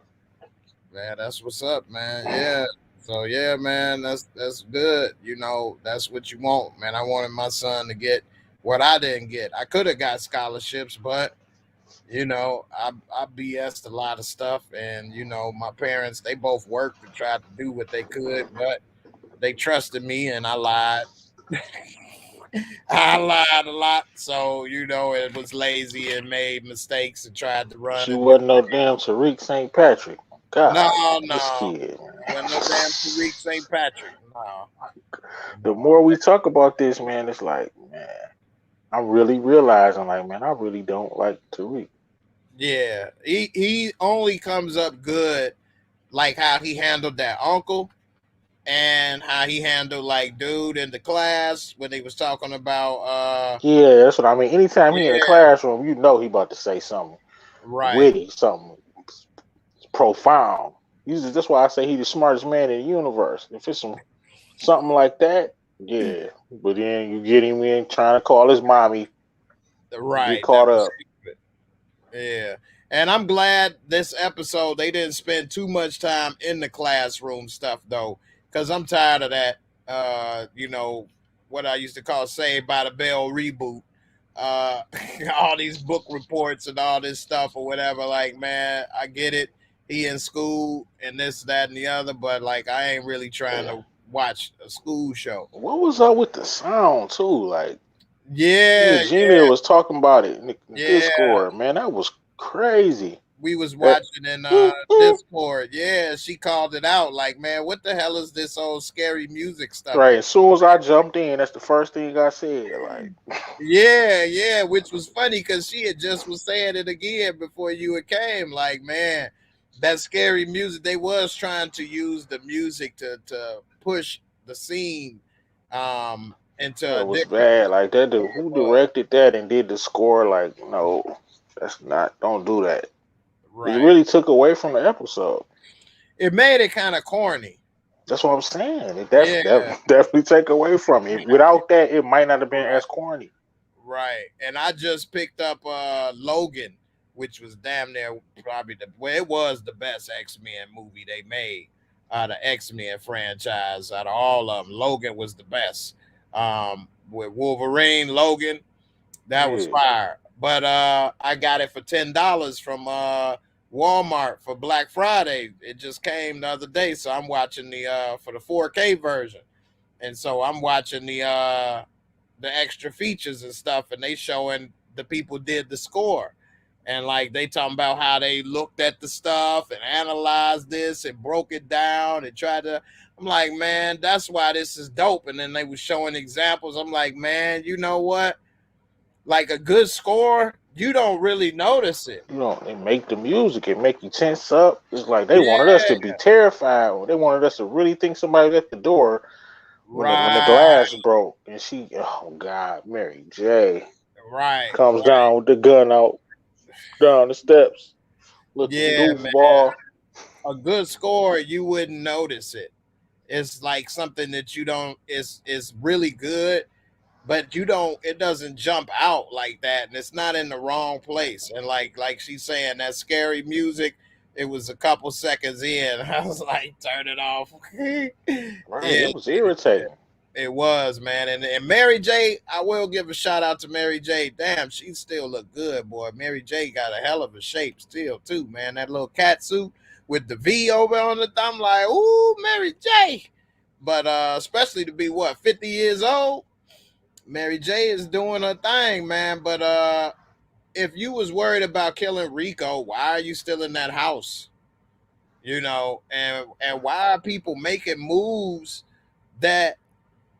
Man, that's what's up, man. Yeah. So yeah, man, that's good. That's what you want, man. I wanted my son to get what I didn't get. I could have got scholarships, but I BS'd a lot of stuff, and my parents they both worked and tried to do what they could, but they trusted me, and I lied. I lied a lot, so it was lazy and made mistakes and tried to run she and do. wasn't no damn Tariq St. Patrick. No, God, man, this no, kid, man. wasn't no damn Tariq St. Patrick. No, The no. more we talk about this, man, it's like, man, I'm really realizing, like, man, I really don't like Tariq. Yeah, he only comes up good like how he handled that uncle and how he handled like dude in the class when they was talking about Yeah, that's what I mean. Anytime he in the yeah, classroom, you know he about to say something right. witty, something profound. That's why I say he's the smartest man in the universe. If it's something like that, yeah. But then you get him in trying to call his mommy, get Right, that caught was up. stupid. Yeah. And I'm glad this episode they didn't spend too much time in the classroom stuff though, because I'm tired of that. What I used to call Saved by the Bell reboot. Uh, all these book reports and all this stuff or whatever. Like, man, I get it. He in school and this, that, and the other, but like, I ain't really trying Yeah. to watch a school show. What was up with the sound too? Like me Yeah, and Gina was talking about it in the yeah. Discord, man. That was crazy. We was That watching in Discord. Yeah, she called it out. Like, man, what the hell is this old scary music stuff? right. As soon as I jumped in, that's the first thing I said. Like, Yeah, yeah, which was funny because she had just was saying it again before you had came. Like, man, that scary music. They was trying to use the music to push the scene into a that was different. bad. Like that dude It who was directed that and did the score. Like, no, that's not. Don't do that. It right. really took away from the episode. It made it kind of corny. That's what I'm saying. Yeah, That definitely take away from it. Without that, it might not have been right. as corny. Right. And I just picked up Logan, which was damn near probably it was the best X-Men movie they made out of X-Men franchise. Out of all of them, Logan was the best. With Wolverine, Logan, that was Yeah. fire. But I got it for $10 from Walmart for Black Friday. It just came the other day, so I'm watching the for the 4K version, and so I'm watching the extra features and stuff, and they showing the people did the score, and like they talking about how they looked at the stuff and analyzed this and broke it down and tried to. I'm like, man, that's why this is dope. And then they were showing examples. I'm like, man, you know what? Like a good score, you don't really notice it. You know, they make the music, it make you tense up. It's like they wanted us Yeah, to be terrified. They wanted us to really think somebody was at the door when the right, glass broke. And she, oh God, Mary J. right, comes right. down with the gun out down the steps, looking Yeah, man. goofball. A good score, you wouldn't notice it. It's like something that you don't is really good, but you don't it doesn't jump out like that, and it's not in the wrong place. And like she's saying, that scary music, it was a couple seconds in. I was like, turn it off. Right, Yeah, it was irritating. it was, man. And Mary J, I will give a shout out to Mary J. Damn, she still look good, boy. Mary J got a hell of a shape still, too, man. That little cat suit with the V over on the thumb, like, ooh, Mary J. But especially to be what, 50 years old? Mary J is doing her thing, man. But if you was worried about killing Rico, why are you still in that house? You know, and why are people making moves that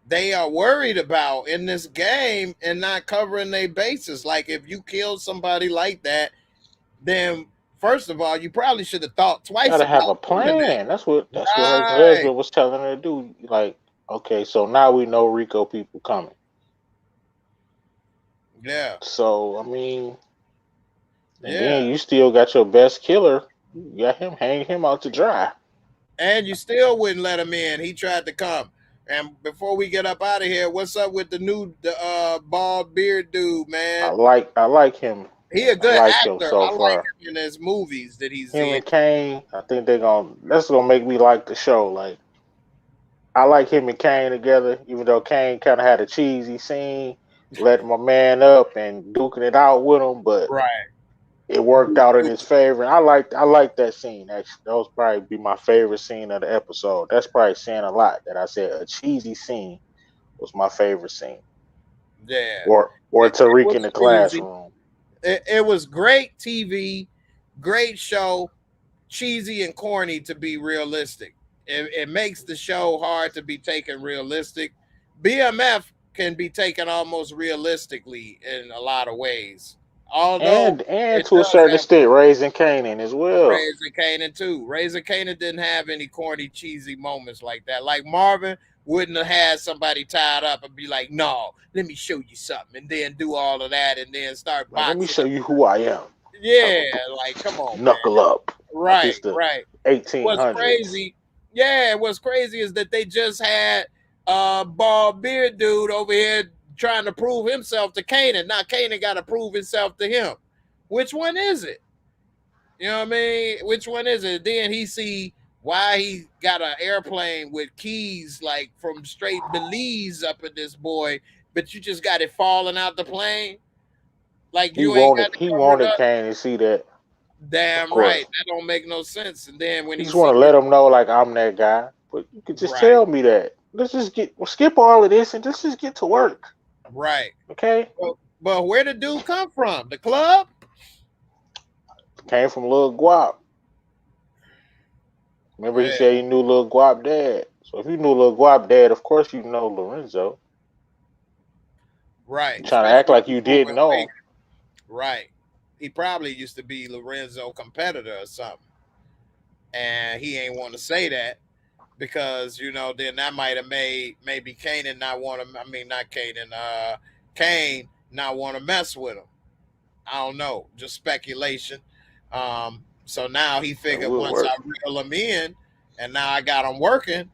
they are worried about in this game and not covering their bases? Like if you kill somebody like that, then first of all, you probably should have thought twice Gotta have a about doing that. plan. That's what her Right. husband was telling her to do. Like, okay, so now we know Rico people coming. Yeah. So I mean, and then Yeah. you still got your best killer. You got him hanging him out to dry. And you still wouldn't let him in. He tried to come. And before we get up out of here, what's up with the bald beard dude, man? I like him. He a I good like him actor. so I like far. him in his movies that he's Him in. and Kane, I think that's gonna make me like the show. Like I like him and Kane together, even though Kane kind of had a cheesy scene, letting my man up and duking it out with him, but Right. it worked out in his favor. I like that scene. Actually, that was probably be my favorite scene of the episode. That's probably saying a lot that I said a cheesy scene was my favorite scene, Yeah. or It Tariq in was the cheesy. classroom. It was great TV, great show, cheesy and corny to be realistic. It makes the show hard to be taken realistic. BMF can be taken almost realistically in a lot of ways, although And it to a does certain have extent, Raising Kanan as well. Raising Canaan too. Raising Canaan didn't have any corny, cheesy moments like that. Like Marvin wouldn't have had somebody tied up and be like, "No, let me show you something," and then do all of that and then start Like, let me boxing show up. you who I am. Have Yeah, a like come on, man. knuckle up like Right, it's the right. What's 1800s. crazy? Yeah, what's crazy is that they just had bald beard dude over here trying to prove himself to Canaan. Now Canaan got to prove himself to him. Which one is it? You know what I mean? Which one is it? Then he see why he got an airplane with keys like from straight Belize up in this boy, but you just got it falling out the plane. Like He you ain't got wanted to he cover it wanted up. Kane to see that, of Damn right. course. That don't make no sense. And then when He he just want see to it, let him know like I'm that guy. But you could just right, tell me that. Let's just skip all of this and let's just get to work. right. Okay? But where the dude come from? The club? Came from Lil Guap. Remember he Yeah, said he knew Lil Guap dad. So if you knew Lil Guap dad, of course you know Lorenzo. right. You trying to act Especially like if you you moving didn't know weight. him. Right. He probably used to be Lorenzo competitor or something. And he ain't want to say that because, you know, then that might have made maybe Kanan not want to, I mean, not Kanan, Kane not want to mess with him. I don't know, just speculation. So now he That figured would once I work. reel him in and now I got him working,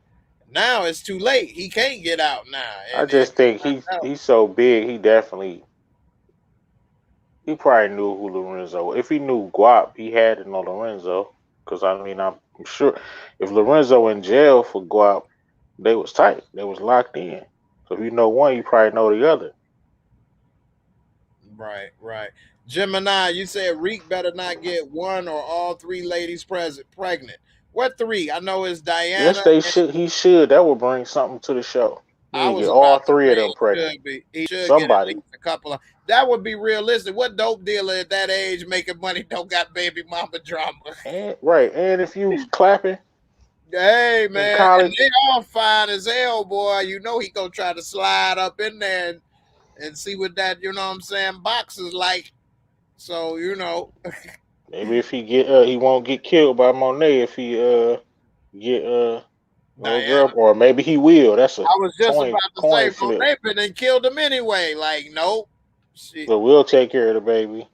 now it's too late. He can't get out now. I And if just think he finds out, he's so big, he probably knew who Lorenzo. If he knew Guap, he had to know Lorenzo. Because I mean, I'm sure if Lorenzo in jail for Guap, they was tight. They was locked in. So if you know one, you probably know the other. Right. Gemini, you said Reek better not get one or all three ladies pregnant. What three? I know it's Yes, Diana. they should. He should. That would bring something to the show. I You was get all about to three say of them it pregnant. should be. He should get at Somebody. least a couple of. That would be realistic. What dope dealer at that age making money don't got baby mama drama? And right. And if you clapping Hey in man, and college, they all fine as hell, boy. You know he gonna try to slide up in there and see what that, you know what I'm saying, box is like. So, you know, maybe if he get he won't get killed by Monet if he get little Diana. girl, or maybe he will. That's a I was just coin about to say, coin flip. Monet been and killed him anyway. Like, nope. She, But we'll take care of the baby.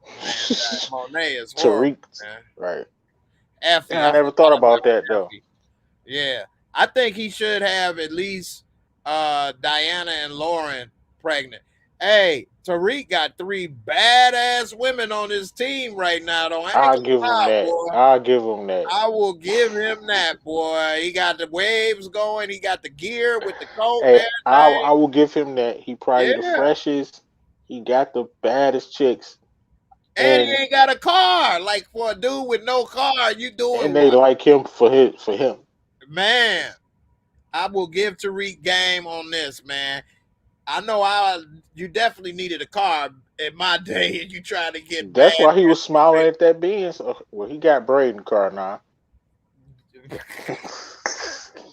man, Monet is horrible, Tariq, man. right? Effie, Yeah, I I never thought forgot about about that though. Effie. Yeah, I think he should have at least Diana and Lauren pregnant. Hey, Tariq got three badass women on his team right now, though. I ain't I'll gonna give him lie, that. boy. I'll give him that. I will give him that, boy. He got the waves going. He got the gear with the coat and Hey, I everything. will give him that. He probably the Yeah. freshest. He got the baddest chicks, And he and ain't got a car. Like, for a dude with no car, you doing they what? like him for him. Man, I will give Tariq game on this, man. I know you definitely needed a car in my day, and you trying to get bad. That's why he was smiling at that Benz. Well, he got Braden car now.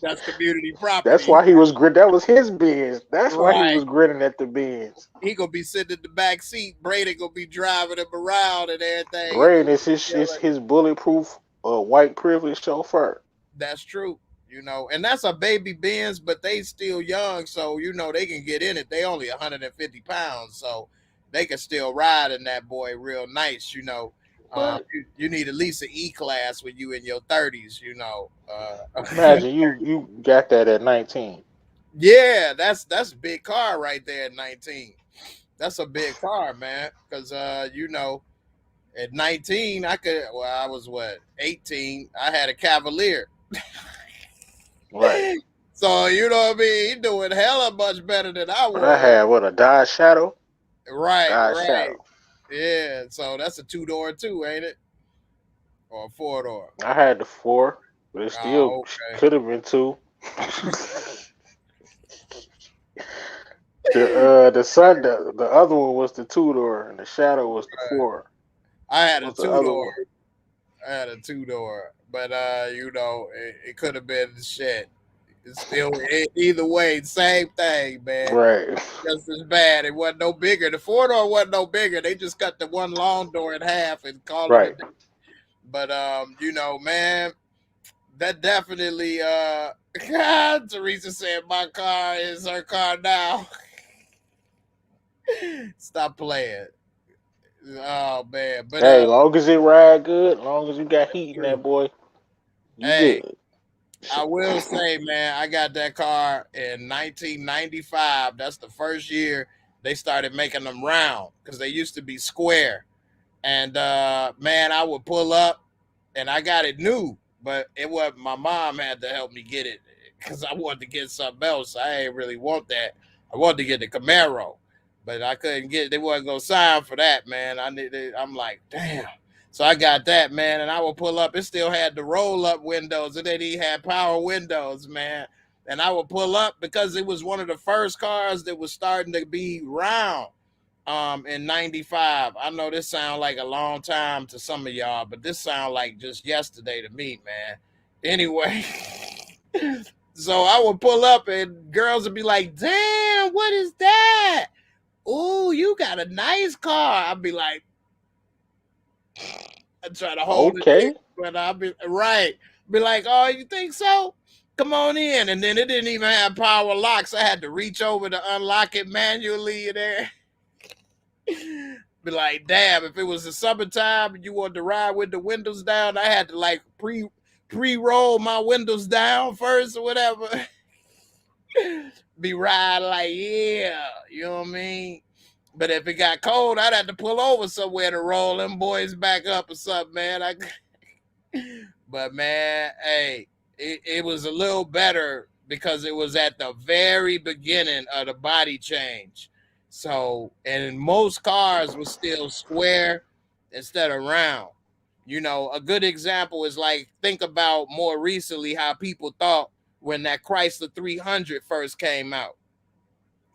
That's community That's property. why he was grin. That was his Benz. That's why he Right. was grinning at the Benz. He gonna be sitting in the back seat. Brady gonna be driving him around and everything. Braden is his bulletproof white privilege chauffeur. That's true. You know, and that's a baby Benz, but they still young, so you know they can get in it. They only 150 pounds, so they can still ride in that boy real nice. You know, Right. you need at least an E class when you in your 30s. You know, Imagine you got that at 19. yeah, that's a big car right there at 19. That's a big car, man. Because you know, at 19, I was what, 18. I had a Cavalier. Right. So you know what I mean? He doing hella much better than I But I was. had a Dodge Shadow. Right. Dodge Shadow. Yeah. So that's a 2-door too, ain't it? Or a 4-door. I had the 4, but it still Okay. could have been 2. The other one was the 2-door, and the Shadow was the 4. I had a What's the other 2-door. one? I had a 2-door, but you know, it could have been shit. It's still either way, same thing, man. Right. Just as bad. It wasn't no bigger. The 4-door wasn't no bigger. They just cut the one long door in half and called it a Right. day. But you know, man, that definitely Teresa said my car is her car now. Stop playing. Oh man. But Hey, long as it ride good, long as you got heat in that boy, you hey, good. I will say, man, I got that car in 1995. That's the first year they started making them round because they used to be square. And man, I would pull up and I got it new, but it was my mom had to help me get it because I wanted to get something else. I ain't really want that. I wanted to get the Camaro, but I couldn't get it. They wasn't gonna sign for that, man. I'm like, damn. So I got that, man, and I would pull up. It still had the roll-up windows, and then he had power windows, man. And I would pull up because it was one of the first cars that was starting to be round in 95. I know this sounds like a long time to some of y'all, but this sounds like just yesterday to me, man. Anyway, so I would pull up and girls would be like, damn, what is that? Ooh, you got a nice car. I'd be like, I try to hold it in, Okay. but I'll be right. Be like, oh, you think so? Come on in. And then it didn't even have power locks. I had to reach over to unlock it manually there. Be like, damn, if it was the summertime and you wanted to ride with the windows down, I had to like pre-roll my windows down first or whatever. Be riding like, yeah, you know what I mean? But if it got cold, I'd have to pull over somewhere to roll them boys back up or something, man. But man, hey, it was a little better because it was at the very beginning of the body change. So, and most cars were still square instead of round. You know, a good example is like, think about more recently how people thought when that Chrysler 300 first came out.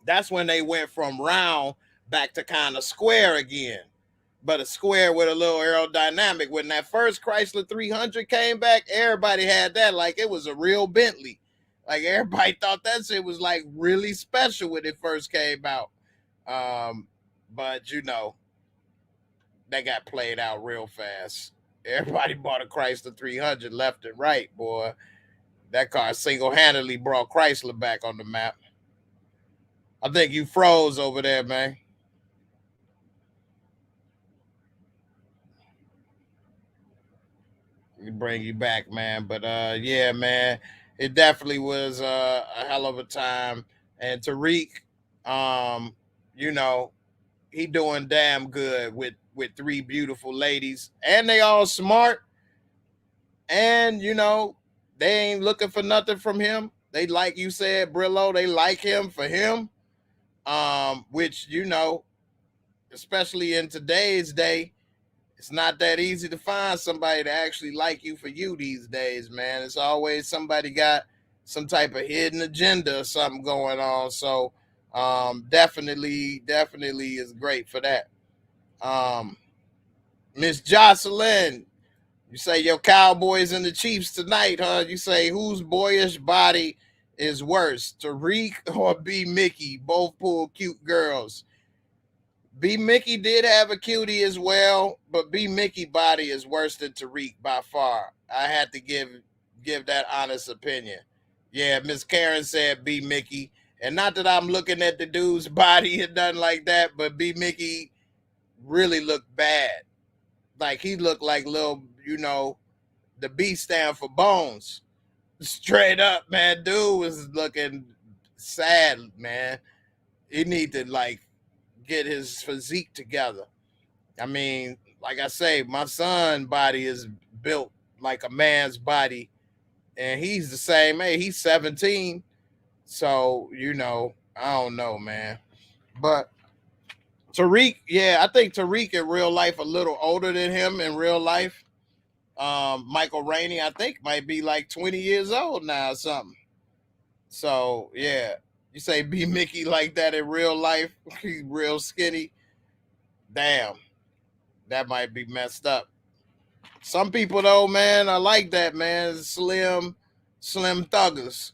That's when they went from round back to kind of square again, but a square with a little aerodynamic. When that first Chrysler 300 came back, everybody had that like it was a real Bentley. Like everybody thought that shit was like really special when it first came out. But you know, that got played out real fast. Everybody bought a Chrysler 300 left and right, boy. That car single-handedly brought Chrysler back on the map. I think you froze over there, man. We bring you back, man. But yeah, man, it definitely was a hell of a time. And Tariq, um, you know, he doing damn good with three beautiful ladies, and they all smart, and you know, they ain't looking for nothing from him. They, like you said, Brillo, they like him for him. Which, you know, especially in today's day, it's not that easy to find somebody to actually like you for you these days, man. It's always somebody got some type of hidden agenda or something going on. So definitely is great for that. Miss Jocelyn, you say your Cowboys and the Chiefs tonight, huh? You say whose boyish body is worse, Tariq or B Mickey? Both pull cute girls. B Mickey did have a cutie as well, but B Mickey body is worse than Tariq by far. I had to give that honest opinion. Yeah, Miss Karen said B Mickey, and not that I'm looking at the dude's body and nothing like that, but B Mickey really looked bad. Like he looked like little, you know, the B stand for bones. Straight up, man, dude was looking sad, man. He need to like get his physique together. I mean, like I say, my son body is built like a man's body, and he's the same age. He's 17. So, you know, I don't know, man. But Tariq, yeah, I think Tariq in real life a little older than him in real life. Michael Rainey, I think, might be like 20 years old now or something. So, yeah. You say B Mickey like that in real life, he's real skinny. Damn, that might be messed up. Some people though, man, I like that, man. Slim thuggers.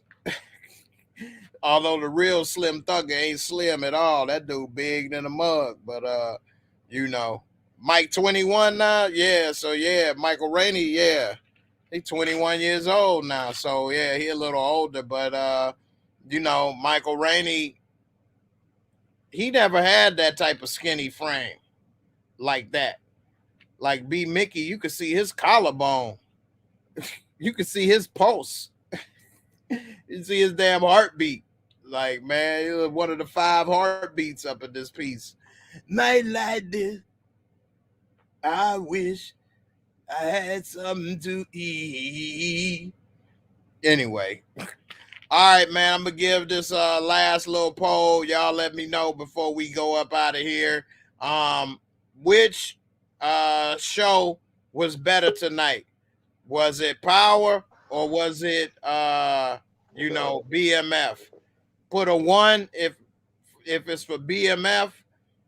Although the real Slim Thugger ain't slim at all. That dude big than a mug. But you know. Mike 21 now? Yeah, so yeah, Michael Rainey, yeah. He 21 years old now. So yeah, he a little older, but you know, Michael Rainey, he never had that type of skinny frame like that. Like B Mickey, you could see his collarbone. You could see his pulse. You see his damn heartbeat. Like, man, he was one of the 5 heartbeats up in this piece. Night like this, I wish I had something to eat. Anyway. All right, man, I'm going to give this last little poll. Y'all let me know before we go up out of here. Which show was better tonight? Was it Power or was it, you know, BMF? Put a 1 if it's for BMF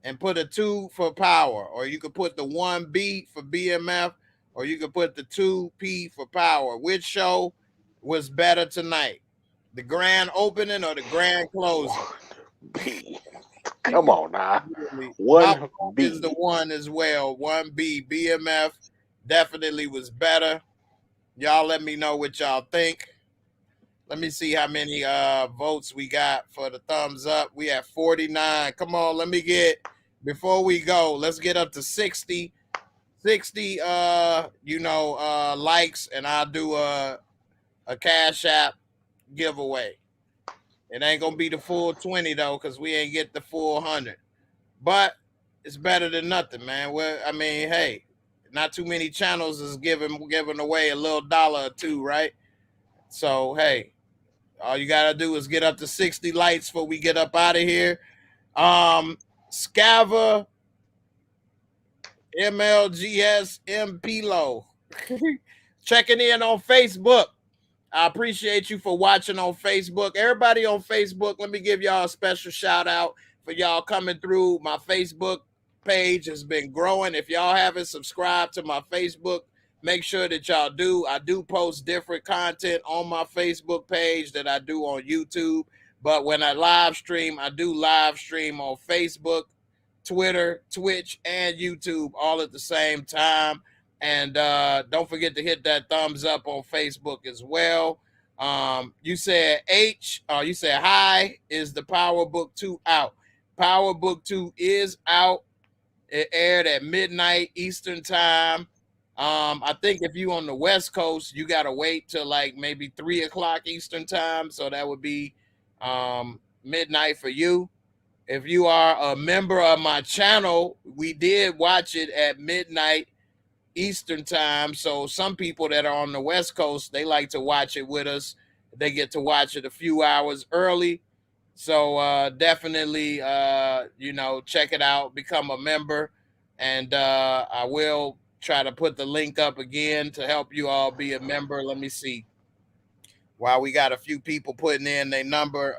and put a 2 for Power. Or you could put the 1B for BMF or you could put the 2P for Power. Which show was better tonight? The grand opening or the grand closing? B. Come on now. One 1B is the 1 as well. 1B. BMF definitely was better. Y'all let me know what y'all think. Let me see how many votes we got for the thumbs up. We have 49. Come on, let me get, before we go, let's get up to 60. 60 you know, likes, and I'll do a Cash App giveaway. It ain't gonna be the full 20 though, because we ain't get the full 100. But it's better than nothing, man. Well, I mean, hey, not too many channels is giving away a little dollar or two, right? So hey, all you gotta do is get up to 60 likes before we get up out of here. Scava, MLGS, MPLO. Checking in on Facebook. I appreciate you for watching on Facebook. Everybody on Facebook, let me give y'all a special shout out for y'all coming through. My Facebook page has been growing. If y'all haven't subscribed to my Facebook, make sure that y'all do. I do post different content on my Facebook page that I do on YouTube. But when I live stream, I do live stream on Facebook, Twitter, Twitch, and YouTube all at the same time. And don't forget to hit that thumbs up on Facebook as well. You said you said hi, is the Power Book 2 out? Power Book 2 is out. It aired at midnight Eastern time. I think if you on the West Coast, you got to wait till like maybe 3 o'clock Eastern time. So that would be midnight for you. If you are a member of my channel, we did watch it at midnight Eastern time. So some people that are on the West Coast, they like to watch it with us. They get to watch it a few hours early. So definitely, check it out, become a member. And I will try to put the link up again to help you all be a member. Let me see. While we got a few people putting in their number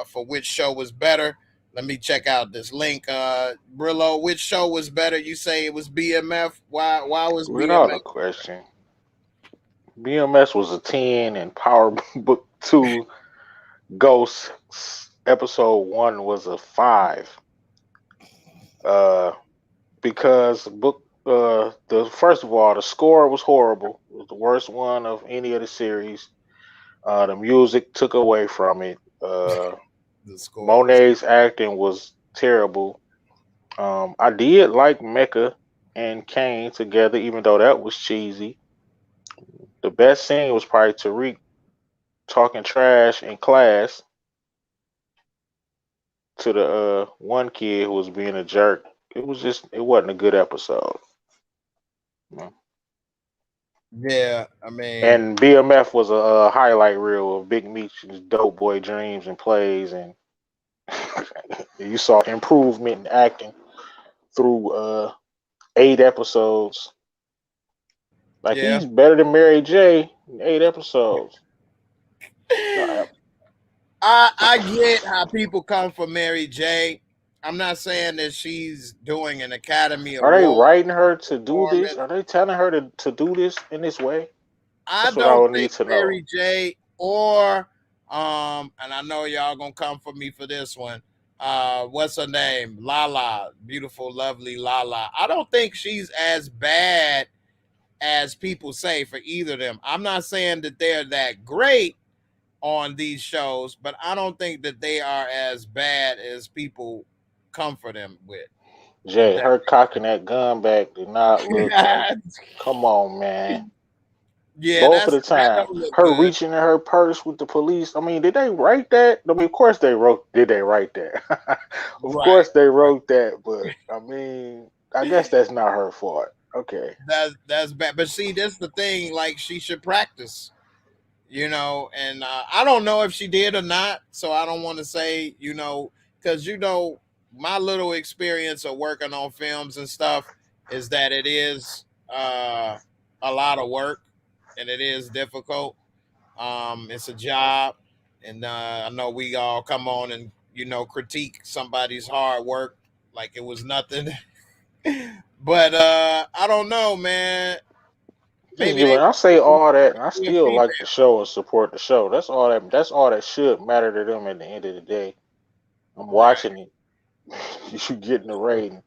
for which show was better, let me check out this link. Brillo, which show was better? You say it was BMF. Why was Without BMF? a question. BMS was a 10 and Power Book 2 Ghost episode 1 was a 5. Because the first of all, the score was horrible. It was the worst one of any of the series. The music took away from it. Monet's acting was terrible. I did like Mecca and Kane together, even though that was cheesy. The best scene was probably Tariq talking trash in class to the one kid who was being a jerk. It wasn't a good episode. Yeah, I mean, and BMF was a highlight reel of Big Meech's dope boy dreams and plays, and you saw improvement in acting through 8 episodes. Like yeah. he's better than Mary J in 8 episodes. I get how people come for Mary J. I'm not saying that she's doing an Academy Are they Award writing her to do this? performance. Are they telling her to do this in this way? I That's what I don't would need think to know. Mary J. or and I know y'all gonna come for me for this one. What's her name? Lala, beautiful, lovely Lala. I don't think she's as bad as people say for either of them. I'm not saying that they're that great on these shows, but I don't think that they are as bad as people comfort them with. Jay, her cocking that gun back did not look like. Come on, man. Yeah, Both of the that time, don't look her good. reaching in her purse with the police. I mean, did they write that? I mean, of course they wrote. Did they write that? Of course they wrote that, but I mean, I guess that's not her fault. Okay, That's bad. But see, that's the thing. Like, she should practice, and I don't know if she did or not. So I don't want to say, because my little experience of working on films and stuff is that it is a lot of work and it is difficult. It's a job, and I know we all come on and critique somebody's hard work like it was nothing. But I don't know, man. Maybe they I say all that, and I be a still female. like the show and support the show. That's all that. That's all that should matter to them at the end of the day. I'm Right. watching it. You getting the rating.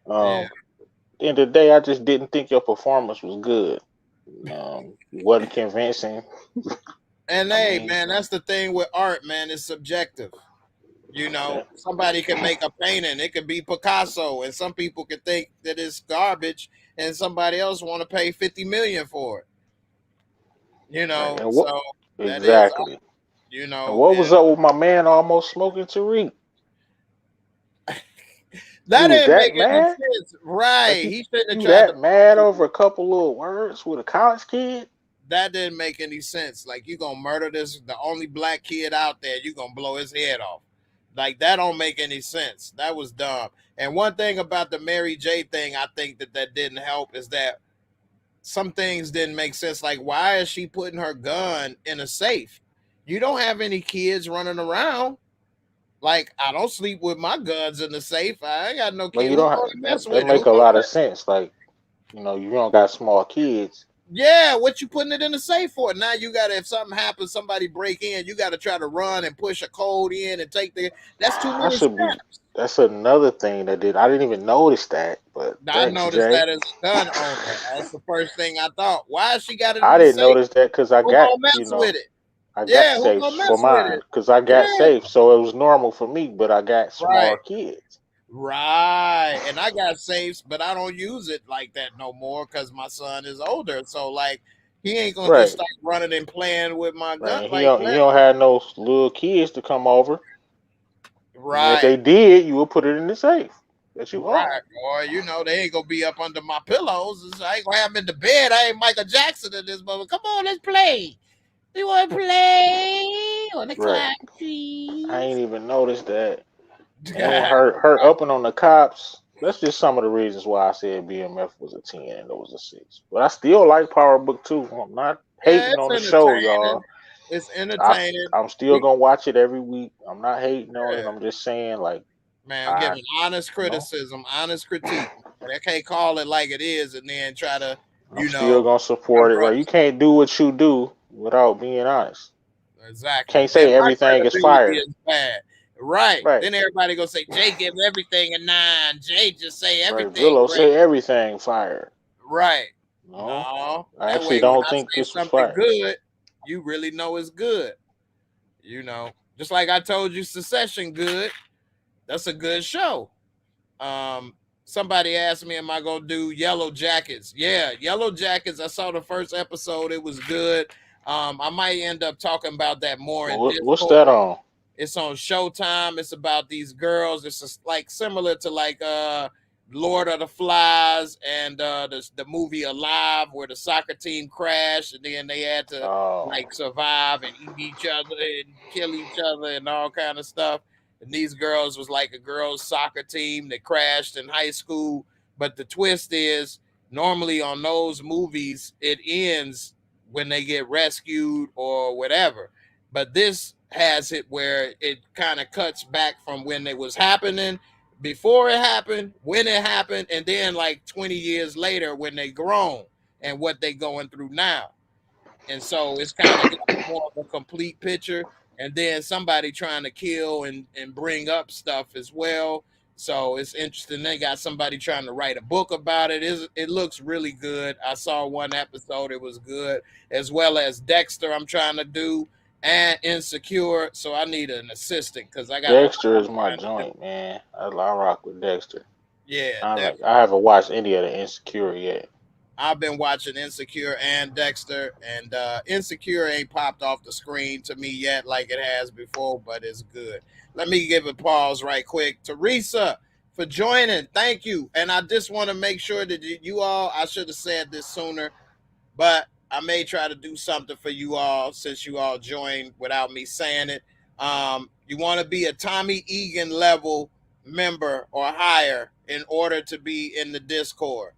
Yeah. At the end of the day, I just didn't think your performance was good. Wasn't convincing. And I hey, mean, man, that's the thing with art, man. It's subjective. Somebody can make a painting. It could be Picasso, and some people could think that it's garbage, and somebody else want to pay $50 million for it. right. And what So that is, exactly? And and what was up with my man almost smoking Tariq? He that was didn't that make any mad? sense, right? Like He shouldn't have you tried to. that mad over a couple little words with a college kid? That didn't make any sense. Like, you gonna murder the only black kid out there, you gonna blow his head off. Like, that don't make any sense. That was dumb. And one thing about the Mary J thing, I think that didn't help is that some things didn't make sense. Like, why is she putting her gun in a safe? You don't have any kids running around. Like, I don't sleep with my guns in the safe. I ain't got no But kid. you Who don't gonna have, mess that with it? make a lot of sense. Like, you know, you don't got small kids. Yeah, what you putting it in the safe for? Now you gotta, if something happens, somebody break in, you gotta try to run and push a code in and take that's too That many should be. steps. That's another thing that I didn't even notice that. But I thanks, noticed Jay. that as a gun owner. That's the first thing I thought. Why she got it I in the didn't safe? notice that because I Who got, gonna you mess know, with it? I got Yeah, who safe gonna for mess with mine it? because I got Yeah, safe, so it was normal for me. But I got small right. kids. Right. And I got safes, but I don't use it like that no more because my son is older. So, like, he ain't gonna just Right, start running and playing with my gun right. like He that. don't have no little kids to come over. And if Right. they did, you would put it in the safe that you own. Right. Or, they ain't gonna be up under my pillows. I ain't gonna have them in the bed. I ain't Michael Jackson in this moment. Come on, let's play. You wanna play? Wanna Right. climb I ain't trees? even noticed that. And Right. her upping on the cops. That's just some of the reasons why I said BMF was a 10 and it was a 6. But I still like Power Book 2. I'm not Yeah, hating it's on the show, entertaining. y'all. It's I, entertaining. I'm still We gonna watch it every week. I'm not hating on it. yeah. I'm just saying, like, Man, I, giving honest you know, criticism, honest critique. They can't call it like it is and then try to, I'm you still know, gonna support it. cover up Right? You stuff. can't do what you do without being honest. Exactly. Can't Then say my everything is credibility fire. is bad. Right. Right. Then everybody gonna say Jay give everything a 9. Jay just say Right. everything Villo great. say everything fire. Right. No, No. I That actually way when don't I think say this was something fire. good, you really know it's good. Just like I told you Secession good. That's a good show. Um, Somebody asked me, am I gonna do Yellow Jackets? Yeah, Yellow Jackets. I saw the first episode, it was good. I might end up talking about that more in What's that Discord. on? It's on Showtime. It's about these girls. It's just like similar to like Lord of the Flies and the movie Alive, where the soccer team crashed and then they had to Oh, like survive and eat each other and kill each other and all kind of stuff. And these girls was like a girls soccer team that crashed in high school. But the twist is normally on those movies it ends when they get rescued or whatever. But this has it where it kind of cuts back from when it was happening, before it happened, when it happened, and then like 20 years later when they grown and what they going through now. And so it's kind of got more of a complete picture. And then somebody trying to kill and bring up stuff as well. So it's interesting. They got somebody trying to write a book about it. It looks really good. I saw one episode, it was good, as well as Dexter, I'm trying to do, and Insecure. So I need an assistant because I got a lot Dexter I'm is my trying to do. joint, man. I rock with Dexter. Yeah, I definitely. haven't watched any of the Insecure yet. I've been watching Insecure and Dexter, and Insecure ain't popped off the screen to me yet like it has before, but it's good. Let me give a pause right quick. Teresa, for joining, thank you. And I just want to make sure that you all, I should have said this sooner, but I may try to do something for you all since you all joined without me saying it. You want to be a Tommy Egan level member or higher in order to be in the Discord.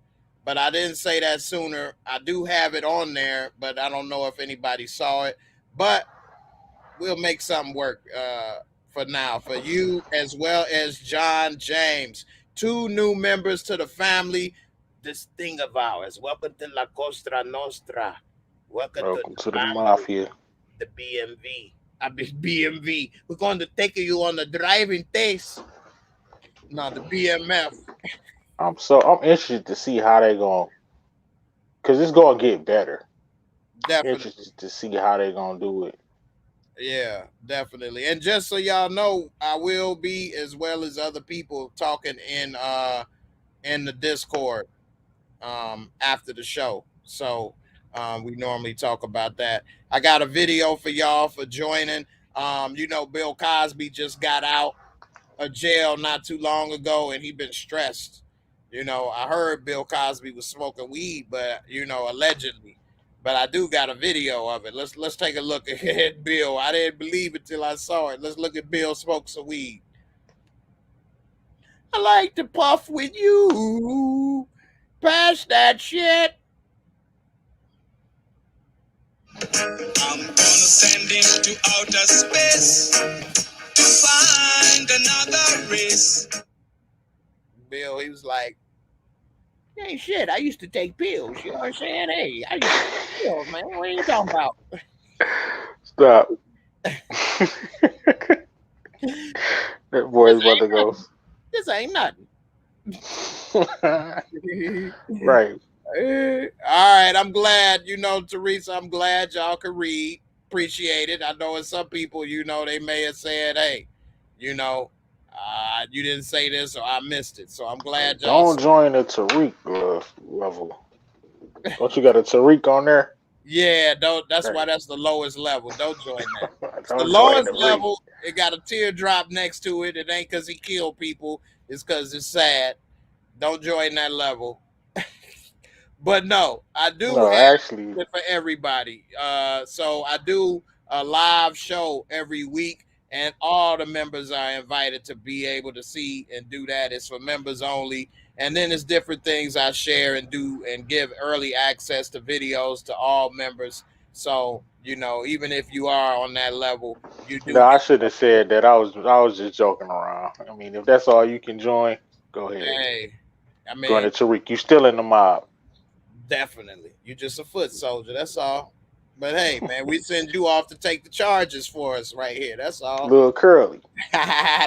But I didn't say that sooner. I do have it on there, but I don't know if anybody saw it. But we'll make something work for now for you as well as John James. Two new members to the family. This thing of ours. Welcome to La Costa Nostra. Welcome to Welcome the to the family, mafia. the BMV. I mean BMV. We're going to take you on the driving test. No, the BMF. I'm interested to see how they going, cause it's gonna get better. Definitely. Interested to see how they gonna do it. Yeah, definitely. And just so y'all know, I will be as well as other people talking in the Discord after the show. So we normally talk about that. I got a video for y'all for joining. Bill Cosby just got out of jail not too long ago, and he been stressed. I heard Bill Cosby was smoking weed, but allegedly. But I do got a video of it. Let's take a look at Bill. I didn't believe it till I saw it. Let's look at Bill smoke some weed. I like to puff with you. Pass that shit. I'm gonna send him to outer space to find another race. Bill, he was like, hey, shit, I used to take pills. You know what I'm saying? Hey, I used to take pills, man. What are you talking about? Stop. That boy's about to go. This ain't nothing. Right. All right, I'm glad, Teresa, I'm glad y'all can read. Appreciate it. I know in some people, they may have said, hey, you didn't say this or I missed it. So I'm glad y'all. Don't join the Tariq level. Don't you got a Tariq on there? Yeah, don't. That's Right. why that's the lowest level. Don't join that. It's the Don't join lowest the level. It got a teardrop next to it. It ain't because he killed people. It's because it's sad. Don't join that level. But no, I do No, have actually, it for everybody. So I do a live show every week, and all the members are invited to be able to see and do that. It's for members only. And then there's different things I share and do and give early access to videos to all members. So, even if you are on that level, you do no, I get. should have said that. I was just joking around. I mean, if that's all you can join, go ahead. Hey, I Join mean, the Tariq. You still in the mob. definitely. You just a foot soldier. That's all. But hey, man, we send you off to take the charges for us right here. That's all. Little Curly.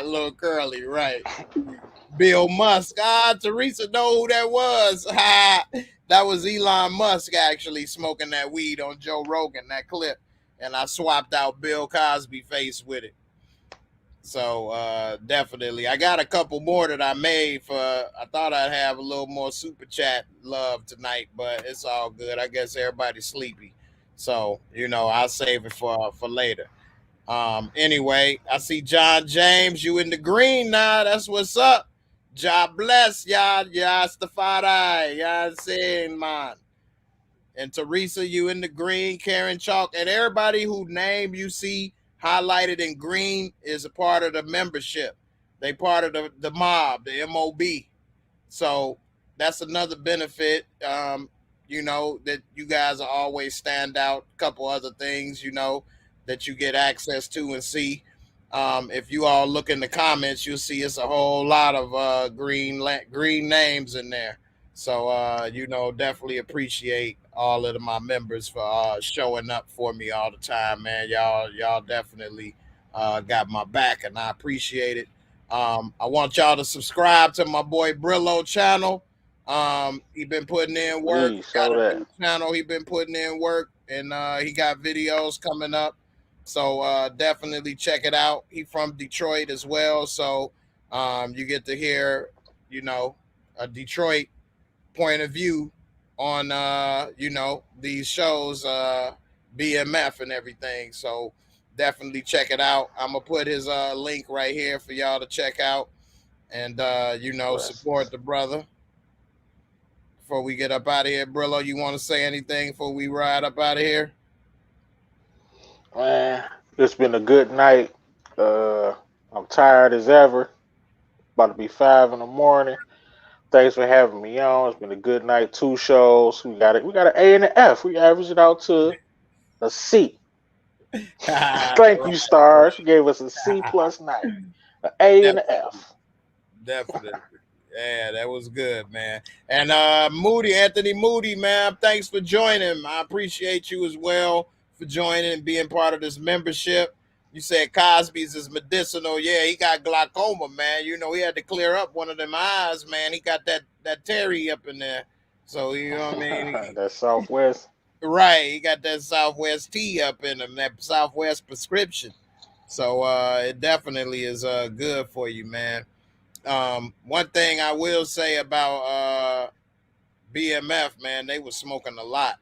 Little Curly, right. Bill Musk. Teresa know who that was. That was Elon Musk actually smoking that weed on Joe Rogan, that clip. And I swapped out Bill Cosby face with it. So definitely. I got a couple more that I made I thought I'd have a little more super chat love tonight, but it's all good. I guess everybody's sleepy. So, I'll save it for later. Anyway, I see John James, you in the green now. That's what's up. God bless y'all. Yastafari. Y'all saying, man. And Teresa, you in the green. Karen Chalk, and everybody who name you see highlighted in green is a part of the membership. They part of the mob, the MOB. So that's another benefit. That you guys are always stand out. A couple other things, that you get access to and see. If you all look in the comments, you'll see it's a whole lot of green names in there. So definitely appreciate all of my members for showing up for me all the time, man. Y'all definitely got my back, and I appreciate it. I want y'all to subscribe to my boy Brillo channel. He been putting in work. He Please got show a that. new channel. He been putting in work, and he got videos coming up. So definitely check it out. He from Detroit as well, so you get to hear, a Detroit point of view on these shows, BMF and everything. So definitely check it out. I'm gonna put his link right here for y'all to check out, and support Blessings. the brother. Before we get up out of here, Brillo, you want to say anything before we ride up out of here? Man, it's been a good night. I'm tired as ever. About to be 5 in the morning. Thanks for having me on. It's been a good night. 2 shows. We got it. We got an A and an F. We averaged it out to a C. Thank you, Stars. You gave us a C plus night. An A and an Definitely, F. definitely. Yeah, that was good, man. And Anthony Moody, man, thanks for joining. I appreciate you as well for joining and being part of this membership. You said Cosby's is medicinal. Yeah, he got glaucoma, man. He had to clear up one of them eyes, man. He got that Terry up in there. So, you know what I mean? That's Southwest. Right. He got that Southwest tea up in him, that Southwest prescription. So it definitely is good for you, man. One thing I will say about BMF, man, they was smoking a lot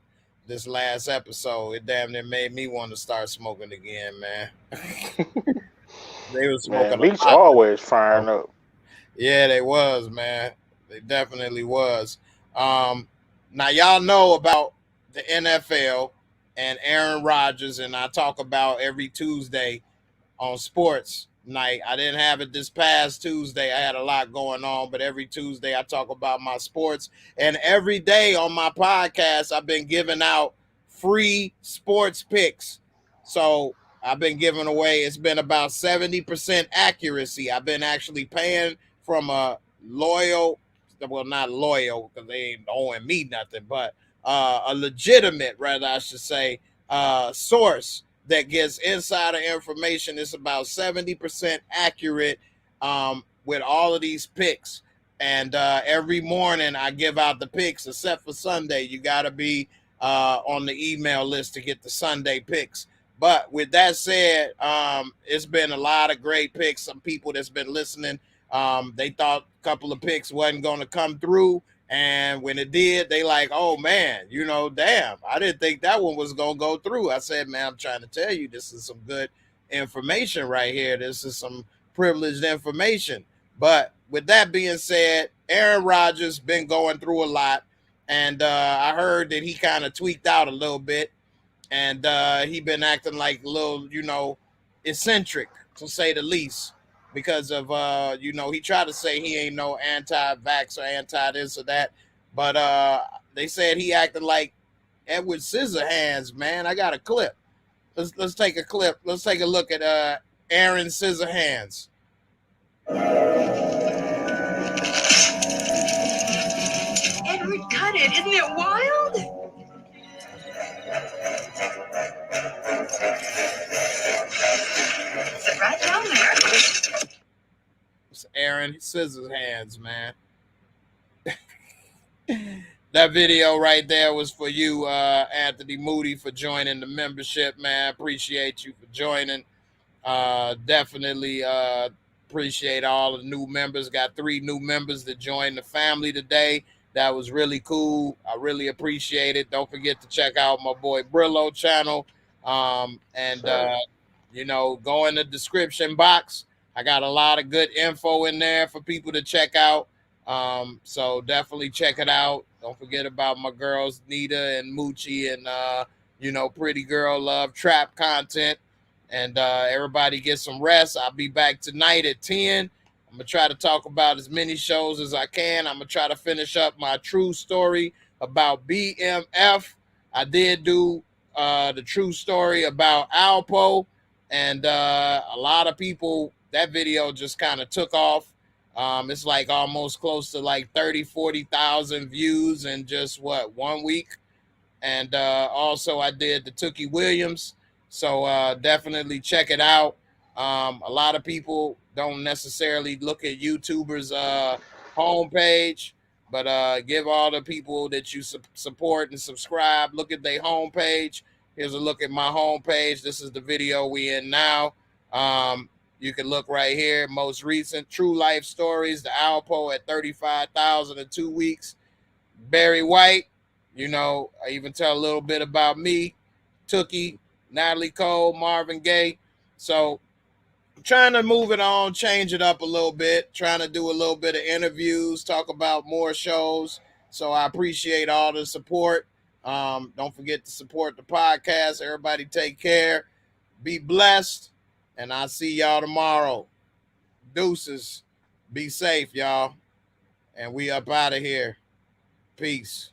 this last episode. It damn near made me want to start smoking again, man. They was smoking Man, a Meats lot. always firing up. Yeah, they was, man. They definitely was. Now y'all know about the NFL and Aaron Rodgers, and I talk about every Tuesday on sports night. I didn't have it this past Tuesday. I had a lot going on, but every Tuesday I talk about my sports. And every day on my podcast, I've been giving out free sports picks. So I've been giving away, it's been about 70% accuracy. I've been actually paying from a loyal, well, not loyal because they ain't owing me nothing, but a legitimate, rather, I should say, source that gets insider information. It's about 70% accurate with all of these picks. And every morning I give out the picks, except for Sunday. You got to be on the email list to get the Sunday picks. But with that said, it's been a lot of great picks. Some people that's been listening, they thought a couple of picks wasn't going to come through. And when it did, they like, oh man, you know, damn, I didn't think that one was going to go through. I said, man, I'm trying to tell you, this is some good information right here. This is some privileged information. But with that being said, Aaron Rodgers been going through a lot. And I heard that he kind of tweaked out a little bit. And he been acting like a little, you know, eccentric, to say the least. Because of you know, he tried to say he ain't no anti-vax or anti-this or that, but they said he acted like Edward Scissorhands. Man, I got a clip. Let's take a clip. Let's take a look at Aaron Scissorhands. Edward, cut it! Isn't it wild? Sit right down there. It's Aaron Scissorhands, man. That video right there was for you, Anthony Moody, for joining the membership, man. Appreciate you for joining. Definitely appreciate all the new members. Got 3 new members that joined the family today. That was really cool. I really appreciate it. Don't forget to check out my boy Brillo channel. You know, go in the description box. I got a lot of good info in there for people to check out. So definitely check it out. Don't forget about my girls, Nita and Moochie, and, you know, Pretty Girl Love Trap content. And everybody get some rest. I'll be back tonight at 10. I'm going to try to talk about as many shows as I can. I'm going to try to finish up my true story about BMF. I did do the true story about Alpo. And a lot of people, that video just kind of took off. It's like almost close to like 40,000 views in just 1 week. And also I did the Tookie Williams. So definitely check it out. A lot of people don't necessarily look at YouTubers' homepage, but give all the people that you support and subscribe, look at their homepage. Here's a look at my homepage. This is the video we in now. You can look right here. Most recent true life stories. The Alpo at 35,000 in 2 weeks. Barry White. You know, I even tell a little bit about me. Tookie, Natalie Cole, Marvin Gaye. So I'm trying to move it on, change it up a little bit, trying to do a little bit of interviews, talk about more shows. So I appreciate all the support. Don't forget to support the podcast. Everybody take care. Be blessed. And I'll see y'all tomorrow. Deuces. Be safe, y'all. And we up out of here. Peace.